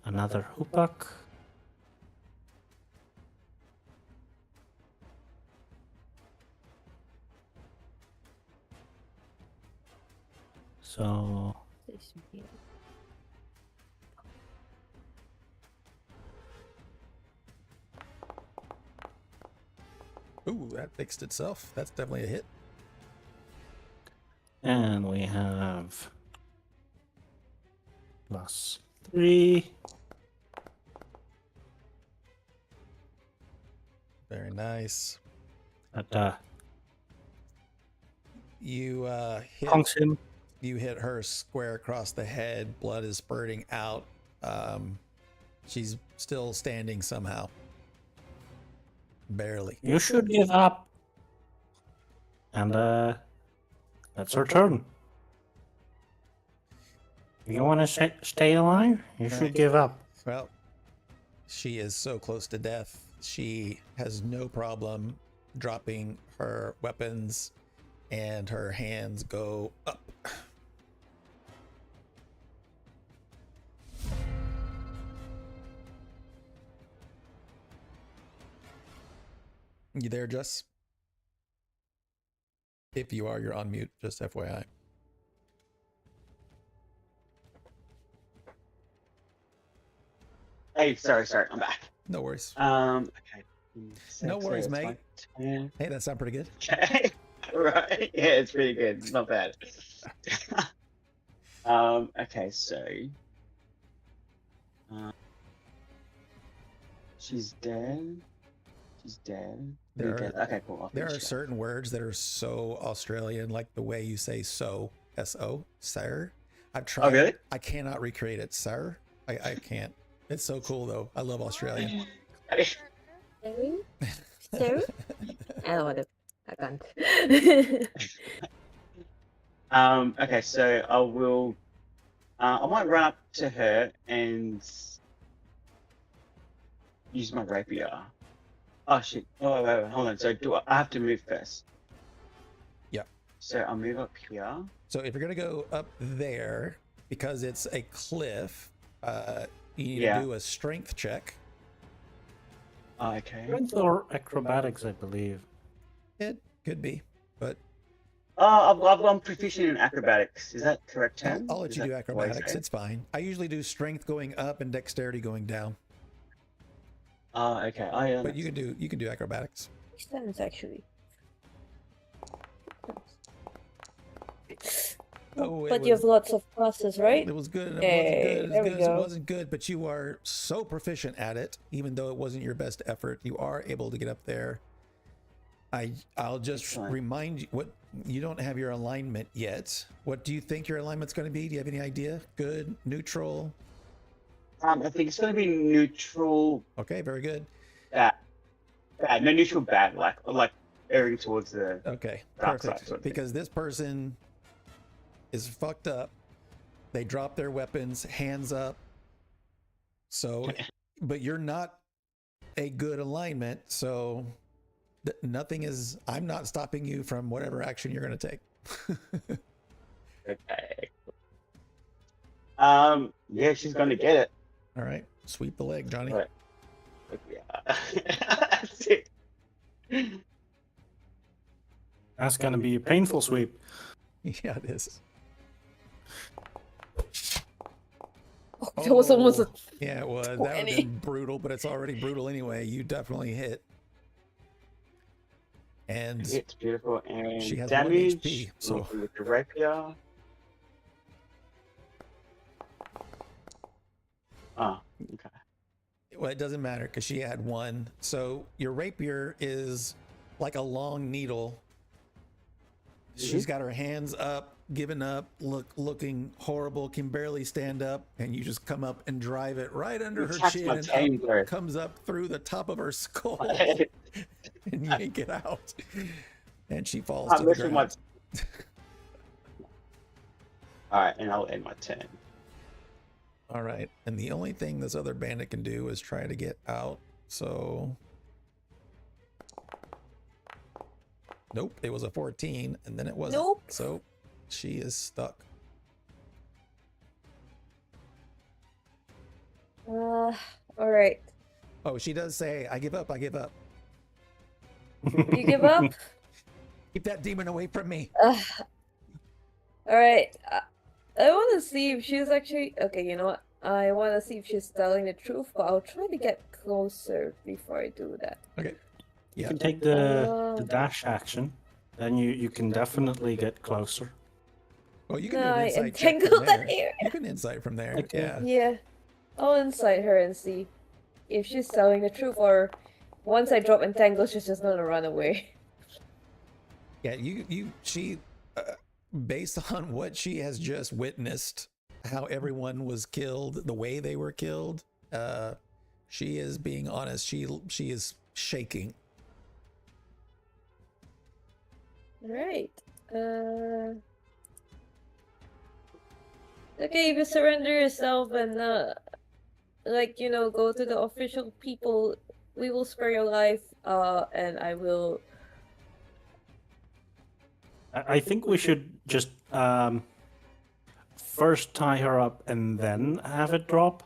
another hoopbuck. So Ooh, that fixed itself. That's definitely a hit. and we have +3. Very nice. That You hit punks him. you hit her square across the head. Blood is spurting out. She's still standing somehow. Barely. You should give up. And that's her turn. If you want to stay alive, you should give up. Well, she is so close to death. She has no problem dropping her weapons, and her hands go up. You there, Jess? If you are, you're on mute, just FYI. Hey, sorry, I'm back. No worries. Okay. No So worries, it's my mate. turn. Hey, that sounds pretty good. Okay. Right. Yeah, it's pretty good. Not bad. Okay, so she's dead. She's dead. There You're are- dead. Okay, cool. I'll There finish are that. certain words that are so Australian, like the way you say so, S-O, sir. I've tried. Oh, really? I cannot recreate it, sir. I can't. It's so cool, though. I love Australian. Sorry? Sorry? I don't want to. I can't. Okay, so I will. I might run up to her and use my rapier. Oh shit! Oh, wait, hold on. So I have to move first? Yep. So I'll move up here. So if you're gonna go up there, because it's a cliff, you need Yeah. to do a strength check. Oh, okay. Strength or acrobatics, I believe. It could be, but I'm proficient in acrobatics. Is that correct term? I'll let Is you do that the way to acrobatics. say it? It's fine. I usually do strength going up and dexterity going down, Oh, okay. Oh, yeah. but you can do acrobatics. Makes sense, actually. Oh, But you have lots of classes, right? It was good. And it Hey, wasn't there good. we As good as it go. wasn't good, but you are so proficient at it, even though it wasn't your best effort. You are able to get up there. I'll just Excellent. remind you what you don't have your alignment yet. What do you think your alignment's going to be? Do you have any idea? Good, neutral? I think it's going to be neutral. Okay, very good. Bad. No, neutral bad. Like erring towards the. Okay, Dark perfect. side sort of thing. Because this person is fucked up. They drop their weapons, hands up. So, but you're not a good alignment, so nothing is. I'm not stopping you from whatever action you're going to take. Okay. Yeah, she's going to get it. All right, sweep the leg, Johnny. Right. Yeah. That's it. That's gonna be a painful sweep. Yeah, it is. Oh, that was almost a. Yeah, it was. That 20. would have been brutal, but it's already brutal anyway. You definitely hit. And It's beautiful. And She has 1 damage. HP, so- with the rapier. Oh, okay. well, it doesn't matter because she had 1. So your rapier is like a long needle. She's got her hands up, giving up, looking horrible, can barely stand up, and you just come up and drive it right under her Attacks chin my and tame, bro. comes up through the top of her skull, and you ain't get out. And she falls to I'm the messing my. ground. Alright, and I'll end my turn. All right, and the only thing this other bandit can do is try to get out. So, nope, it was a 14, and then it wasn't. Nope. So, she is stuck. All right. Oh, she does say, "I give up. I give up. You give up? Keep that demon away from me." All right. I want to see if she's actually okay. You know what? I want to see if she's telling the truth, but I'll try to get closer before I do that. Okay. You Yeah. can take the dash action, then you can definitely get closer. Well, you can No, do an I insight check entangled from that there. area. You can insight from there. Okay. Yeah. Yeah, I'll insight her and see if she's telling the truth, or once I drop entangle, she's just gonna run away. Yeah. She, based on what she has just witnessed, how everyone was killed, the way they were killed, she is being honest. She is shaking. Right. Okay, if you surrender yourself and go to the official people, we will spare your life. And I will. I think we should just first tie her up and then have it drop.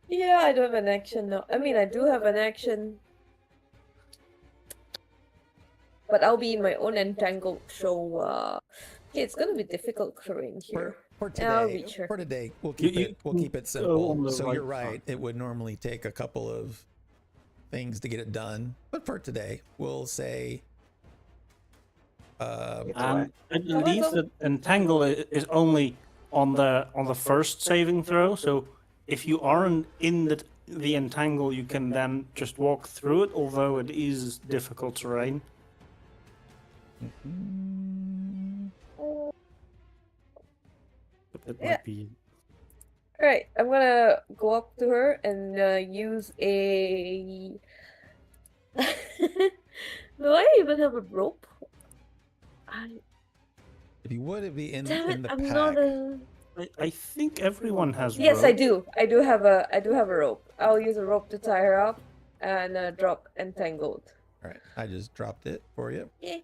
Yeah, I don't have an action now. I mean, I do have an action. but I'll be in my own entangled, so yeah, it's gonna be difficult terrain here. For Yeah, I'll today, reach her. for today, we'll You- keep you it. We'll can keep it go on simple. the So you're right right. It would normally take a couple of things to get it done, but for today, we'll say. It's alright. I believe that entangle is only on the first saving throw. So if you aren't in the entangle, you can then just walk through it. Although it is difficult terrain. But it Yeah. might be. Alright, I'm gonna go up to her and use a. Do I even have a rope? If you would, it'd be in Damn it, the I'm pack. not a. I think everyone has. Yes, I rope. do. I do have a rope. I'll use a rope to tie her up and drop entangled. All right, I just dropped it for you. Yeah.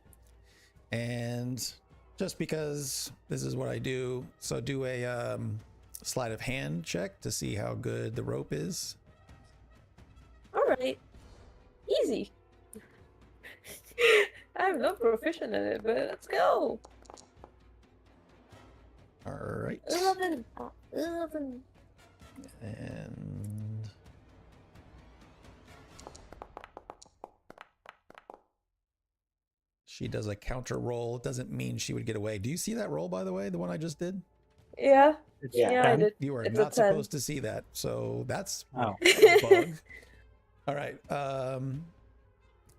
And just because this is what I do, so do a sleight of hand check to see how good the rope is. All right. Easy. I'm not proficient at it, but let's go. All right. 11. 11. And she does a counter roll. It doesn't mean she would get away. Do you see that roll, by the way? The one I just did? Yeah. Yeah. Yeah, I did. You are It's a not 10. supposed to see that. So that's Oh. a bug. All right.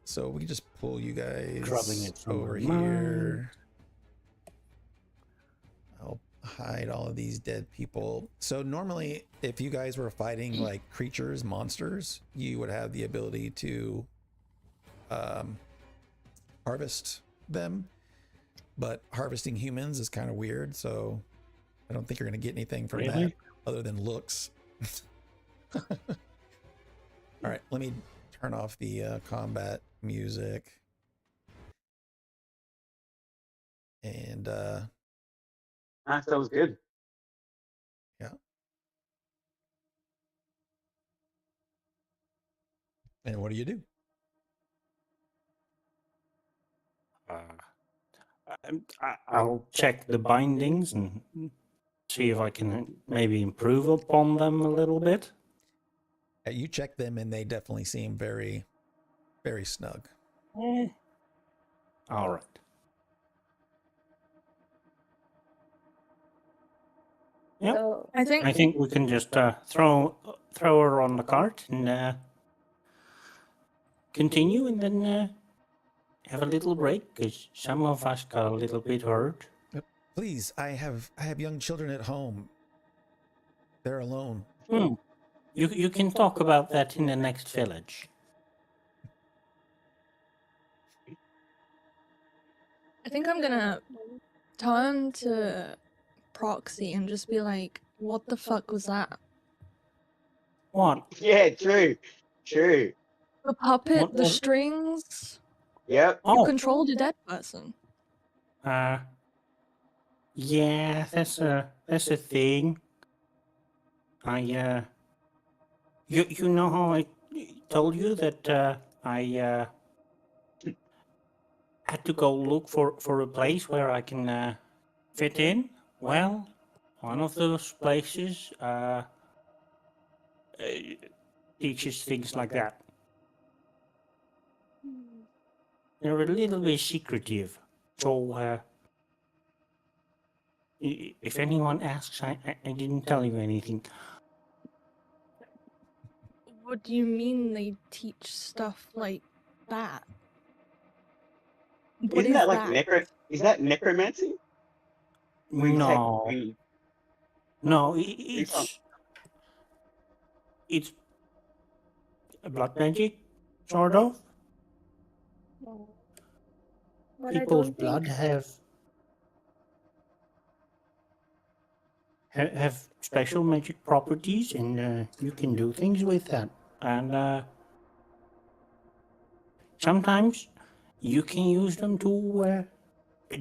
So we can just pull you guys Grabbing it from over my here. I'll hide all of these dead people. So normally, if you guys were fighting like creatures, monsters, you would have the ability to harvest them. But harvesting humans is kind of weird, so I don't think you're going to get anything from that Really? other than looks. All right, let me turn off the combat music. And That was good. and what do you do? I'll check the bindings and see if I can maybe improve upon them a little bit. You check them and they definitely seem very, very snug. All right. Yep. So, I think I think we can just throw her on the cart and continue, and then have a little break because some of us got a little bit hurt. Please, I have young children at home. They're alone. You can talk about that in the next village. I think I'm gonna turn to Proxy and just be like, "What the fuck was that? What? Yeah, true. True. The puppet, What the was- strings. Yep. You Oh, controlled a dead person." yeah, that's a thing. You know how I told you that I had to go look for a place where I can fit in? Well, one of those places teaches things like that. They're a little bit secretive, so if anyone asks, I didn't tell you anything. What do you mean they teach stuff like that? What Isn't is that like is that necromancy? Where you take- No, where you- no, from? it's a blood magic, sort of. but I People's don't blood think... have special magic properties, and you can do things with that. And sometimes you can use them to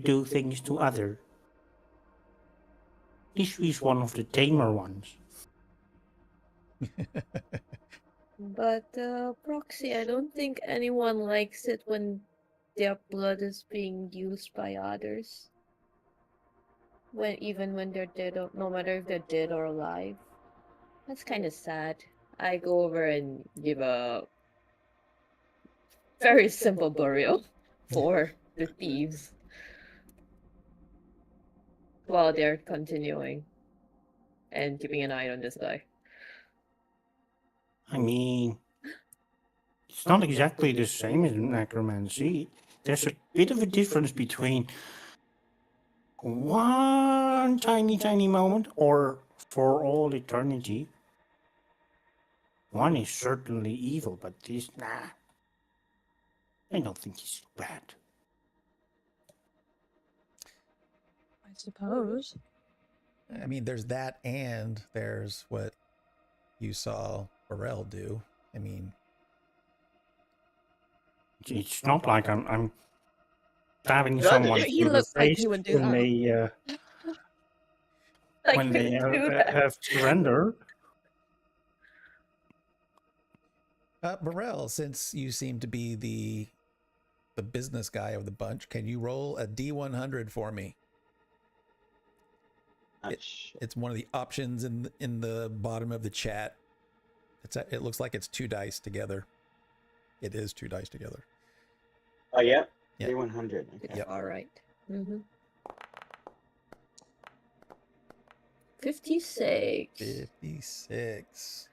do things to others. This is one of the tamer ones. But Proxy, I don't think anyone likes it when their blood is being used by others. Even when they're dead, no matter if they're dead or alive. That's kind of sad. I go over and give a very simple burial for the thieves while they're continuing and keeping an eye on this guy. I mean, it's not exactly the same as necromancy. There's a bit of a difference between one tiny moment or for all eternity. One is certainly evil, but this, nah. I don't think he's bad. I suppose. I mean, there's that, and there's what you saw Burrell do. I mean, It's not like I'm stabbing No, someone he through the looks like face he would do when that. they Like, when they do that. have surrender. Burrell, since you seem to be the business guy of the bunch, can you roll a D100 for me? It's one of the options in the bottom of the chat. It looks like it's 2 dice together. It is 2 dice together. Oh yeah, Yeah. D100. Okay. Yep. All right. 56. 56.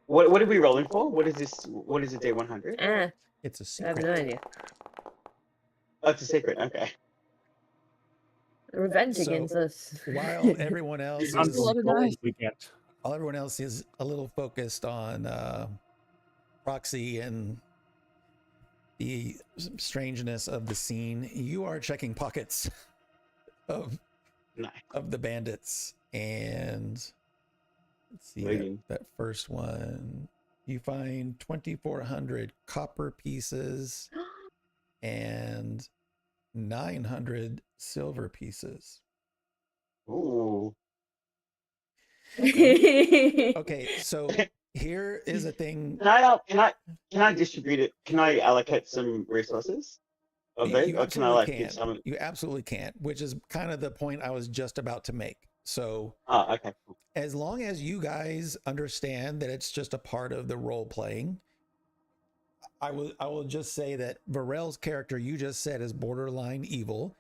What are we rolling for? What is this? What is a D100? It's a I have secret. no idea. Oh, it's a secret. Okay. Revenge So, against us. While everyone else That's a lot of dice. We get. while everyone else is a little focused on Proxy and the strangeness of the scene, you are checking pockets of Nice. the bandits, and let's see Waiting. that first one. You find 2,400 copper pieces and 900 silver pieces. Ooh. Okay, so here is a thing. Can I distribute it? Can I allocate some resources of those, You or can I absolutely like can. get some? You absolutely can't, which is kind of the point I was just about to make. So Oh, okay. Cool. as long as you guys understand that it's just a part of the role playing, I will just say that Varel's character you just said is borderline evil,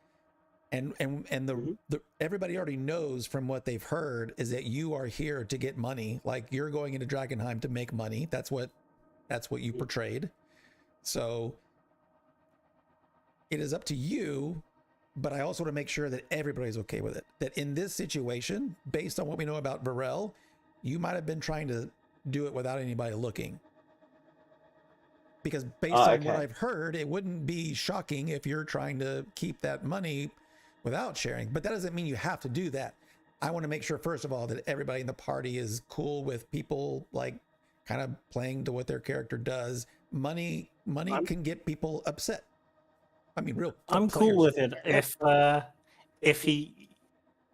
and the everybody already knows from what they've heard is that you are here to get money. Like, you're going into Drakkenheim to make money. That's what you portrayed. So it is up to you, but I also want to make sure that everybody's okay with it. That in this situation, based on what we know about Varel, you might have been trying to do it without anybody looking. Because based on what I've heard, it wouldn't be shocking if you're trying to keep that money without sharing. But that doesn't mean you have to do that. I want to make sure, first of all, that everybody in the party is cool with people like kind of playing to what their character does. Money can get people upset. I mean, I'm cool with it. If he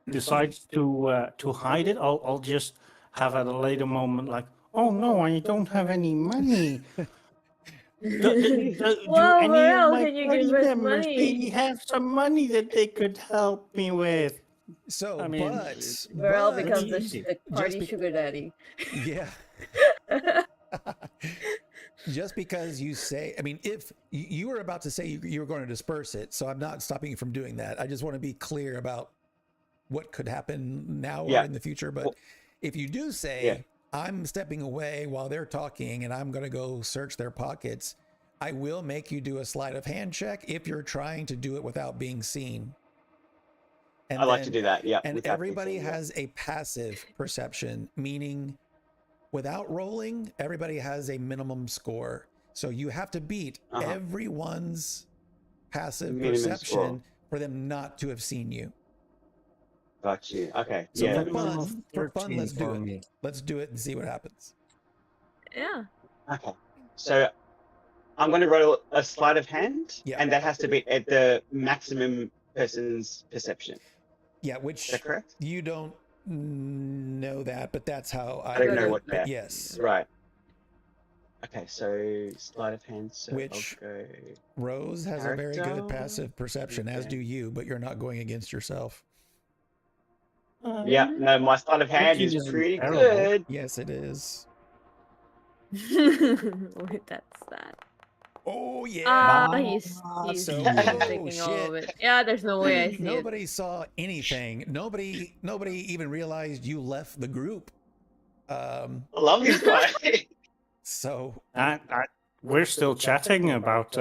decides to hide it, I'll just have at a later moment like, oh no, I don't have any money. Do any Varel, of my can you party give us members money? maybe have some money that they could help me with? So, I mean, Varel but becomes easy. the party sugar daddy. yeah. Just because you say, I mean, if you were about to say you were going to disperse it, so I'm not stopping you from doing that. I just want to be clear about what could happen now or in the future. But if you do say, I'm stepping away while they're talking and I'm going to go search their pockets, I will make you do a sleight of hand check if you're trying to do it without being seen. And I like to do that. Yeah. And everybody has a passive perception, meaning without rolling, everybody has a minimum score. So you have to beat everyone's passive minimum perception score for them not to have seen you. Got you. Okay. So yeah. for fun, let's do it. Let's do it and see what happens. Yeah. Okay. So I'm going to roll a sleight of hand, and that has to be at the maximum person's perception. Yeah, which is that correct? You don't know that, but that's how I don't know what that. Yes. Right. Okay, so sleight of hand. So Which- I'll go. Rose has a very good Character, passive perception, as okay. do you, but you're not going against yourself. Yeah, no, my sleight of hand is isn't pretty terrible. good. Yes, it is. Wait, that's that. Oh yeah. Ah, he's So, taking all shit. of it. Yeah, there's no way I see it. Nobody saw anything. Nobody even realized you left the group. I love this guy. So We're still chatting about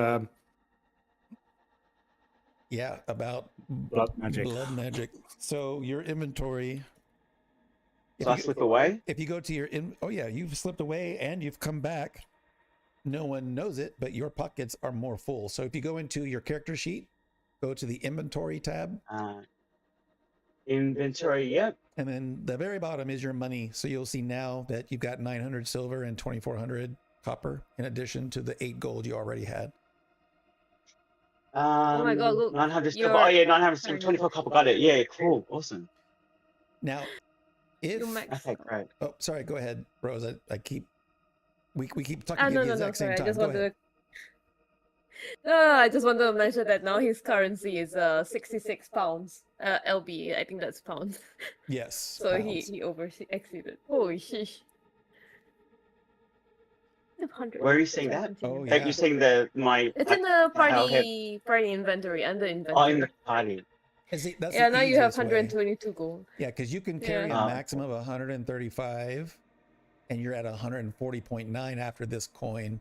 yeah, about blood magic. blood magic. So your inventory. So I slip away. If you go to your oh yeah, you've slipped away and you've come back. No one knows it, but your pockets are more full. So if you go into your character sheet, go to the inventory tab, Inventory, yep. and then the very bottom is your money. So you'll see now that you've got 900 silver and 2,400 copper in addition to the 8 gold you already had. Oh my god, look. 900 silver. your Oh yeah, 900 silver, currency. 24 copper. Got it. Yeah, cool, awesome. Now, if You max. Okay, great. oh sorry, go ahead, Rose. I keep we keep talking Ah, at no, the no, no, exact sorry. same I time. just Go wanted ahead. to. No, I just wanted to mention that now his currency is 66 pounds. LB, I think that's pounds. Yes. So pounds. he exceeded. Holy sheesh. Where are you seeing that? Oh, Like, yeah. you're seeing my. It's in the how party inventory, under Oh, in inventory. the party. See, that's Yeah, the now you have easiest way. 122 gold. Yeah, because you can carry Yeah. a maximum of 135, and you're at 140.9 after this coin.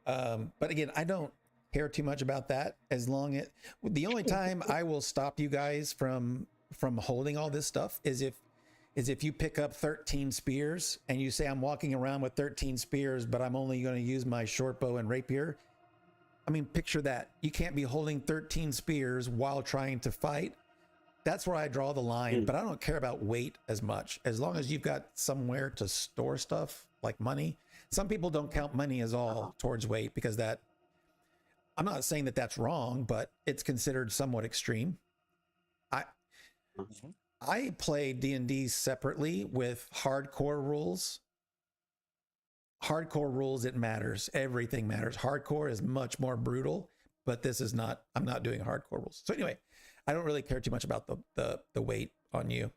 But again, I don't care too much about that. As long as the only time I will stop you guys from holding all this stuff is if you pick up 13 spears and you say I'm walking around with 13 spears, but I'm only going to use my short bow and rapier. I mean, picture that. You can't be holding 13 spears while trying to fight. That's where I draw the line, but I don't care about weight as much. As long as you've got somewhere to store stuff like money. Some people don't count money as all towards weight because that, I'm not saying that that's wrong, but it's considered somewhat extreme. I play D&D separately with hardcore rules. Hardcore rules, it matters. Everything matters. Hardcore is much more brutal, but this is not, I'm not doing hardcore rules. So anyway, I don't really care too much about the weight on you.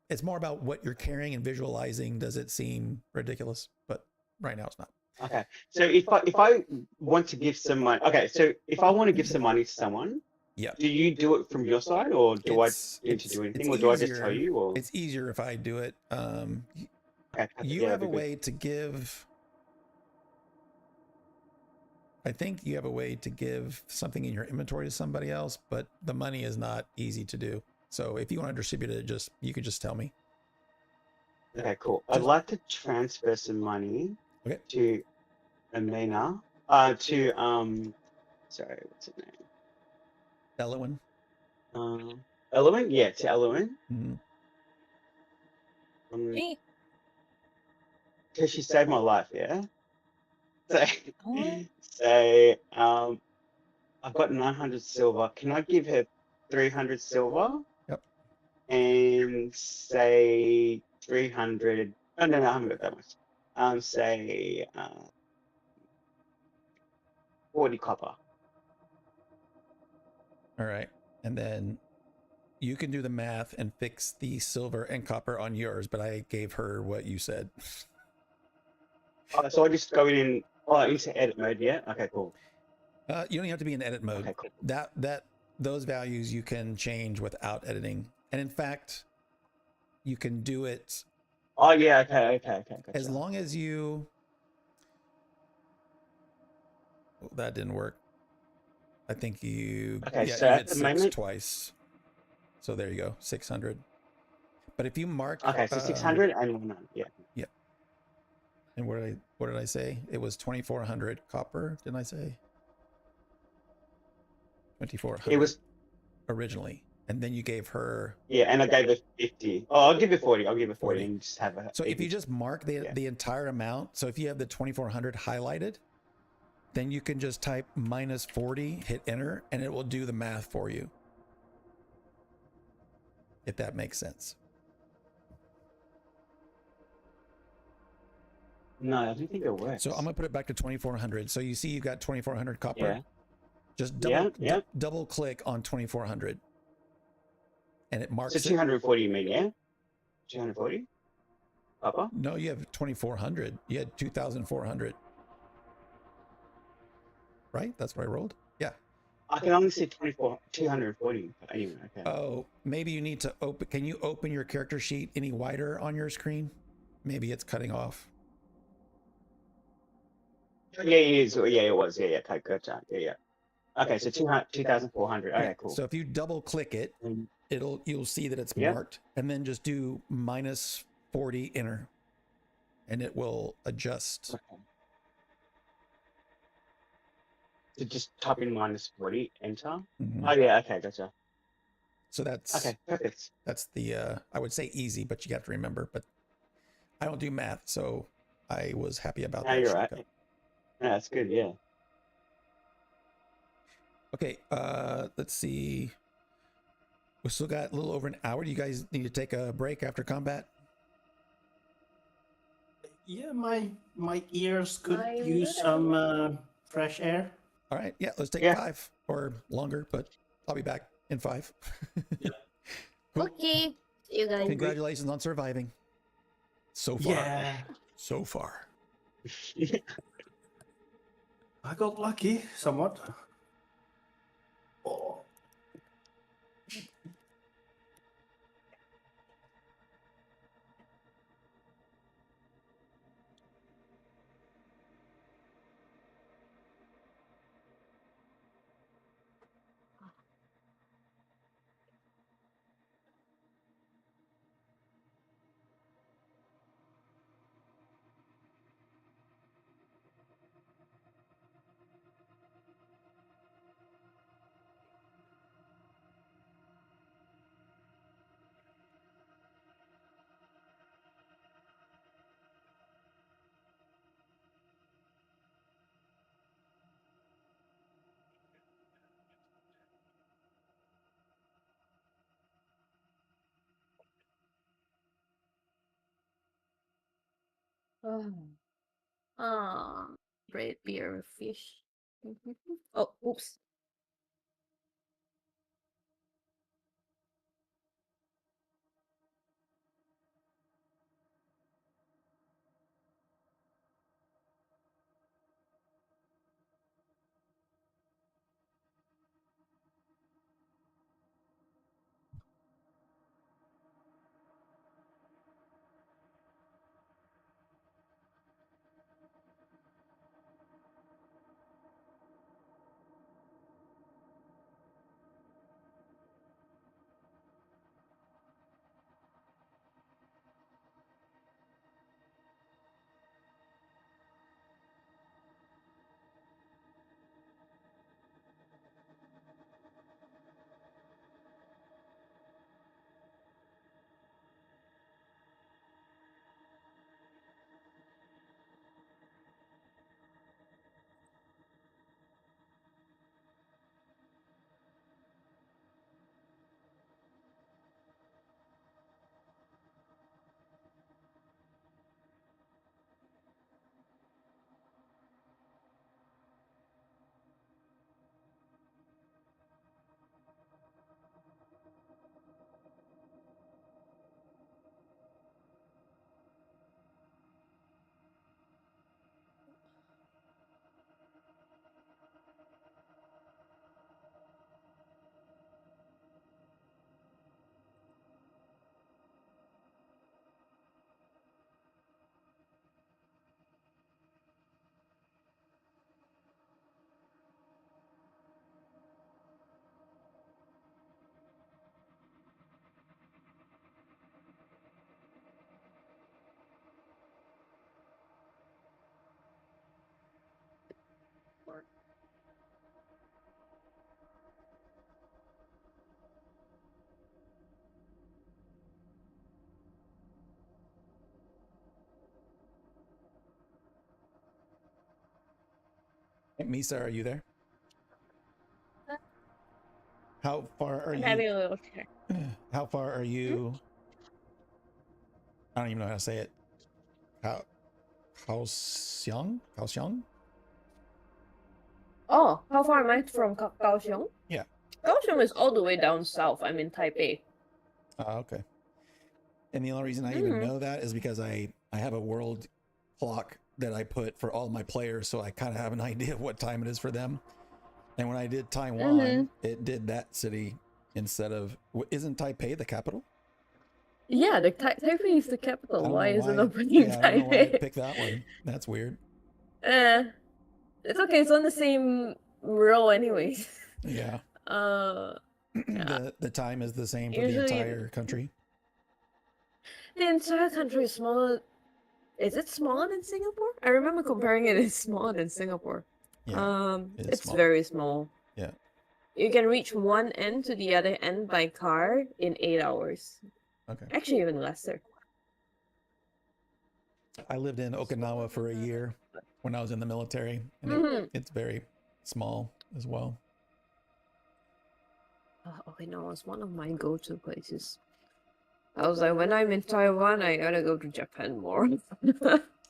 It's more about what you're carrying and visualizing. Does it seem ridiculous? But right now it's not. Okay. So if I want to give some money, okay. So if I want to give some money to someone, Yeah. do you do it from your side, or do I need to do anything, or do I just tell you? Or It's easier if I do it. okay, You yeah, have a that'd be good. way to give. I think you have a way to give something in your inventory to somebody else, but the money is not easy to do. So if you want to distribute it, you could just tell me. Okay, cool. I'd like to transfer some money Okay. to Amina. To sorry, what's her name? Elwin. Element? Yeah, to Element. Mhm. Me? Because she saved my life, yeah. So, Oh. say, I've got 900 silver. Can I give her 300 silver? Yep. And say 300. Oh, no, I haven't got that much. Say 40 copper. All right. And then you can do the math and fix the silver and copper on yours, but I gave her what you said. So I just go into edit mode, yeah? Okay, cool. You don't have to be in edit mode. Okay, cool. Those values you can change without editing. And in fact, you can do it Oh, yeah, okay. as Gotcha. long as you... Oh, that didn't work. I think you... Okay, yeah, so you at hit the 6 moment- twice. So there you go, 600. But if you mark... Okay, so 600 and 100, yeah. And what did I say? It was 2,400 copper, didn't I say? 2,400 It was, originally. And then you gave her... yeah, and I gave her 50. Oh, I'll give her 40. I'll give her 40 40. and just have her. So if you just mark Yeah. the entire amount, so if you have the 2,400 highlighted, then you can just type -40, hit enter, and it will do the math for you. If that makes sense. No, I don't think it works. So I'm gonna put it back to 2400. So you see you got 2400 copper. Yeah. Just Yeah, yeah. double click on 2400, and it marks So it. 240 you mean, yeah? 240? Papa? No, you have 2400. You had 2400. Right? That's what I rolled. Yeah. I can only see 240. Anyway, okay. Oh, maybe you need to open. Can you open your character sheet any wider on your screen? Maybe it's cutting off. Yeah, it is. Yeah, it was. Yeah, yeah. Okay, gotcha. Yeah, yeah. Okay, so 2,400. Okay, cool. So if you double click it, Mm, you'll see that it's Yep. marked, and then just do -40 enter, and it will adjust. okay. So just type in -40, enter. Mhm. Oh yeah, okay, gotcha. So that's Okay, perfect. that's the I would say easy, but you have to remember. But I don't do math, so I was happy about No, that. you're right. shortcut. No, that's good. Yeah. Okay, let's see. We still got a little over an hour. Do you guys need to take a break after combat? Yeah, my ears could I use will. some fresh air. All right, yeah, let's take Yeah. 5 or longer, but I'll be back in 5. Cool. Okay. See you guys. Congratulations on surviving. So far. Yeah, So far. I got lucky somewhat. Oh. Oh. Ah, great beer fish. Oh, oops. Misa, are you there? How far are I'm you? having a little check. How far are you? I don't even know how to say it. How Kaohsiung? Oh, how far am I from Kaohsiung? Yeah. Kaohsiung is all the way down south. I'm in Taipei. Okay. And the only reason I even Mhm. know that is because I have a world clock that I put for all my players, so I kind of have an idea of what time it is for them. And when I did Taiwan, it did that city instead of. Isn't Taipei the capital? Yeah, the Taipei is the I capital. don't Why know is it why. opening Yeah, I don't know why I Taipei? picked that one. That's weird. It's okay. It's on the same row, anyways. Yeah. Yeah. The time is the same for the Usually, entire country. the entire country is smaller. Is it smaller than Singapore? I remember comparing it. It's smaller than Singapore. Yeah, it is It's small. very small. Yeah. You can reach one end to the other end by car in 8 hours. Okay. Actually, even lesser. I lived in Okinawa for a year when I was in the military, and Mhm. it's very small as well. Okinawa was one of my go-to places. I was like, when I'm in Taiwan, I gotta go to Japan more.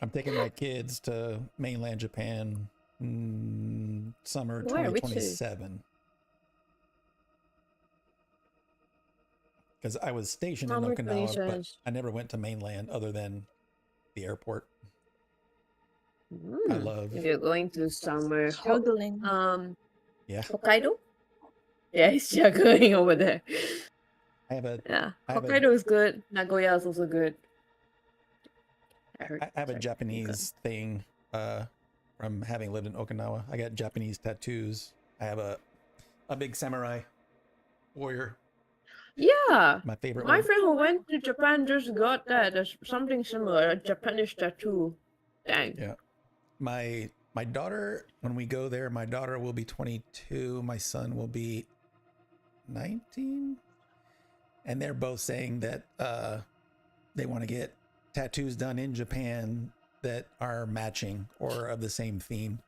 I'm taking my kids to mainland Japan summer Where? Which city? 2027. Because I was stationed in Summer Okinawa, but 27. I never went to mainland other than the airport. I love. You're going to summer. Juggling. Yeah, Hokkaido? Yeah, he's juggling over there. I have a Yeah, I have a- Hokkaido is good. Nagoya is also good. I have a Japanese thing from having lived in Okinawa. I got Japanese tattoos. I have a big samurai warrior. Yeah, My favorite my one. friend who went to Japan just got that. There's something similar, a Japanese tattoo. Dang. Yeah. My daughter, when we go there, my daughter will be 22. My son will be 19. And they're both saying that they want to get tattoos done in Japan that are matching or of the same theme.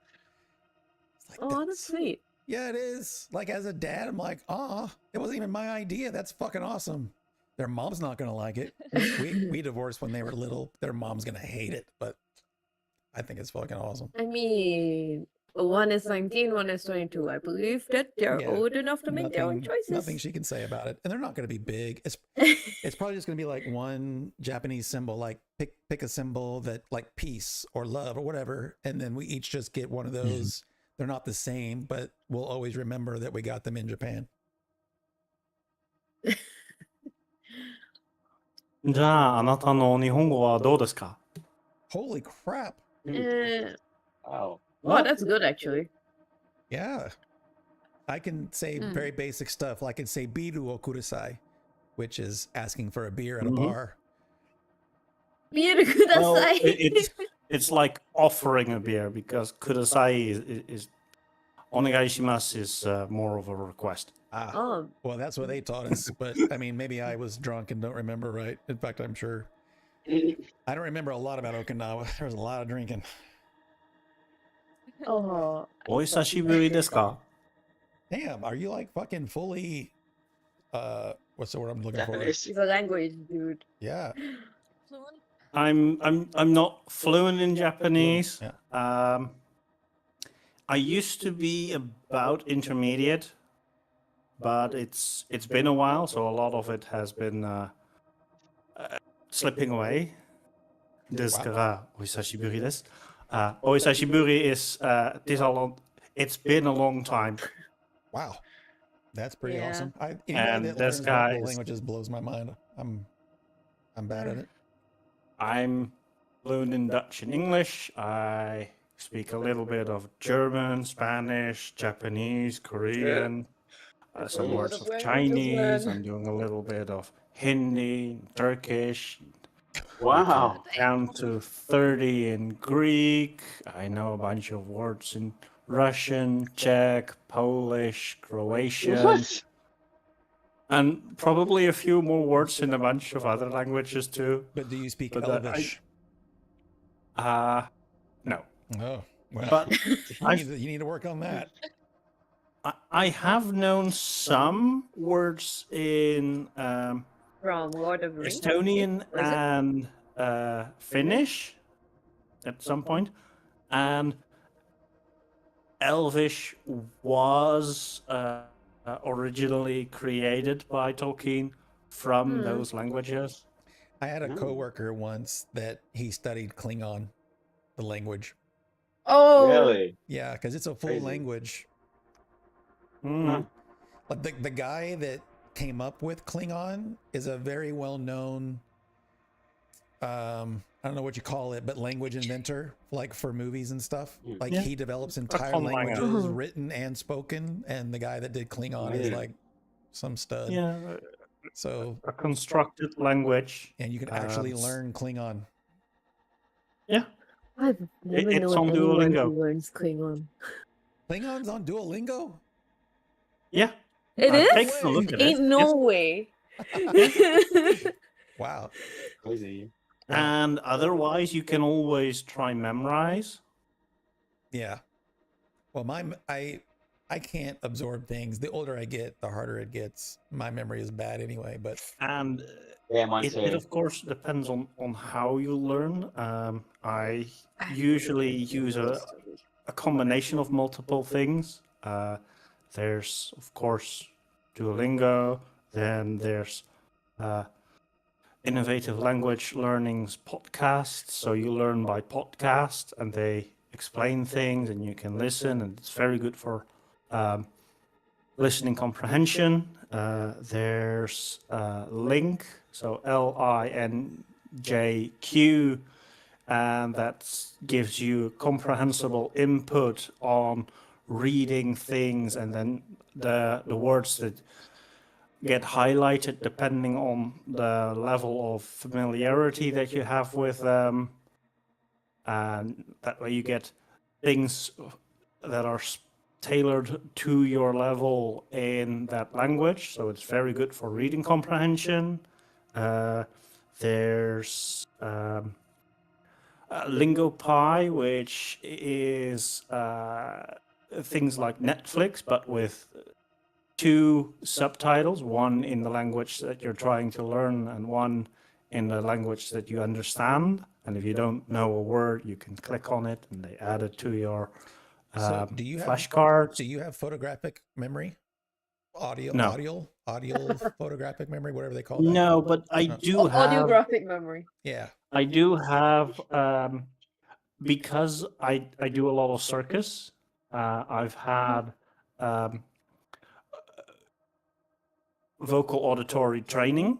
It's like, Oh, that's sweet. yeah, it is. Like, as a dad, I'm like, it wasn't even my idea. That's fucking awesome. Their mom's not gonna like it. We divorced when they were little. Their mom's gonna hate it, but I think it's fucking awesome. I mean, one is 19, one is 22. I believe that they're Yeah, old enough to make their own choices. Nothing she can say about it, and they're not gonna be big. It's probably just gonna be like one Japanese symbol, like pick a symbol that like peace or love or whatever, and then we each just get one of those. They're not the same, but we'll always remember that we got them in Japan. じゃあ、あなたの日本語はどうですか？ Holy crap! Wow. Oh, that's good actually. Yeah, I can say very basic stuff. Like I can say biru o kudasai, which is asking for a beer at a bar. Beer Well, kudasai. it's like offering a beer because kudasai is onegaishimasu is more of a request. Oh, Well, that's what they taught us. But I mean, maybe I was drunk and don't remember right. In fact, I'm sure. I don't remember a lot about Okinawa. There was a lot of drinking. oh. お久しぶりですか？ Damn, are you like fucking fully what's the word I'm looking Japanese. It's a language, dude. for? Yeah. Fluent? I'm not fluent in Japanese. Yeah. I used to be about intermediate, but it's been a while, so a lot of it has been slipping away. ですから、お久しぶりです。お久しぶり is it's been a long time. Wow. That's pretty Yeah. awesome. Anybody And that this learns guy multiple is- languages blows my mind. I'm bad at it. I'm fluent in Dutch and English. I speak a little bit of German, Spanish, Japanese, Korean, some Yeah, words the of languages, Chinese. man. I'm doing a little bit of Hindi, Turkish, Wow. down to 30 in Greek. I know a bunch of words in Russian, Czech, Polish, Croatian, What? and probably a few more words in a bunch of other languages too. But do you speak But, Elvish? No. Oh, well, But you need to work on that. I have known some words in From Lord of the Rings. Estonian Was it? and Finnish. at some point, and Elvish was originally created by Tolkien from those languages. I had a No. coworker once that he studied Klingon, the language. Oh, Really? Yeah, because it's a full Crazy. language. Mhm. Like the guy that came up with Klingon is a very well known, I don't know what you call it, but language inventor, like for movies and stuff. Mm. Like Yeah. he develops entire conlanger. languages, Mhm. written and spoken, and the guy that did Klingon is Yeah. like some stud. Yeah, So, a constructed language. and you can actually s- learn Klingon. Yeah, I've never it's known on anyone Duolingo. who learns Klingon. Klingon's on Duolingo? Yeah, It I've is? taken a look at it. Ain't no way. Wow. Crazy. Yeah. And otherwise, you can always try memorize. Yeah. Well, I can't absorb things. The older I get, the harder it gets. My memory is bad anyway, but And Yeah, mine it too. of course depends on how you learn. I usually use a combination of multiple things. There's of course Duolingo. Then there's innovative language learning's podcasts. So you learn by podcast, and they explain things, and you can listen, and it's very good for listening comprehension. There's Link, so LINJQ, and that gives you comprehensible input on reading things, and then the words that get highlighted depending on the level of familiarity that you have with them, and that way you get things that are tailored to your level in that language. So it's very good for reading comprehension. There's LingoPie, which is things like Netflix, but with two subtitles, one in the language that you're trying to learn and one in the language that you understand. And if you don't know a word, you can click on it and they add it to your so do you have flashcards. photographic memory? No. Audio photographic memory, whatever they call that. No, but I Oh. do have Audiographic memory. Yeah. I do have because I do a lot of circus. I've had vocal auditory training,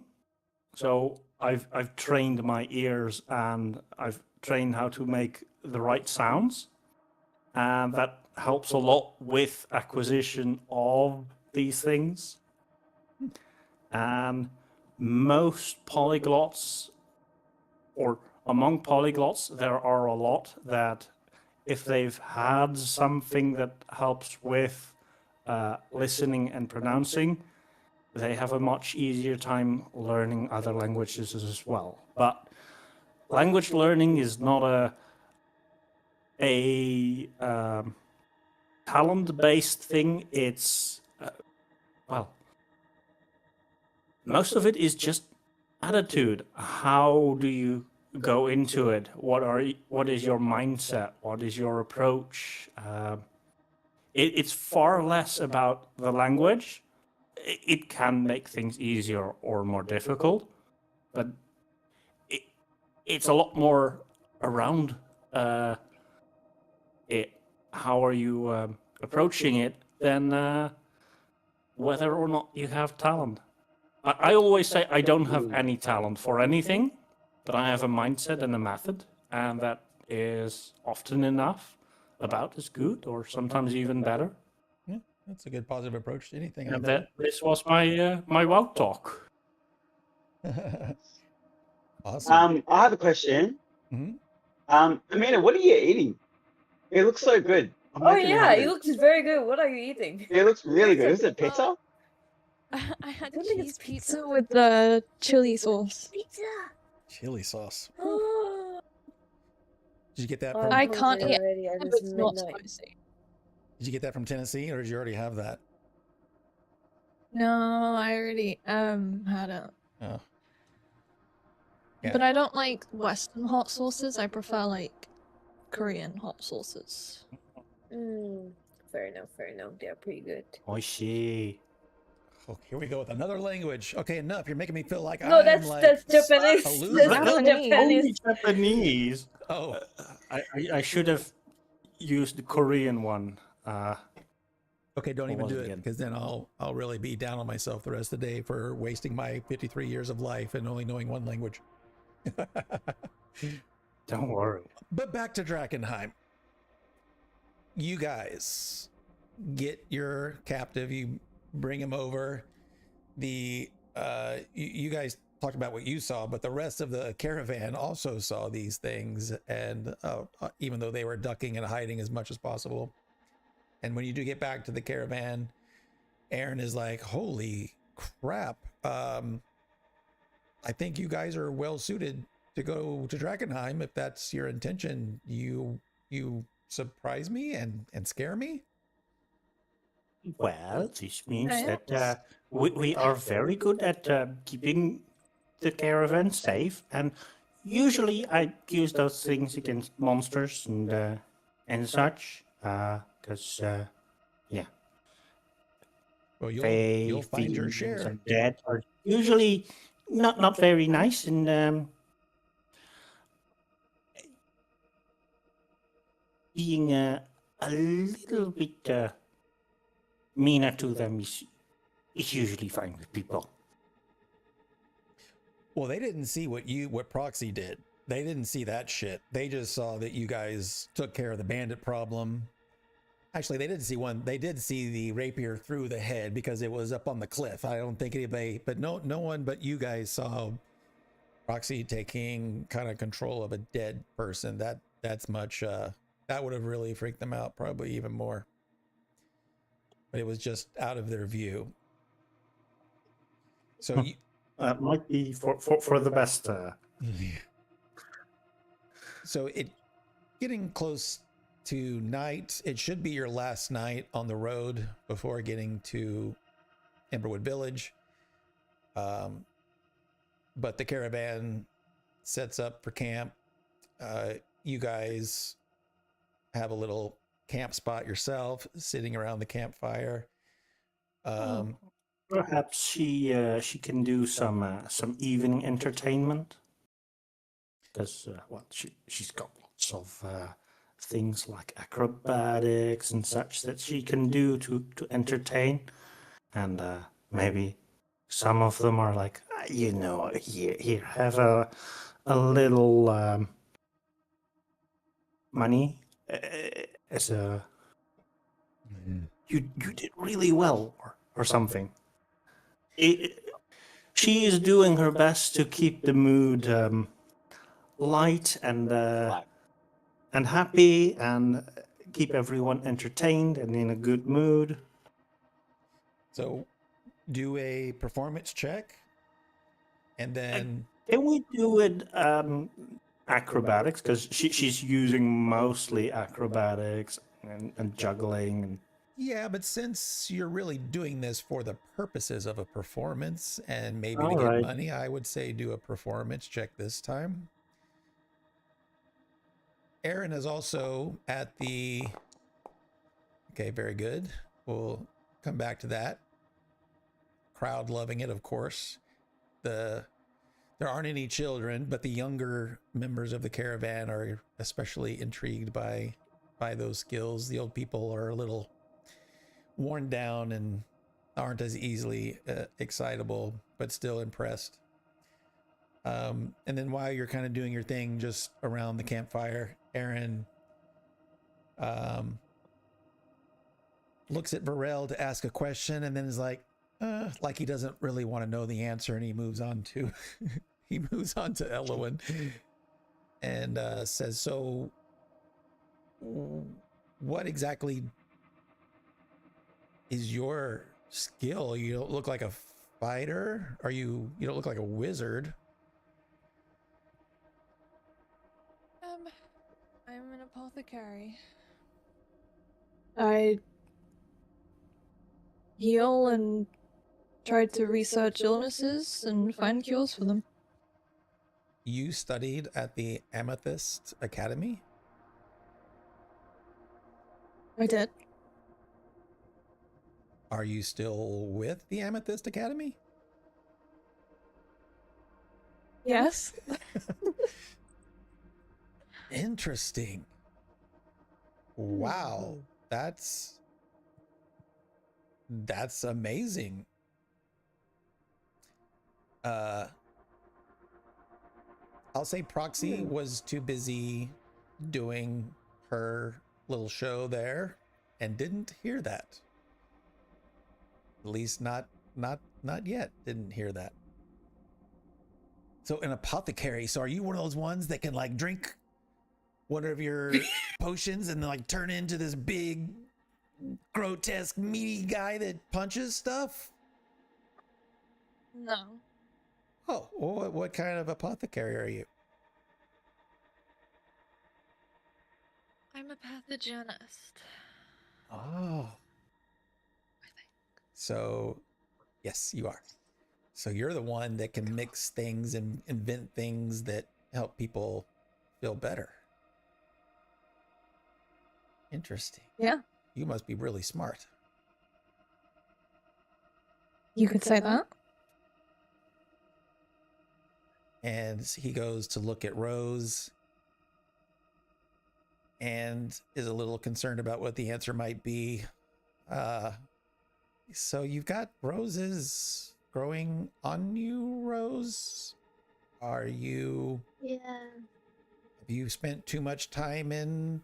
so I've trained my ears and I've trained how to make the right sounds, and that helps a lot with acquisition of these things. And most polyglots, or among polyglots, there are a lot that if they've had something that helps with listening and pronouncing, they have a much easier time learning other languages as well. But language learning is not a talent-based thing. It's well, most of it is just attitude. How do you go into it? What is your mindset? What is your approach? It's far less about the language. It can make things easier or more difficult, but it's a lot more around it. How are you approaching it than whether or not you have talent. I always say I don't have any talent for anything, but I have a mindset and a method, and that is often enough about as good or sometimes even better. Yeah, that's a good positive approach to anything. And that this was my my WoW talk. Awesome. I have a question. Mhm. Amanda, what are you eating? It looks so good. I'm Oh making me yeah, hungry. it looks very good. What are you eating? It looks really good. Is it pizza? I had don't think it's cheese pizza pizza. with the chili sauce. Pizza. Chili sauce. Oh, Did you get that I'm from I can't hungry eat already. it, And but it's it's not midnight. spicy. Did you get that from Tennessee, or did you already have that? No, I already had it. Oh. Yeah. But I don't like Western hot sauces. I prefer like Korean hot sauces. Fair enough, fair enough. They're pretty good. Oishi. Oh, here we go with another language. Okay, enough. You're making me feel like No, I'm that's like Japanese. a That's loser. still Japanese. Only Japanese. Japanese. Oh, I should have used the Korean one. okay. Don't What even was do it it, again? because then I'll really be down on myself the rest of the day for wasting my 53 years of life and only knowing one language. Don't worry. But back to Drakkenheim. You guys get your captive. You bring him over. You guys talked about what you saw, but the rest of the caravan also saw these things, and even though they were ducking and hiding as much as possible. And when you do get back to the caravan, Aaron is like, "Holy crap! I think you guys are well suited to go to Drakkenheim if that's your intention. You surprise me and scare me." Well, this means Yes. that we are very good at keeping the caravan safe, and usually I use those things against monsters and such. Because yeah, Well, fey, you'll find your fiends, share. and dead are usually not very nice, and being a little bit meaner to them is usually fine with people. Well, they didn't see what Proxy did. They didn't see that shit. They just saw that you guys took care of the bandit problem. Actually, they didn't see one. They did see the rapier through the head because it was up on the cliff. I don't think anybody, but no one but you guys saw Proxy taking kind of control of a dead person. That's much. That would have really freaked them out, probably even more. But it was just out of their view. So you, Might be for the best. so it getting close to night. It should be your last night on the road before getting to Emberwood Village. But the caravan sets up for camp. You guys have a little camp spot yourself, sitting around the campfire. Perhaps she can do some evening entertainment, because well, she's got lots of things like acrobatics and such that she can do to entertain, and maybe some of them are like, here have a little money as a you did really well or something. She is doing her best to keep the mood light and happy, and keep everyone entertained and in a good mood. So do a performance check, and then Can we do it acrobatics? Because she's using mostly acrobatics and juggling and. yeah, but since you're really doing this for the purposes of a performance and maybe to All get right. money, I would say do a performance check this time. Aaron is also at the. Okay, very good. We'll come back to that. Crowd loving it, of course. There aren't any children, but the younger members of the caravan are especially intrigued by those skills. The old people are a little worn down and aren't as easily excitable, but still impressed. And then while you're kind of doing your thing just around the campfire, Aaron looks at Varel to ask a question, and then is like he doesn't really want to know the answer, and he moves on to Elowin and says, "So, what exactly is your skill? You don't look like a fighter. You don't look like a wizard." I'm an apothecary. I heal and try to research illnesses and find cures for them. You studied at the Amethyst Academy? I did. Are you still with the Amethyst Academy? Yes. Interesting. Wow, that's amazing. I'll say Proxy was too busy doing her little show there and didn't hear that. At least not yet. Didn't hear that. So an apothecary. So are you one of those ones that can like drink one of your potions and then like turn into this big, grotesque, meaty guy that punches stuff? No. Oh, well, what kind of apothecary are you? I'm a pathogenist. Oh. So, yes, you are. So you're the one that can mix things and invent things that help people feel better. Interesting. Yeah. You must be really smart. You could say that. And he goes to look at Rose and is a little concerned about what the answer might be. So you've got roses growing on you, Rose? Are you... Yeah. Have you spent too much time in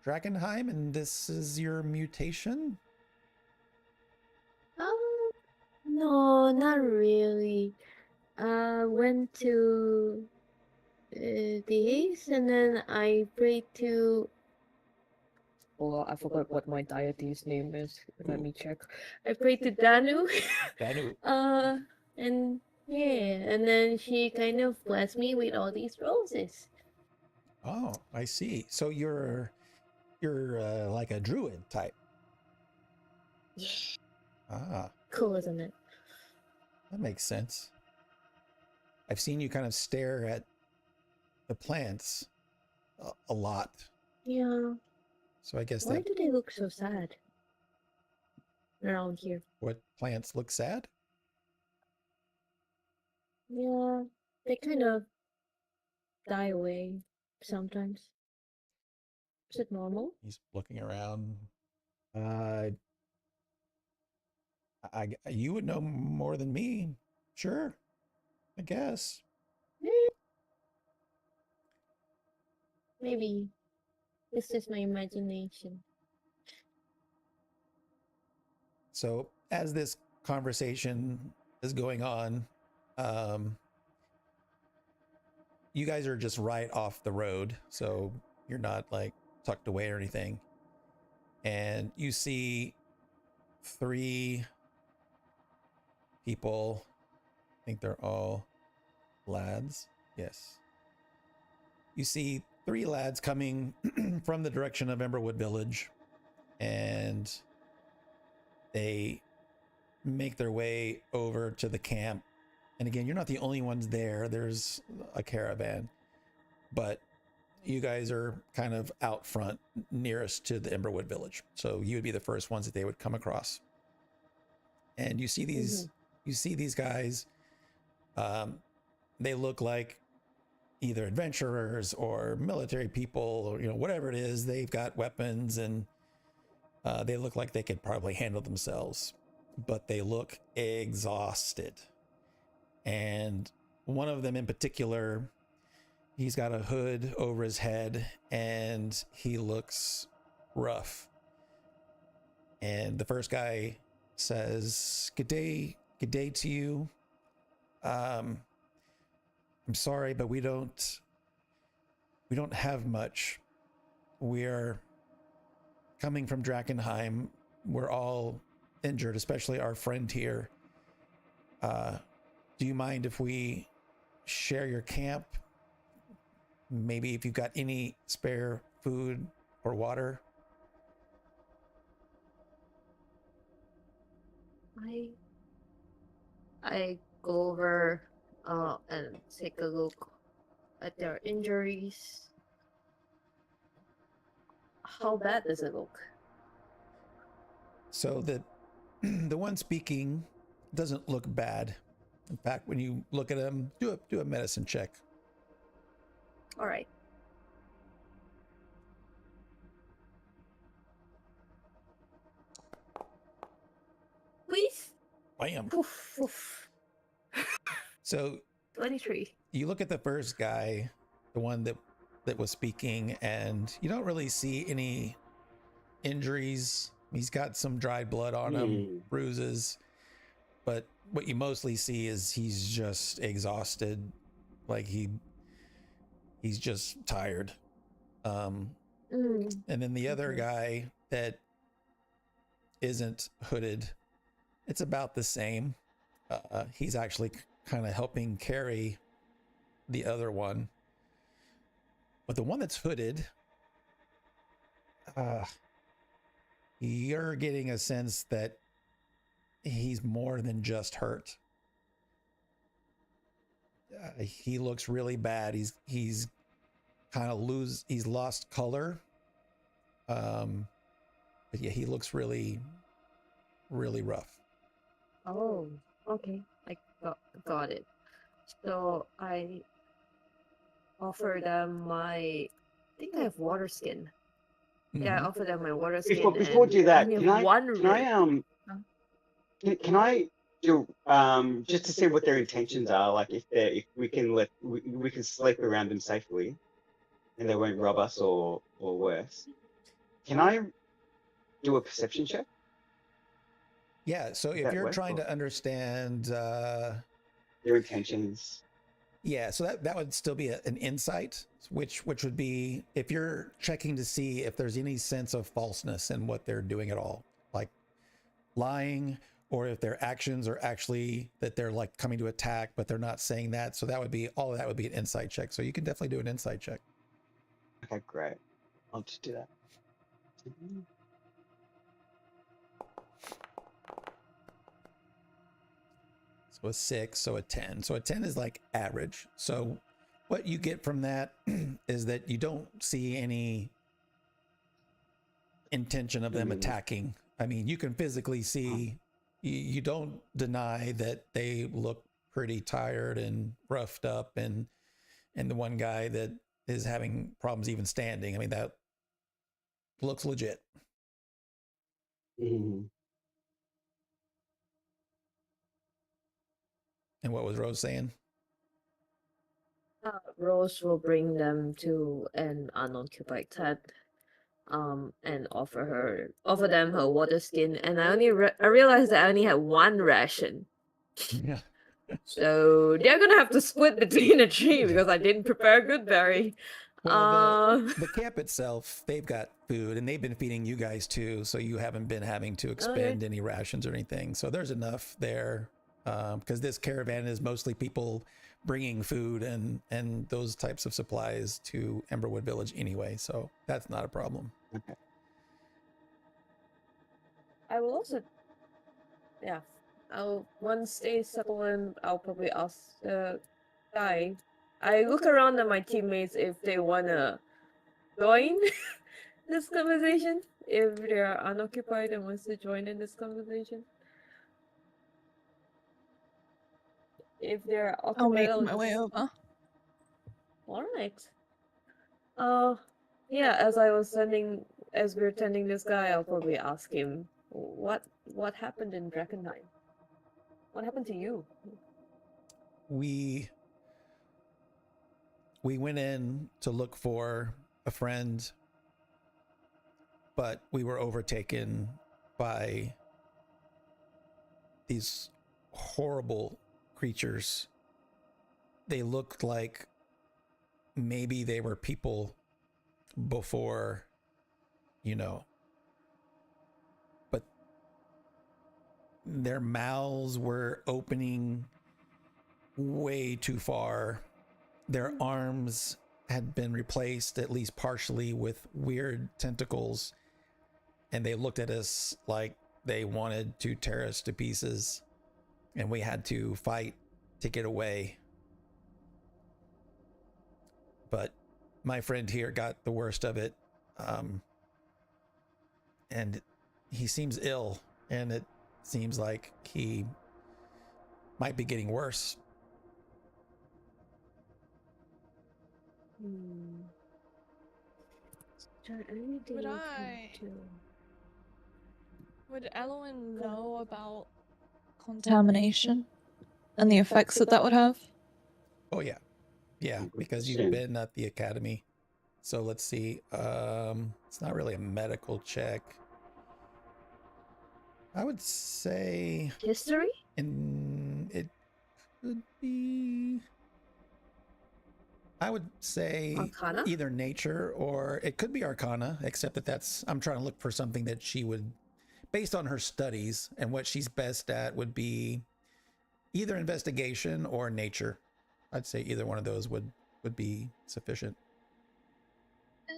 Drakkenheim and this is your mutation? No, not really. Went to the East and then I prayed to. Oh, I forgot what my deity's name is. Let me check. I prayed to Danu. Danu. And yeah, and then she kind of blessed me with all these roses. Oh, I see. So you're like a druid type. Yeah. Ah, Cool, isn't it? that makes sense. I've seen you kind of stare at the plants a lot. Yeah. So I guess Why that do they look so sad around here? what plants look sad? Yeah, they kind of die away sometimes. Is it normal? He's looking around. You would know more than me. Sure, I guess. Maybe. It's just my imagination. So as this conversation is going on, you guys are just right off the road, so you're not like tucked away or anything. And you see 3 people. I think they're all lads. Yes. You see 3 lads coming from the direction of Emberwood Village, and they make their way over to the camp. And again, you're not the only ones there. There's a caravan, but you guys are kind of out front, nearest to the Emberwood Village. So you would be the first ones that they would come across. And you see these guys. They look like either adventurers or military people, or whatever it is. They've got weapons, and they look like they could probably handle themselves, but they look exhausted. And one of them in particular, he's got a hood over his head and he looks rough. And the first guy says, good day to you. I'm sorry, but we don't have much. We're coming from Drakkenheim. We're all injured, especially our friend here. Do you mind if we share your camp? Maybe if you've got any spare food or water? I go over and take a look at their injuries. How bad does it look? So the one speaking doesn't look bad. In fact, when you look at him, do a medicine check. All right. Please. Bam. Poof, poof. So 23. you look at the first guy, the one that was speaking, and you don't really see any injuries. He's got some dried blood on him, bruises, but what you mostly see is he's just exhausted, like he's just tired. And then the other guy that isn't hooded, it's about the same. He's actually kind of helping carry the other one, but the one that's hooded, you're getting a sense that he's more than just hurt. He looks really bad. He's kind of he's lost color. But yeah, he looks really, really rough. Oh, okay. I got it. So I offer them I think I have water skin. Yeah, I Mhm. offer them my water skin. Before and do that, only can I one can rib. I can I do just to see what their intentions are, like if we can we can sleep around them safely and they won't rob us or worse. Can I do a perception check? Yeah, so if that you're work, trying or- to understand, Their intentions. yeah, so that would still be an insight, which would be if you're checking to see if there's any sense of falseness in what they're doing at all, like lying, or if their actions are actually that they're like coming to attack, but they're not saying that. So that would be all of that would be an insight check. So you can definitely do an insight check. Okay, great. I'll just do that. So a 6, so a 10. So a 10 is like average. So what you get from that is that you don't see any intention of them attacking. I mean, you can physically see, you don't deny that they look pretty tired and roughed up, and the one guy that is having problems even standing, I mean, that looks legit. And what was Rose saying? Rose will bring them to an unoccupied tent, and offer them her water skin. And I realized that I only had one ration, Yeah. so they're gonna have to split between the three because I didn't prepare good berry. Well, the camp itself, they've got food and they've been feeding you guys too, so you haven't been having to expend any rations or anything. So there's enough there, because this caravan is mostly people bringing food and those types of supplies to Emberwood Village anyway, so that's not a problem. Okay. I will also, yeah, once they settle in, I'll probably ask the guy. I look around at my teammates if they wanna join this conversation, if they're unoccupied and wants to join in this conversation. If they're occupied, I'll make my way over. Alright. Yeah, as we're tending this guy, I'll probably ask him what happened in Drakkenheim. What happened to you? We went in to look for a friend, but we were overtaken by these horrible creatures. They looked like maybe they were people before, but their mouths were opening way too far. Their arms had been replaced, at least partially, with weird tentacles, and they looked at us like they wanted to tear us to pieces, and we had to fight to get away. But my friend here got the worst of it, and he seems ill, and it seems like he might be getting worse. Is there anything Would we I- can do? Would Elwyn know about contamination and the effects that that would have? Oh yeah, yeah, Good because question. you've been at the academy. So let's see. It's not really a medical check. I would say History? it could be. I would say Arcana? either nature or it could be arcana, except that that's, I'm trying to look for something that she would, based on her studies and what she's best at, would be either investigation or nature. I'd say either one of those would be sufficient.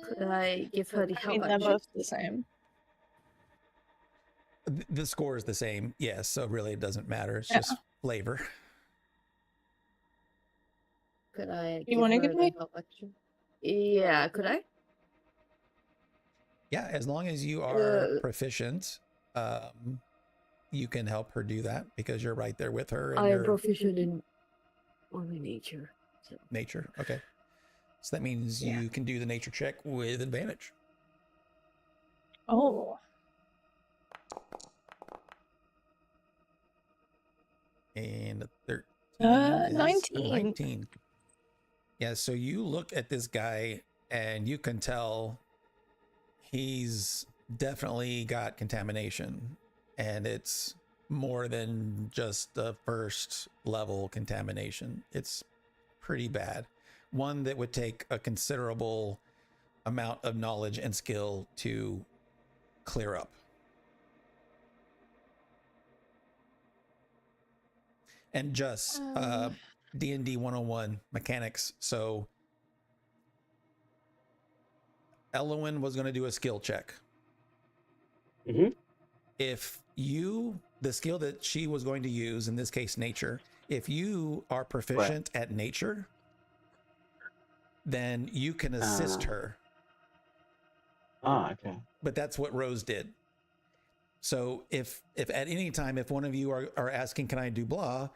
Could I give her the I help mean, they're action? both the same. The score is the same, yes. So really, it doesn't matter. It's Yeah. just flavor. Could I You wanna her give the me? help action? Yeah, could I? Yeah, as long as you are Uh, proficient, you can help her do that because you're right there with her and I am you're proficient in only nature. So. nature. Okay, so that means Yeah. you can do the nature check with advantage. Oh. And a 13 is 19. 19. Yeah, so you look at this guy and you can tell he's definitely got contamination, and it's more than just the first level contamination. It's pretty bad. One that would take a considerable amount of knowledge and skill to clear up. And just D&D 101 mechanics. So Elwyn was going to do a skill check. Mhm. If you, the skill that she was going to use, in this case, nature, if you are proficient at nature, then you can assist her. Okay. But that's what Rose did. So if at any time, if one of you are asking, can I do blah?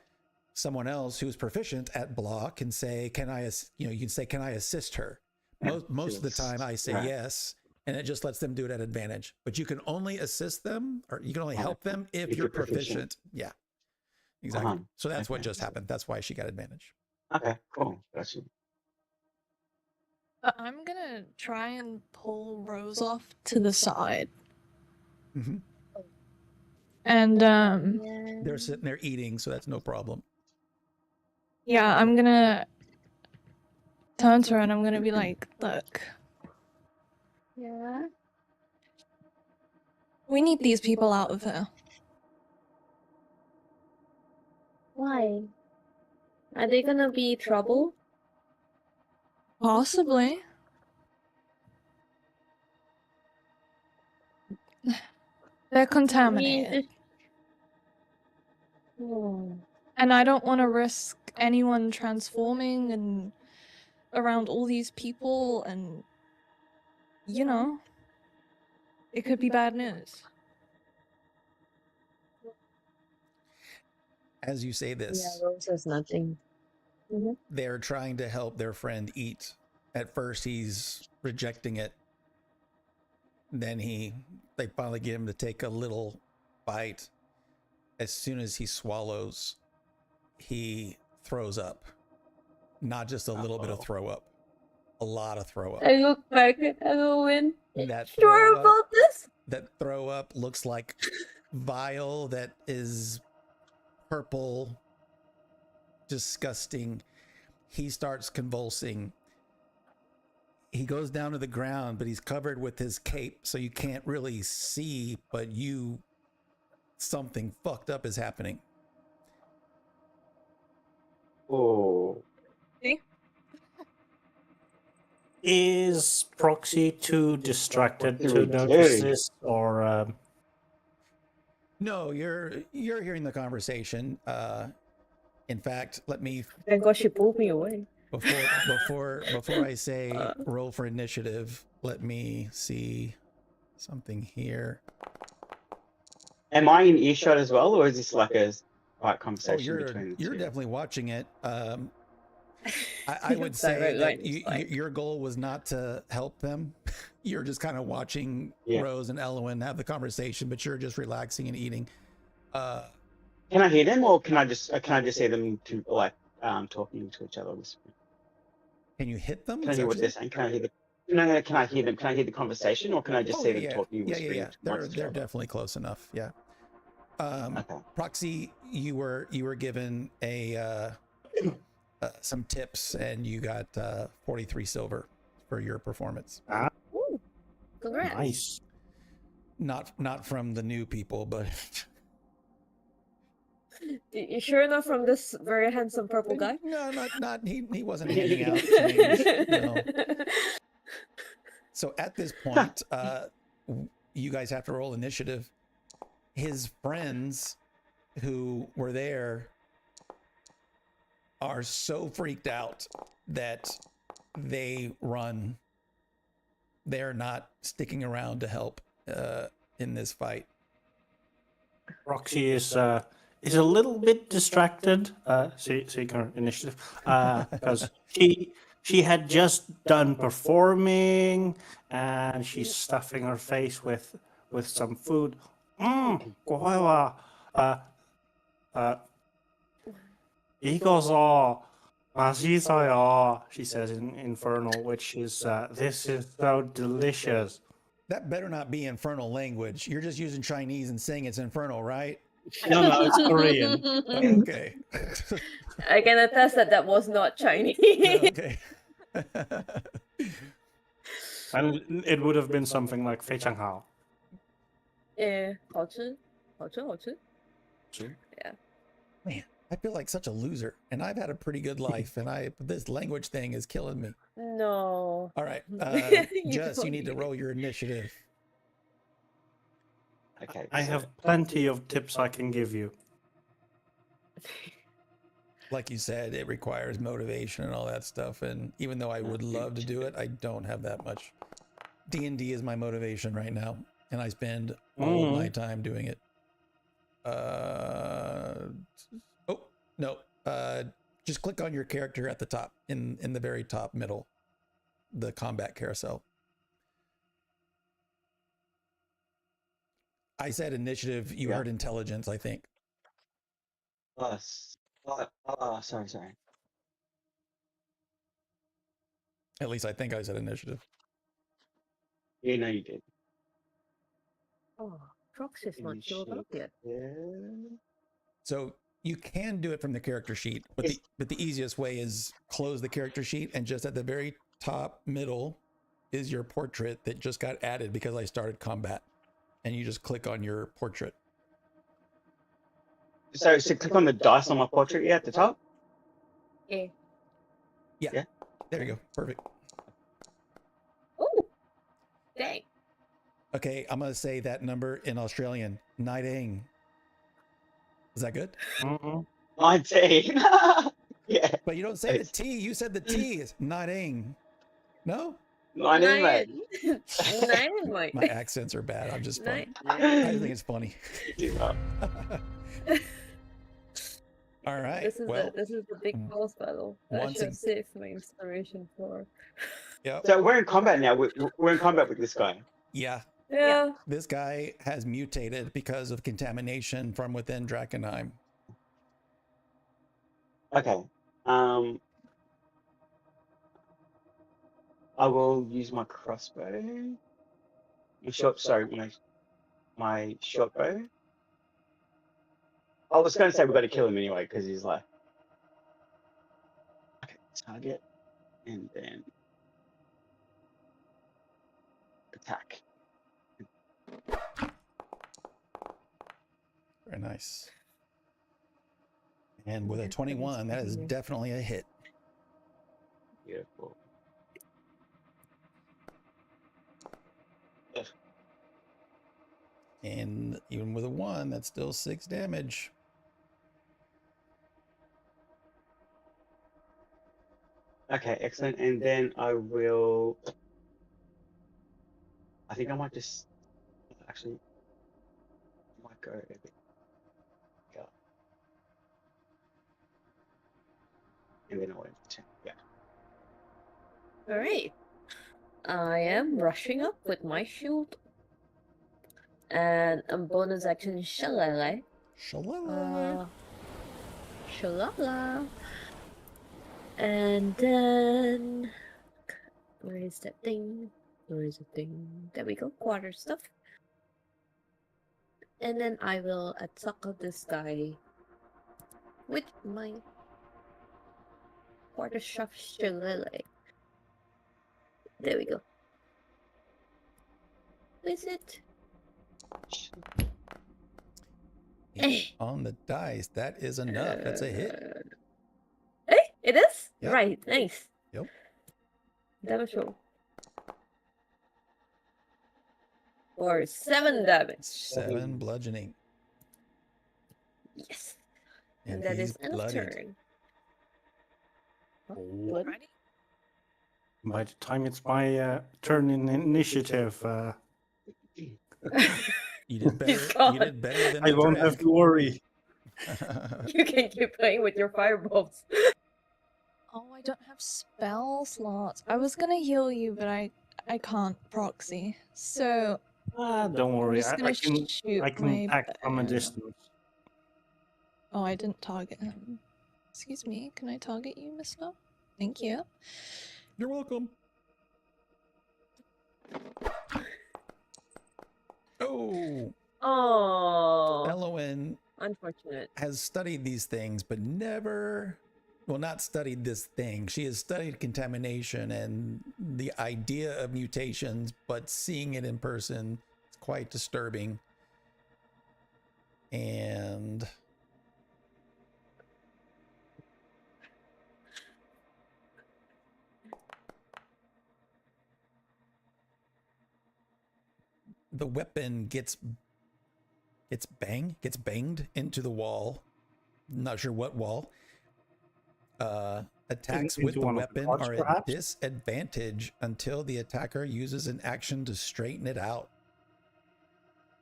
Someone else who's proficient at blah can say, can I, you can say, can I assist her? Most of the time I say yes, and it just lets them do it at advantage. But you can only assist them, or you can only help them if you're proficient. Yeah, exactly. So that's what just happened. That's why she got advantage. Okay, cool. Gotcha. I'm gonna try and pull Rose off to the side. Mm-hmm. And Yeah. They're sitting there eating, so that's no problem. yeah, I'm gonna turn to her and I'm gonna be like, look, Yeah. we need these people out of here. Why? Are they gonna be trouble? Possibly. They're contaminated. Oh. And I don't want to risk anyone transforming and around all these people, and it could be bad news. As you say this, Yeah, Rose has nothing. they're trying to help their friend eat. At first, he's rejecting it. Then they finally get him to take a little bite. As soon as he swallows, he throws up. Not just a little bit of throw up, a lot of throw up. I look back at Elwyn. That Sure throw up, about this? that throw up looks like vial that is purple, disgusting. He starts convulsing. He goes down to the ground, but he's covered with his cape, so you can't really see, but something fucked up is happening. Oh. Is Proxy too distracted What do to we notice do? this, or No, you're hearing the conversation. In fact, let me, Thank God she pulled me away. before I say roll for initiative, let me see something here. Am I in earshot as well, or is this like a quiet Oh, conversation between the you're two? definitely watching it. I would say Direct line that is fine. your goal was not to help them. You're just kind of watching Yeah. Rose and Elwyn have the conversation, but you're just relaxing and eating. Can I hear them, or can I just hear them to like talking to each other? Whispering? Can you hit them? Can I Is hear that what you they're said? saying? Can I hear the? No, can I hear them? Can I hear the conversation, or can I just Oh see yeah, them talking and whispering amongst each they're other? definitely close enough. Yeah. Okay. Proxy, you were given a some tips, and you got 43 silver for your performance. Ooh, congrats. Nice. Not from the new people, but You sure not from this very handsome purple guy? no, not he wasn't handing out change. No. So at this point, you guys have to roll initiative. His friends who were there are so freaked out that they run. They're not sticking around to help in this fight. Roxy is a little bit distracted. See her initiative because she had just done performing and she's stuffing her face with some food. これはいい子ぞ。맛있어요. She says in Infernal, which is this is so delicious. That better not be infernal language. You're just using Chinese and saying it's infernal, right? No, it's Korean. Okay. I can attest that that was not Chinese. Okay. And it would have been something like 非常好. 好吃，好吃，好吃。 Yeah. Man, I feel like such a loser, and I've had a pretty good life, and this language thing is killing me. No. All right, You Jess, you don't need to need roll your initiative. Okay. I so- have plenty of tips I can give you. Like you said, it requires motivation and all that stuff, and even though I would love to do it, I don't have that much. D&D is my motivation right now, and I spend all of my time doing it. Oh no, just click on your character at the top, in the very top middle, the combat carousel. I said initiative, you Yeah. heard intelligence, I think. Sorry. At least I think I said initiative. Yeah, no, you did. Oh, Proxy's not showed up yet. Yeah. So you can do it from the character sheet, but Yes. the easiest way is close the character sheet, and just at the very top middle is your portrait that just got added because I started combat, and you just click on your portrait. So click on the dice on my portrait at the top. Eh. There you go. Perfect. Oh, dang. Okay, I'm gonna say that number in Australian. Niding. Is that good? 19. Yeah. But you don't say the T. You said the T is niding. No? 19, mate. Nine, Mike. My accents are bad. I'm just funny. Nine. I think it's funny. You do well. All right. This is Well, the big boss battle. That I once should have ag- saved my inspiration for. yeah. So we're in combat now. We're in combat with this guy. Yeah. Yeah. This guy has mutated because of contamination from within Drakkenheim. Okay. I will use my crossbow. My short bow. I was going to say we've got to kill him anyway because he's like. Okay, target, and then attack. Very nice. And with a 21, that is definitely a hit. Beautiful. And even with a 1, that's still 6 damage. Okay, excellent. And then I will. I think I might just actually. My go. Go. And then I went to 10. Yeah. Alright. I am rushing up with my shield. And a bonus action Shalala. Shalala. Shalala. And then where is that thing? Where is the thing? There we go. Quarter stuff. And then I will attack this guy with my quarter shot Shalala. There we go. Is it? Eight on the dice. That is enough. That's a hit. Hey, it is? Yep. Right, nice. Yep. Damage roll. For 7 damage. 7 bludgeoning. Yes. And And that he's is end of bloodied. turn. Alrighty. By the time it's my turn in initiative, You did better. He's gone. You did better than I the won't have Dreg. to worry. You can keep playing with your fireballs. Oh, I don't have spell slots. I was gonna heal you, but I can't proxy. So Don't worry. just I gonna can shoot I can my act from a bow. distance. Oh, I didn't target him. Excuse me, can I target you, mister? Thank you. You're welcome. Oh, Oh, Elowen unfortunate. has studied these things, but never, well, not studied this thing. She has studied contamination and the idea of mutations, but seeing it in person is quite disturbing. And the weapon gets banged into the wall. Not sure what wall. Attacks with Into the one of the weapon guards, are at perhaps? disadvantage until the attacker uses an action to straighten it out.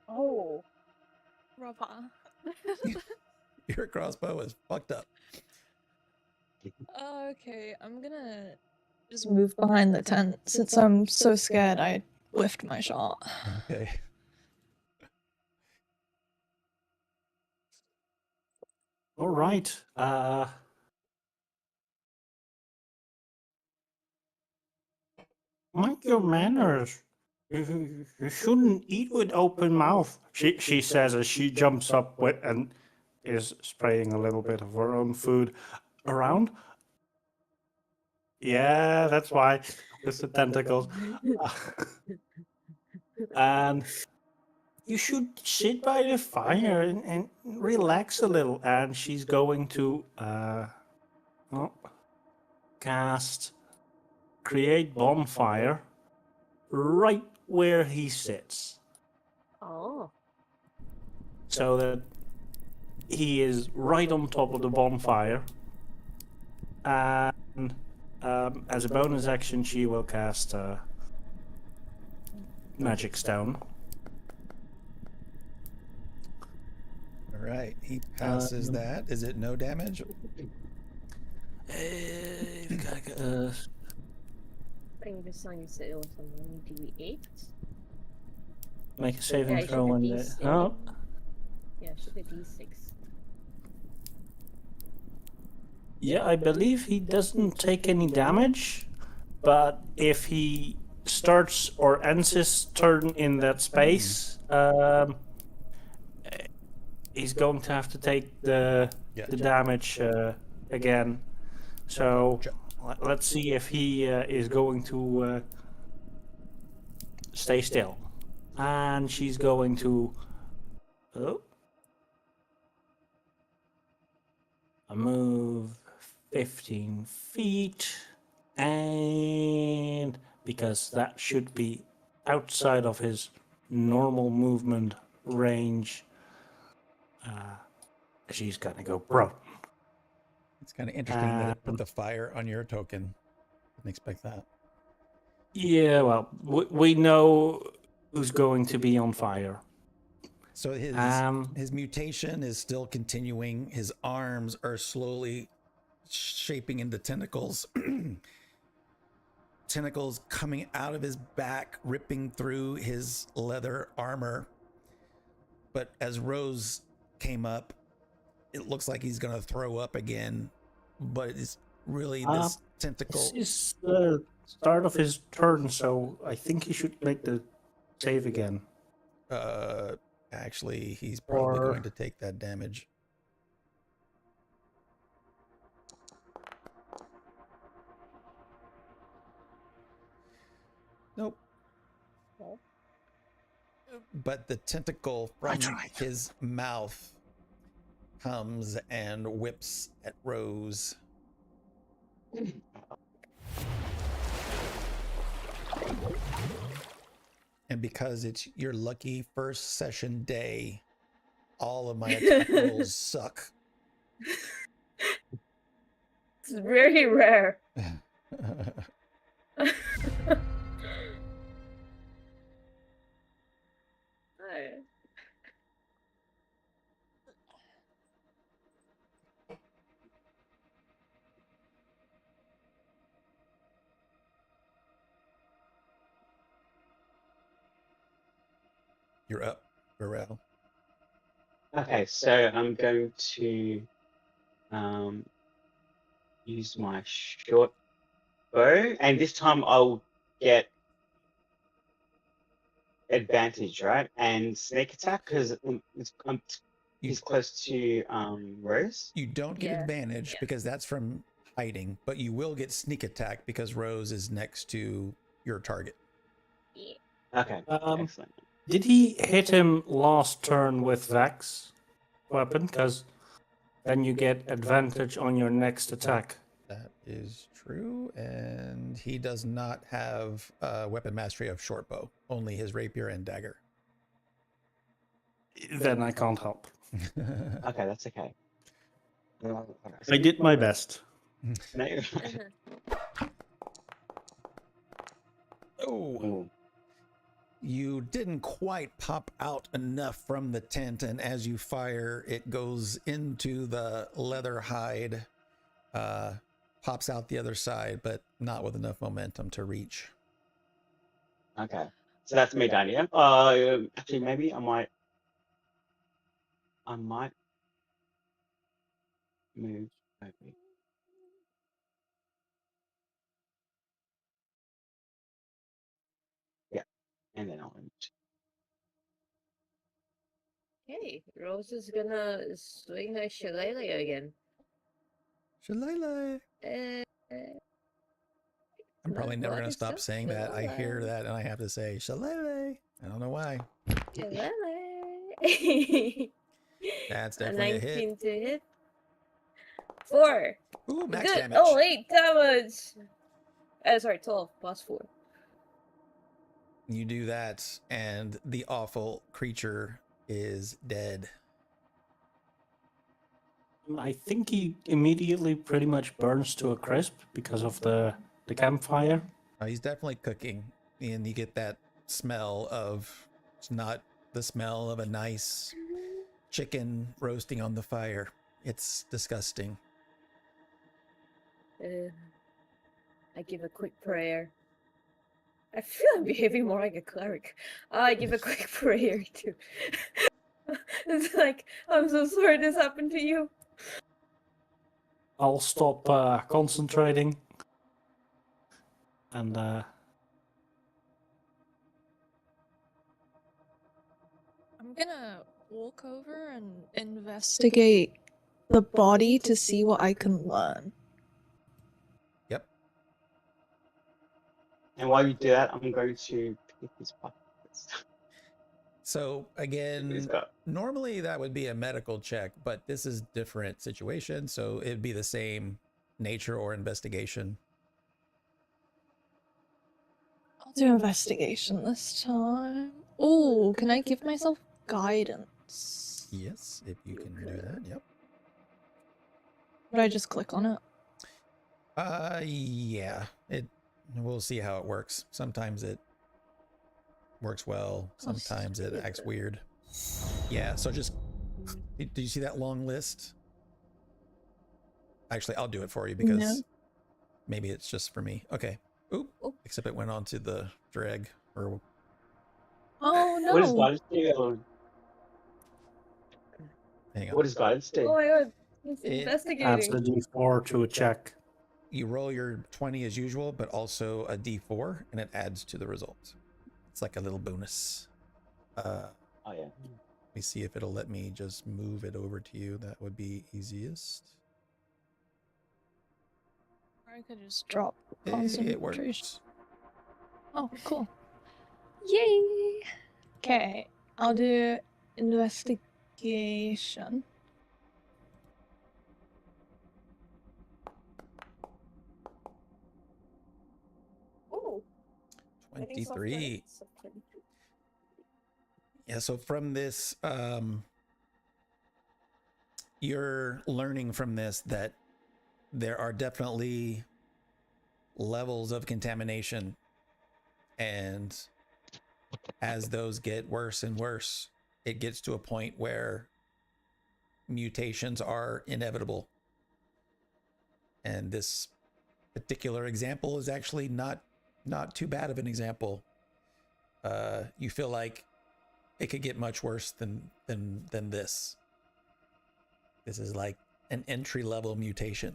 Oh. Rubber. Your crossbow is fucked up. Okay, I'm gonna just move behind the tent since I'm so scared I whiffed my shot. Okay. All right. Mind your manners. You shouldn't eat with open mouth. She says as she jumps up with and is spraying a little bit of her own food around. Yeah, that's why with the tentacles. And you should sit by the fire and relax a little. And she's going to cast create bonfire right where he sits, Oh. so that he is right on top of the bonfire. And as a bonus action, she will cast Magic Stone. All right. He passes that. Is it no damage? I think this time you said it was a 1d8. make a saving Yeah, it should throw be and D6. oh, Yeah, it should be d6. yeah, I believe he doesn't take any damage, but if he starts or ends his turn in that space, he's going to have to take the Gotcha. damage again. So Gotcha. let's see if he is going to stay still. And she's going to move 15 feet, and because that should be outside of his normal movement range, she's gonna go prone. It's kind of interesting that it put the fire on your token. Didn't expect that. Yeah, well, we know who's going to be on fire. So his mutation is still continuing. His arms are slowly shaping into tentacles. Tentacles coming out of his back, ripping through his leather armor. But as Rose came up, it looks like he's going to throw up again. But it's really this tentacle. This is the start of his turn, so I think he should make the save again. Actually, he's probably Or- going to take that damage. Nope. But the tentacle from his mouth comes and whips at Rose. And because it's your lucky first session day, all of my attack rolls suck. It's very rare. Alright. You're up, Burrell. Okay, so I'm going to use my short bow, and this time I'll get advantage, right? And sneak attack because he's close to Rose. You don't get Yeah. advantage because that's from hiding, but you will get sneak attack because Rose is next to your target. Okay, excellent. Did he hit him last turn with Vex weapon? Because then you get advantage on your next attack. That is true, and he does not have weapon mastery of short bow, only his rapier and dagger. Then I can't help. Okay, that's okay. I did my best. No. Oh, Ooh. you didn't quite pop out enough from the tent, and as you fire, it goes into the leather hide, pops out the other side, but not with enough momentum to reach. Okay, so that's me done, yeah? Actually, maybe I might move over. Yeah, and then I'll move. Hey, Rose is gonna swing her shillelagh again. Shalala. I'm probably never What going to is stop up, saying that. I hear shillelagh? that and I have to say Shalala. I don't know why. Shillelagh. That's A definitely a 19 hit. to hit. 4. Ooh, max Good. damage. Oh, 8 damage. Sorry, 12 plus 4. You do that, and the awful creature is dead. I think he immediately pretty much burns to a crisp because of the campfire. He's definitely cooking, and you get that smell of, it's not the smell of a nice chicken roasting on the fire. It's disgusting. I give a quick prayer. I feel I'm behaving more like a cleric. I give a quick prayer too. It's like, I'm so sorry this happened to you. I'll stop concentrating. And I'm gonna walk over and investigate the body to see what I can learn. Yep. And while you do that, I'm going to pick his pockets. So He's again, got normally that would be a medical check, but this is different situation, so it'd be the same nature or investigation. I'll do investigation this time. Oh, can I give myself guidance? Yes, if you can do that. Yep. Would I just click on it? Yeah. We'll see how it works. Sometimes it works well, sometimes it acts weird. Yeah, so just did you see that long list? Actually, I'll do it for you because No. maybe it's just for me. Okay. Oop. Oop. Except it went on to the drag or Oh What does no! guidance do, Ellen? hang on. What does guidance do? Oh my god, it's It Adds investigating. a d4 to a check. You roll your 20 as usual, but also a d4, and it adds to the result. It's like a little bonus. Oh yeah. Let me see if it'll let me just move it over to you. That would be easiest. I could just drop It concentration. works. Oh, cool. Yay! Okay, I'll do investigation. Oh, I think soft 23. credits of 22. Yeah, so from this, you're learning from this that there are definitely levels of contamination, and as those get worse and worse, it gets to a point where mutations are inevitable. And this particular example is actually not too bad of an example. You feel like it could get much worse than this. This is like an entry level mutation.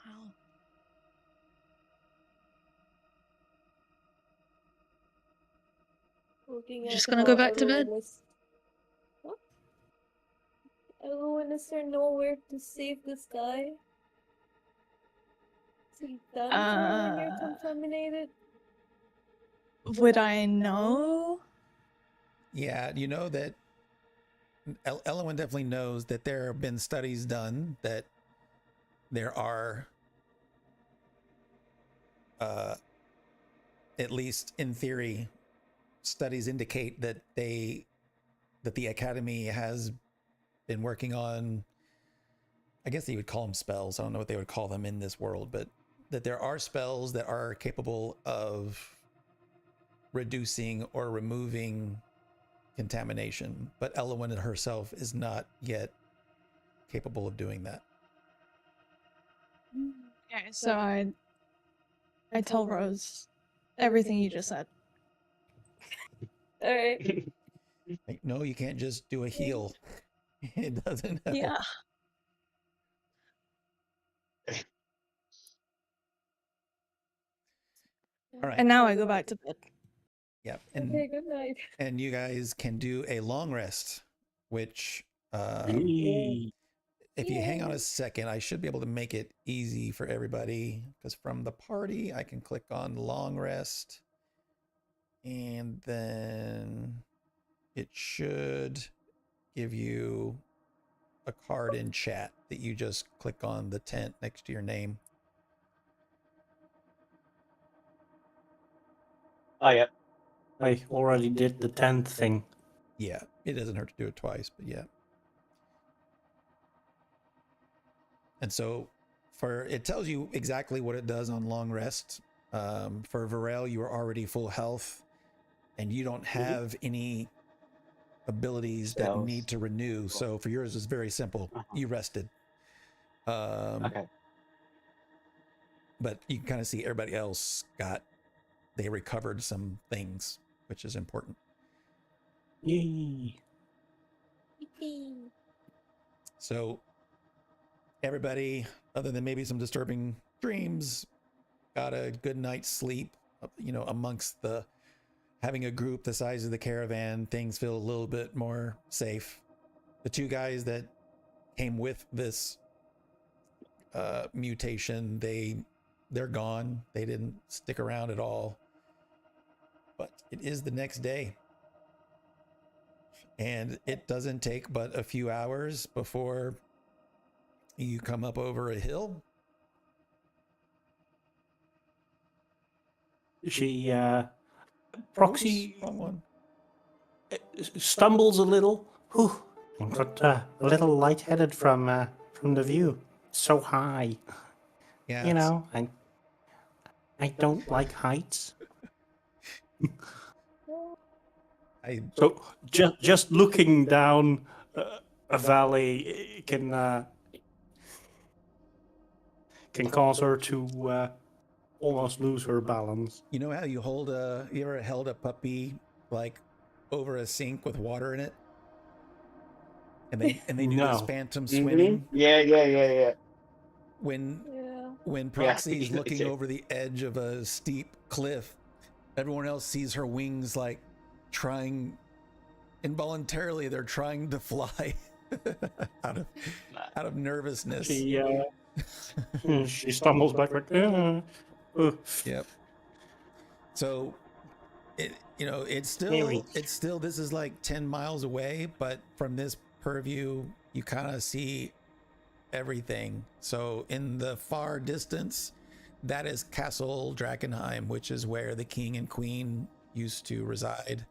Wow. Looking Just at gonna how go back to bed? everyone is- What? Everyone is there nowhere to save this guy? Is he done for when you're contaminated? Would I know? Yeah, you know that Elwin definitely knows that there have been studies done that there are, at least in theory, studies indicate that the Academy has been working on, I guess you would call them spells. I don't know what they would call them in this world, but that there are spells that are capable of reducing or removing contamination, but Elwin herself is not yet capable of doing that. Okay, so I tell Rose everything you just said. Alright. Like, no, you can't just do a heal. It doesn't help. Yeah. All right. And now I go back to bed. Yep. Okay, good night. And you guys can do a long rest, which Yay. if you hang on a second, I should be able to make it easy for everybody, because from the party, I can click on long rest, and then it should give you a card in chat that you just click on the tent next to your name. Oh yeah. I already did the 10th thing. Yeah, it doesn't hurt to do it twice, but yeah. And so it tells you exactly what it does on long rest. For Varel, you are already full health, and you don't have any abilities that Spells. need to renew. So for yours, it's very simple. You rested. Okay. But you can kind of see everybody else they recovered some things, which is important. Yay. Yippee. So everybody, other than maybe some disturbing dreams, got a good night's sleep. Amongst having a group the size of the caravan, things feel a little bit more safe. The two guys that came with this mutation, they're gone. They didn't stick around at all. But it is the next day, and it doesn't take but a few hours before you come up over a hill. She, Proxy Oops, wrong one. stumbles a little. Whew. I got a little lightheaded from the view. It's so high. Yeah, You know, I don't like heights. So just looking down a valley can cause her to almost lose her balance. You know how you ever held a puppy like over a sink with water in it? And they do this No. phantom Mhm. swimming Yeah. when Yeah. Proxy's Yeah. looking over the edge of a steep cliff. Everyone else sees her wings like trying involuntarily. They're trying to fly out of nervousness. She stumbles backward. Yep. So it's Scary. still this is like 10 miles away, but from this purview you kind of see everything. So in the far distance, that is Castle Drakkenheim, which is where the king and queen used to reside.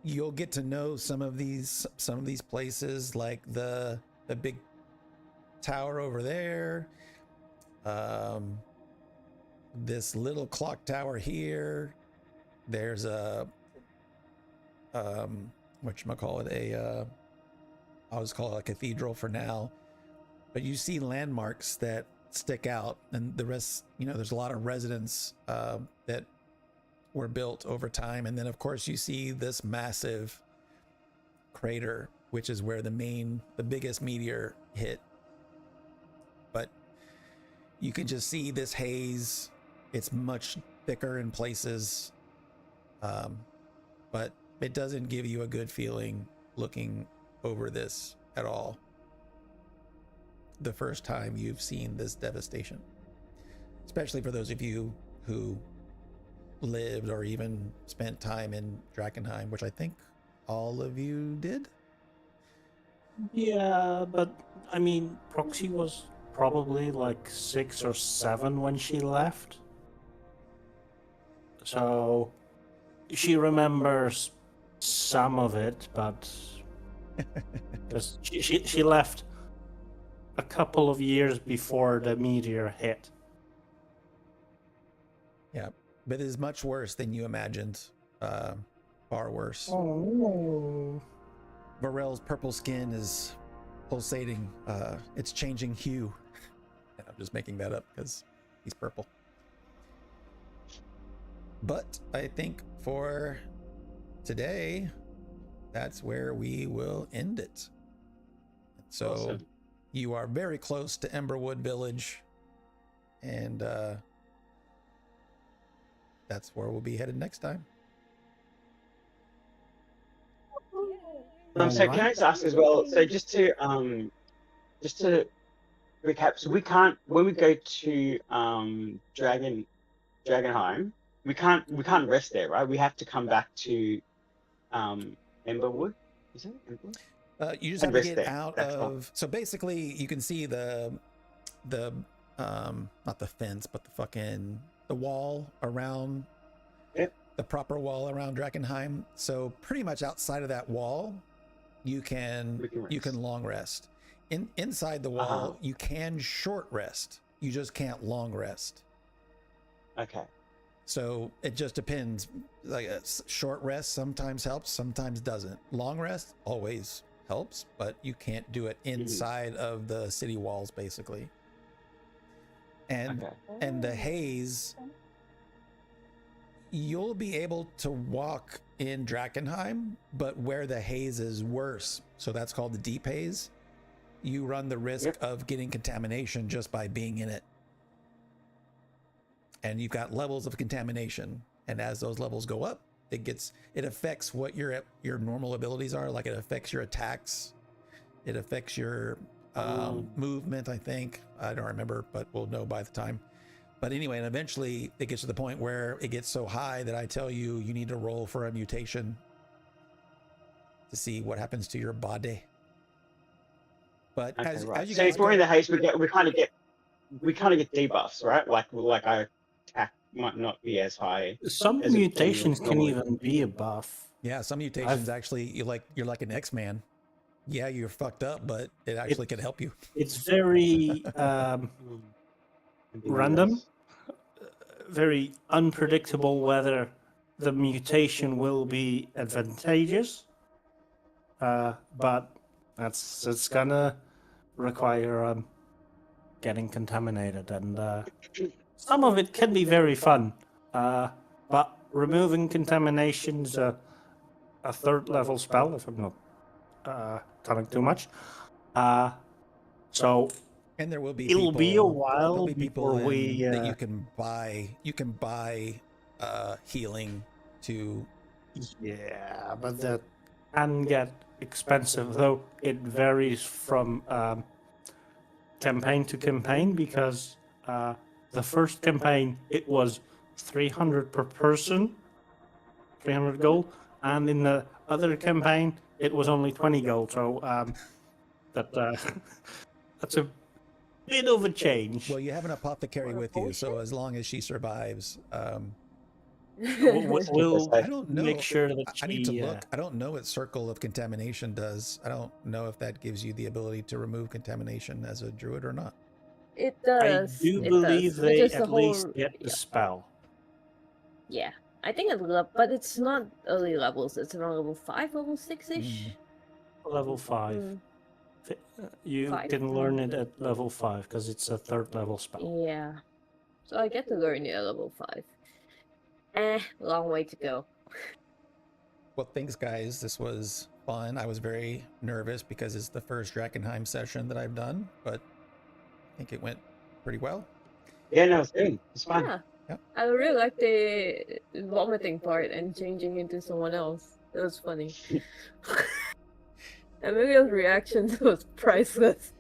You'll get to know some of these places, like the big tower over there, this little clock tower here. There's a whatchamacallit, I'll just call it a cathedral for now. But you see landmarks that stick out, and the rest, there's a lot of residents that were built over time. And then of course you see this massive crater, which is where the biggest meteor hit. But you can just see this haze. It's much thicker in places, but it doesn't give you a good feeling looking over this at all the first time you've seen this devastation, especially for those of you who lived or even spent time in Drakkenheim, which I think all of you did. Yeah, but I mean, Proxy was probably like 6 or 7 when she left. So she remembers some of it, but because she left a couple of years before the meteor hit. Yeah, but it is much worse than you imagined. Far worse. Oh. Varel's purple skin is pulsating. It's changing hue. I'm just making that up because he's purple. But I think for today, that's where we will end it. So Awesome. You are very close to Emberwood Village, and that's where we'll be headed next time. So can I just ask as well? So just to recap, so we can't, when we go to Dragonheim, we can't rest there, right? We have to come back to Emberwood. Is it Emberwood? You just have to rest get there. out That's all. of. So basically, you can see the not the fence, but the wall around. Yep. The proper wall around Drakkenheim. So pretty much outside of that wall, you can long rest. Inside the wall, you can short rest. You just can't long rest. Okay. So it just depends. Like a short rest sometimes helps, sometimes doesn't. Long rest always helps, but you can't do it inside of the city walls, basically. And the haze, you'll be able to walk in Drakkenheim, but where the haze is worse, so that's called the deep haze, you run the risk of getting contamination just by being in it. And you've got levels of contamination, and as those levels go up, it affects what your normal abilities are. Like, it affects your attacks, it affects your movement, I think. I don't remember, but we'll know by the time. But anyway, and eventually it gets to the point where it gets so high that I tell you need to roll for a mutation to see what happens to your body. But as you So guys if we're in go, the haze, we kind of get debuffs, right? Like our attack might not be as high. Some as it mutations can normally even be a buff. yeah, some mutations actually you're like an X-Man. Yeah, you're fucked up, but it actually can help you. It's very random, very unpredictable whether the mutation will be advantageous, but it's gonna require getting contaminated, and some of it can be very fun. But removing contamination's a third level spell, if I'm not telling too much. So And there will be it'll be a there'll while be before people we that you can buy. You can buy healing to. yeah, but that can get expensive, though it varies from campaign to campaign, because the first campaign it was 300 per person, 300 gold, and in the other campaign it was only 20 gold. So that that's a bit of a change. Well, you have an apothecary For a with you, so potion? as long as she survives, We'll I don't know. make sure that I need to she, look. I don't know what Circle of Contamination does. I don't know if that gives you the ability to remove contamination as a druid or not. It I does. do It believe does. they It's just at the least whole. get the spell. Yeah, I think it's but it's not early levels. It's around level 5, level 6-ish. Level 5. Mm, You 5? can learn it at level 5 because it's a third level spell. Yeah. So I get to learn it at level 5. Long way to go. Well, thanks, guys. This was fun. I was very nervous because it's the first Drakkenheim session that I've done, but I think it went pretty well. Yeah, no, it's good. It's fun. Yeah. Yep. I really like the vomiting part and changing into someone else. It was funny. Emilio's reactions was priceless.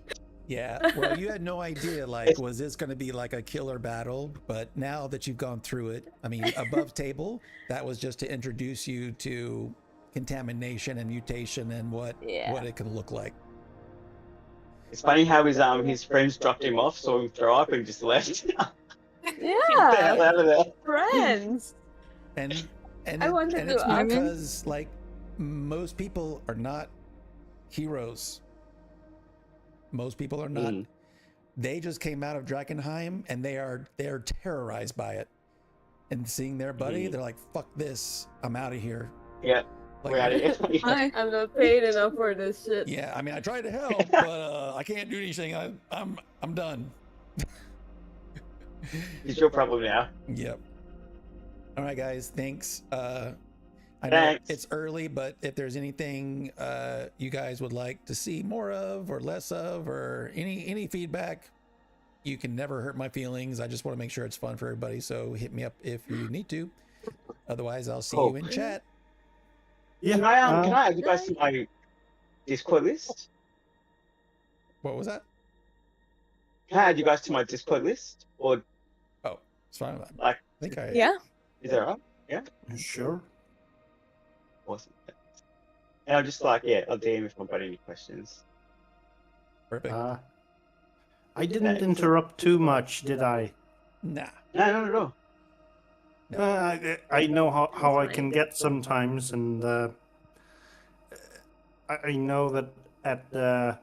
Yeah, well, you had no idea, like, was this going to be like a killer battle? But now that you've gone through it, I mean, above table, that was just to introduce you to contamination and mutation and what it can look like. It's funny how his friends dropped him off, saw him throw up, and just left. Get the hell Yeah, out of there. friends. And I wanted and to it's ask- because like most people are not heroes. Most people are not. Mm. They just came out of Drakkenheim and they are terrorized by it. And seeing their buddy, they're like, "Fuck this! I'm out of here." Yeah, Like, we're out of here. Hi. I'm not paid enough for this shit. yeah, I mean, I tried to help, but I can't do anything. I'm done. It's your problem now. Yep. All right, guys. Thanks. I know Thanks. it's early, but if there's anything you guys would like to see more of or less of, or any feedback, you can never hurt my feelings. I just want to make sure it's fun for everybody. So hit me up if you need to. Otherwise, I'll see Cool. you in chat. Yeah. Can I add you guys to my Discord list? What was that? Can I add you guys to my Discord list? Or Oh, it's fine. I like, think I. Yeah. is that right? Sure. Awesome. And I'll just I'll DM if I've got any questions. Perfect. I didn't interrupt too much, did I? Nah. No, not at all. I know how I fine. can get sometimes, and I know that at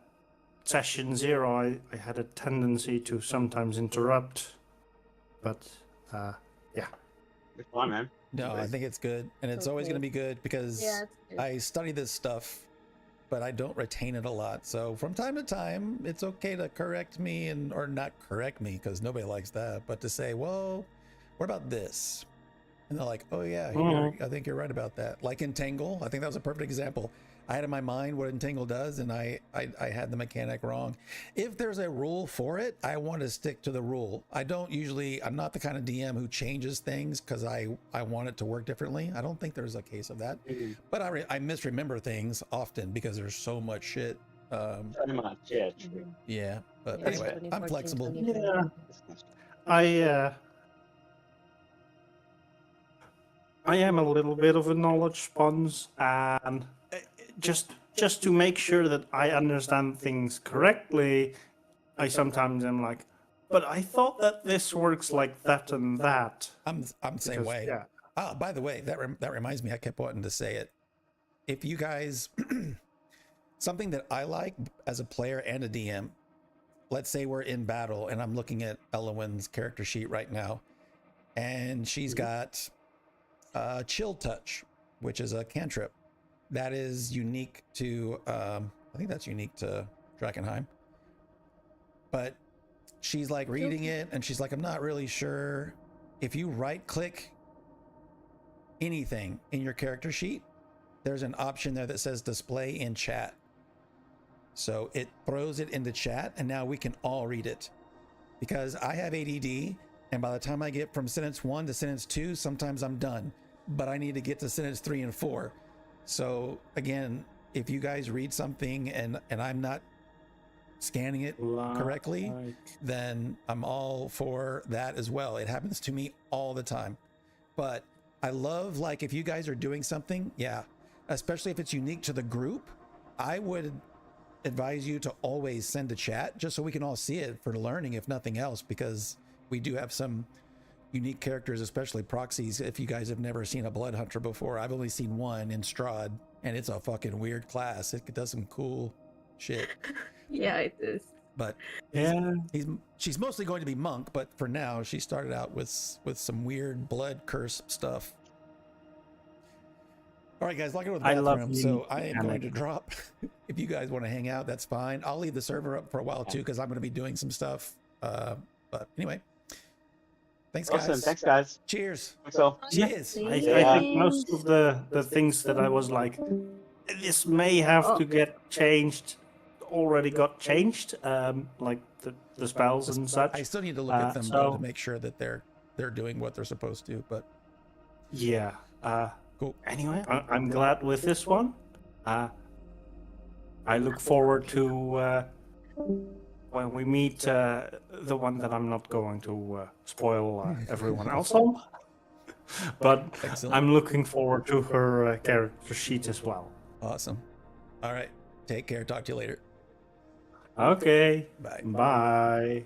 session 0 I had a tendency to sometimes interrupt, but yeah. It's fine, man. No, I think it's good, and it's always Okay. going to be good because Yeah, it's good. I study this stuff, but I don't retain it a lot. So from time to time, it's okay to correct me or not correct me because nobody likes that, but to say, well, what about this? And they're like, oh yeah, I think you're right about that. Like Entangle, I think that was a perfect example. I had in my mind what Entangle does, and I had the mechanic wrong. If there's a rule for it, I want to stick to the rule. I'm not the kind of DM who changes things because I want it to work differently. I don't think there's a case of that. But I misremember things often because there's so much shit. Pretty much, yeah, true. Yeah, but Yeah, anyway, I'm 2014, flexible. 2015. Yeah. I am a little bit of a knowledge sponge, and just to make sure that I understand things correctly, I sometimes am like, but I thought that this works like that and that. I'm the same Because, way. yeah. By the way, that reminds me, I kept wanting to say it. If you guys, something that I like as a player and a DM, let's say we're in battle and I'm looking at Elowin's character sheet right now, and she's got Chill Touch, which is a cantrip that is unique to I think that's unique to Drakkenheim. But she's like reading it and she's like, I'm not really sure. If you right click anything in your character sheet, there's an option there that says display in chat. So it throws it into chat and now we can all read it. Because I have ADD and by the time I get from sentence 1 to sentence 2, sometimes I'm done. But I need to get to sentence 3 and 4. So again, if you guys read something and I'm not scanning it correctly, then I'm all for that as well. It happens to me all the time. But I love, like, if you guys are doing something, yeah, especially if it's unique to the group, I would advise you to always send a chat just so we can all see it for learning, if nothing else, because we do have some unique characters, especially proxies. If you guys have never seen a blood hunter before, I've only seen one in Strahd, and it's a fucking weird class. It does some cool shit. Yeah, it is. But Yeah. she's mostly going to be monk, but for now she started out with some weird blood curse stuff. All right, guys, lock it with the I love bathroom. the So I am going mechanic. to drop. If you guys want to hang out, that's fine. I'll leave the server up for a while too, because I'm going to be doing some stuff. But anyway, thanks, guys. Awesome. Thanks, guys. Cheers. Thanks all. Cheers. I Yeah. think most of the things that I was like, this may have to get changed, already got changed, like the spells and such. I still need to look at them though, to make sure that they're doing what they're supposed to. But yeah. cool. Anyway, I'm glad with this one. I look forward to when we meet the one that I'm not going to spoil everyone else on. But Excellent. I'm looking forward to her character sheet as well. Awesome. All right. Take care. Talk to you later. Okay. Bye. Bye.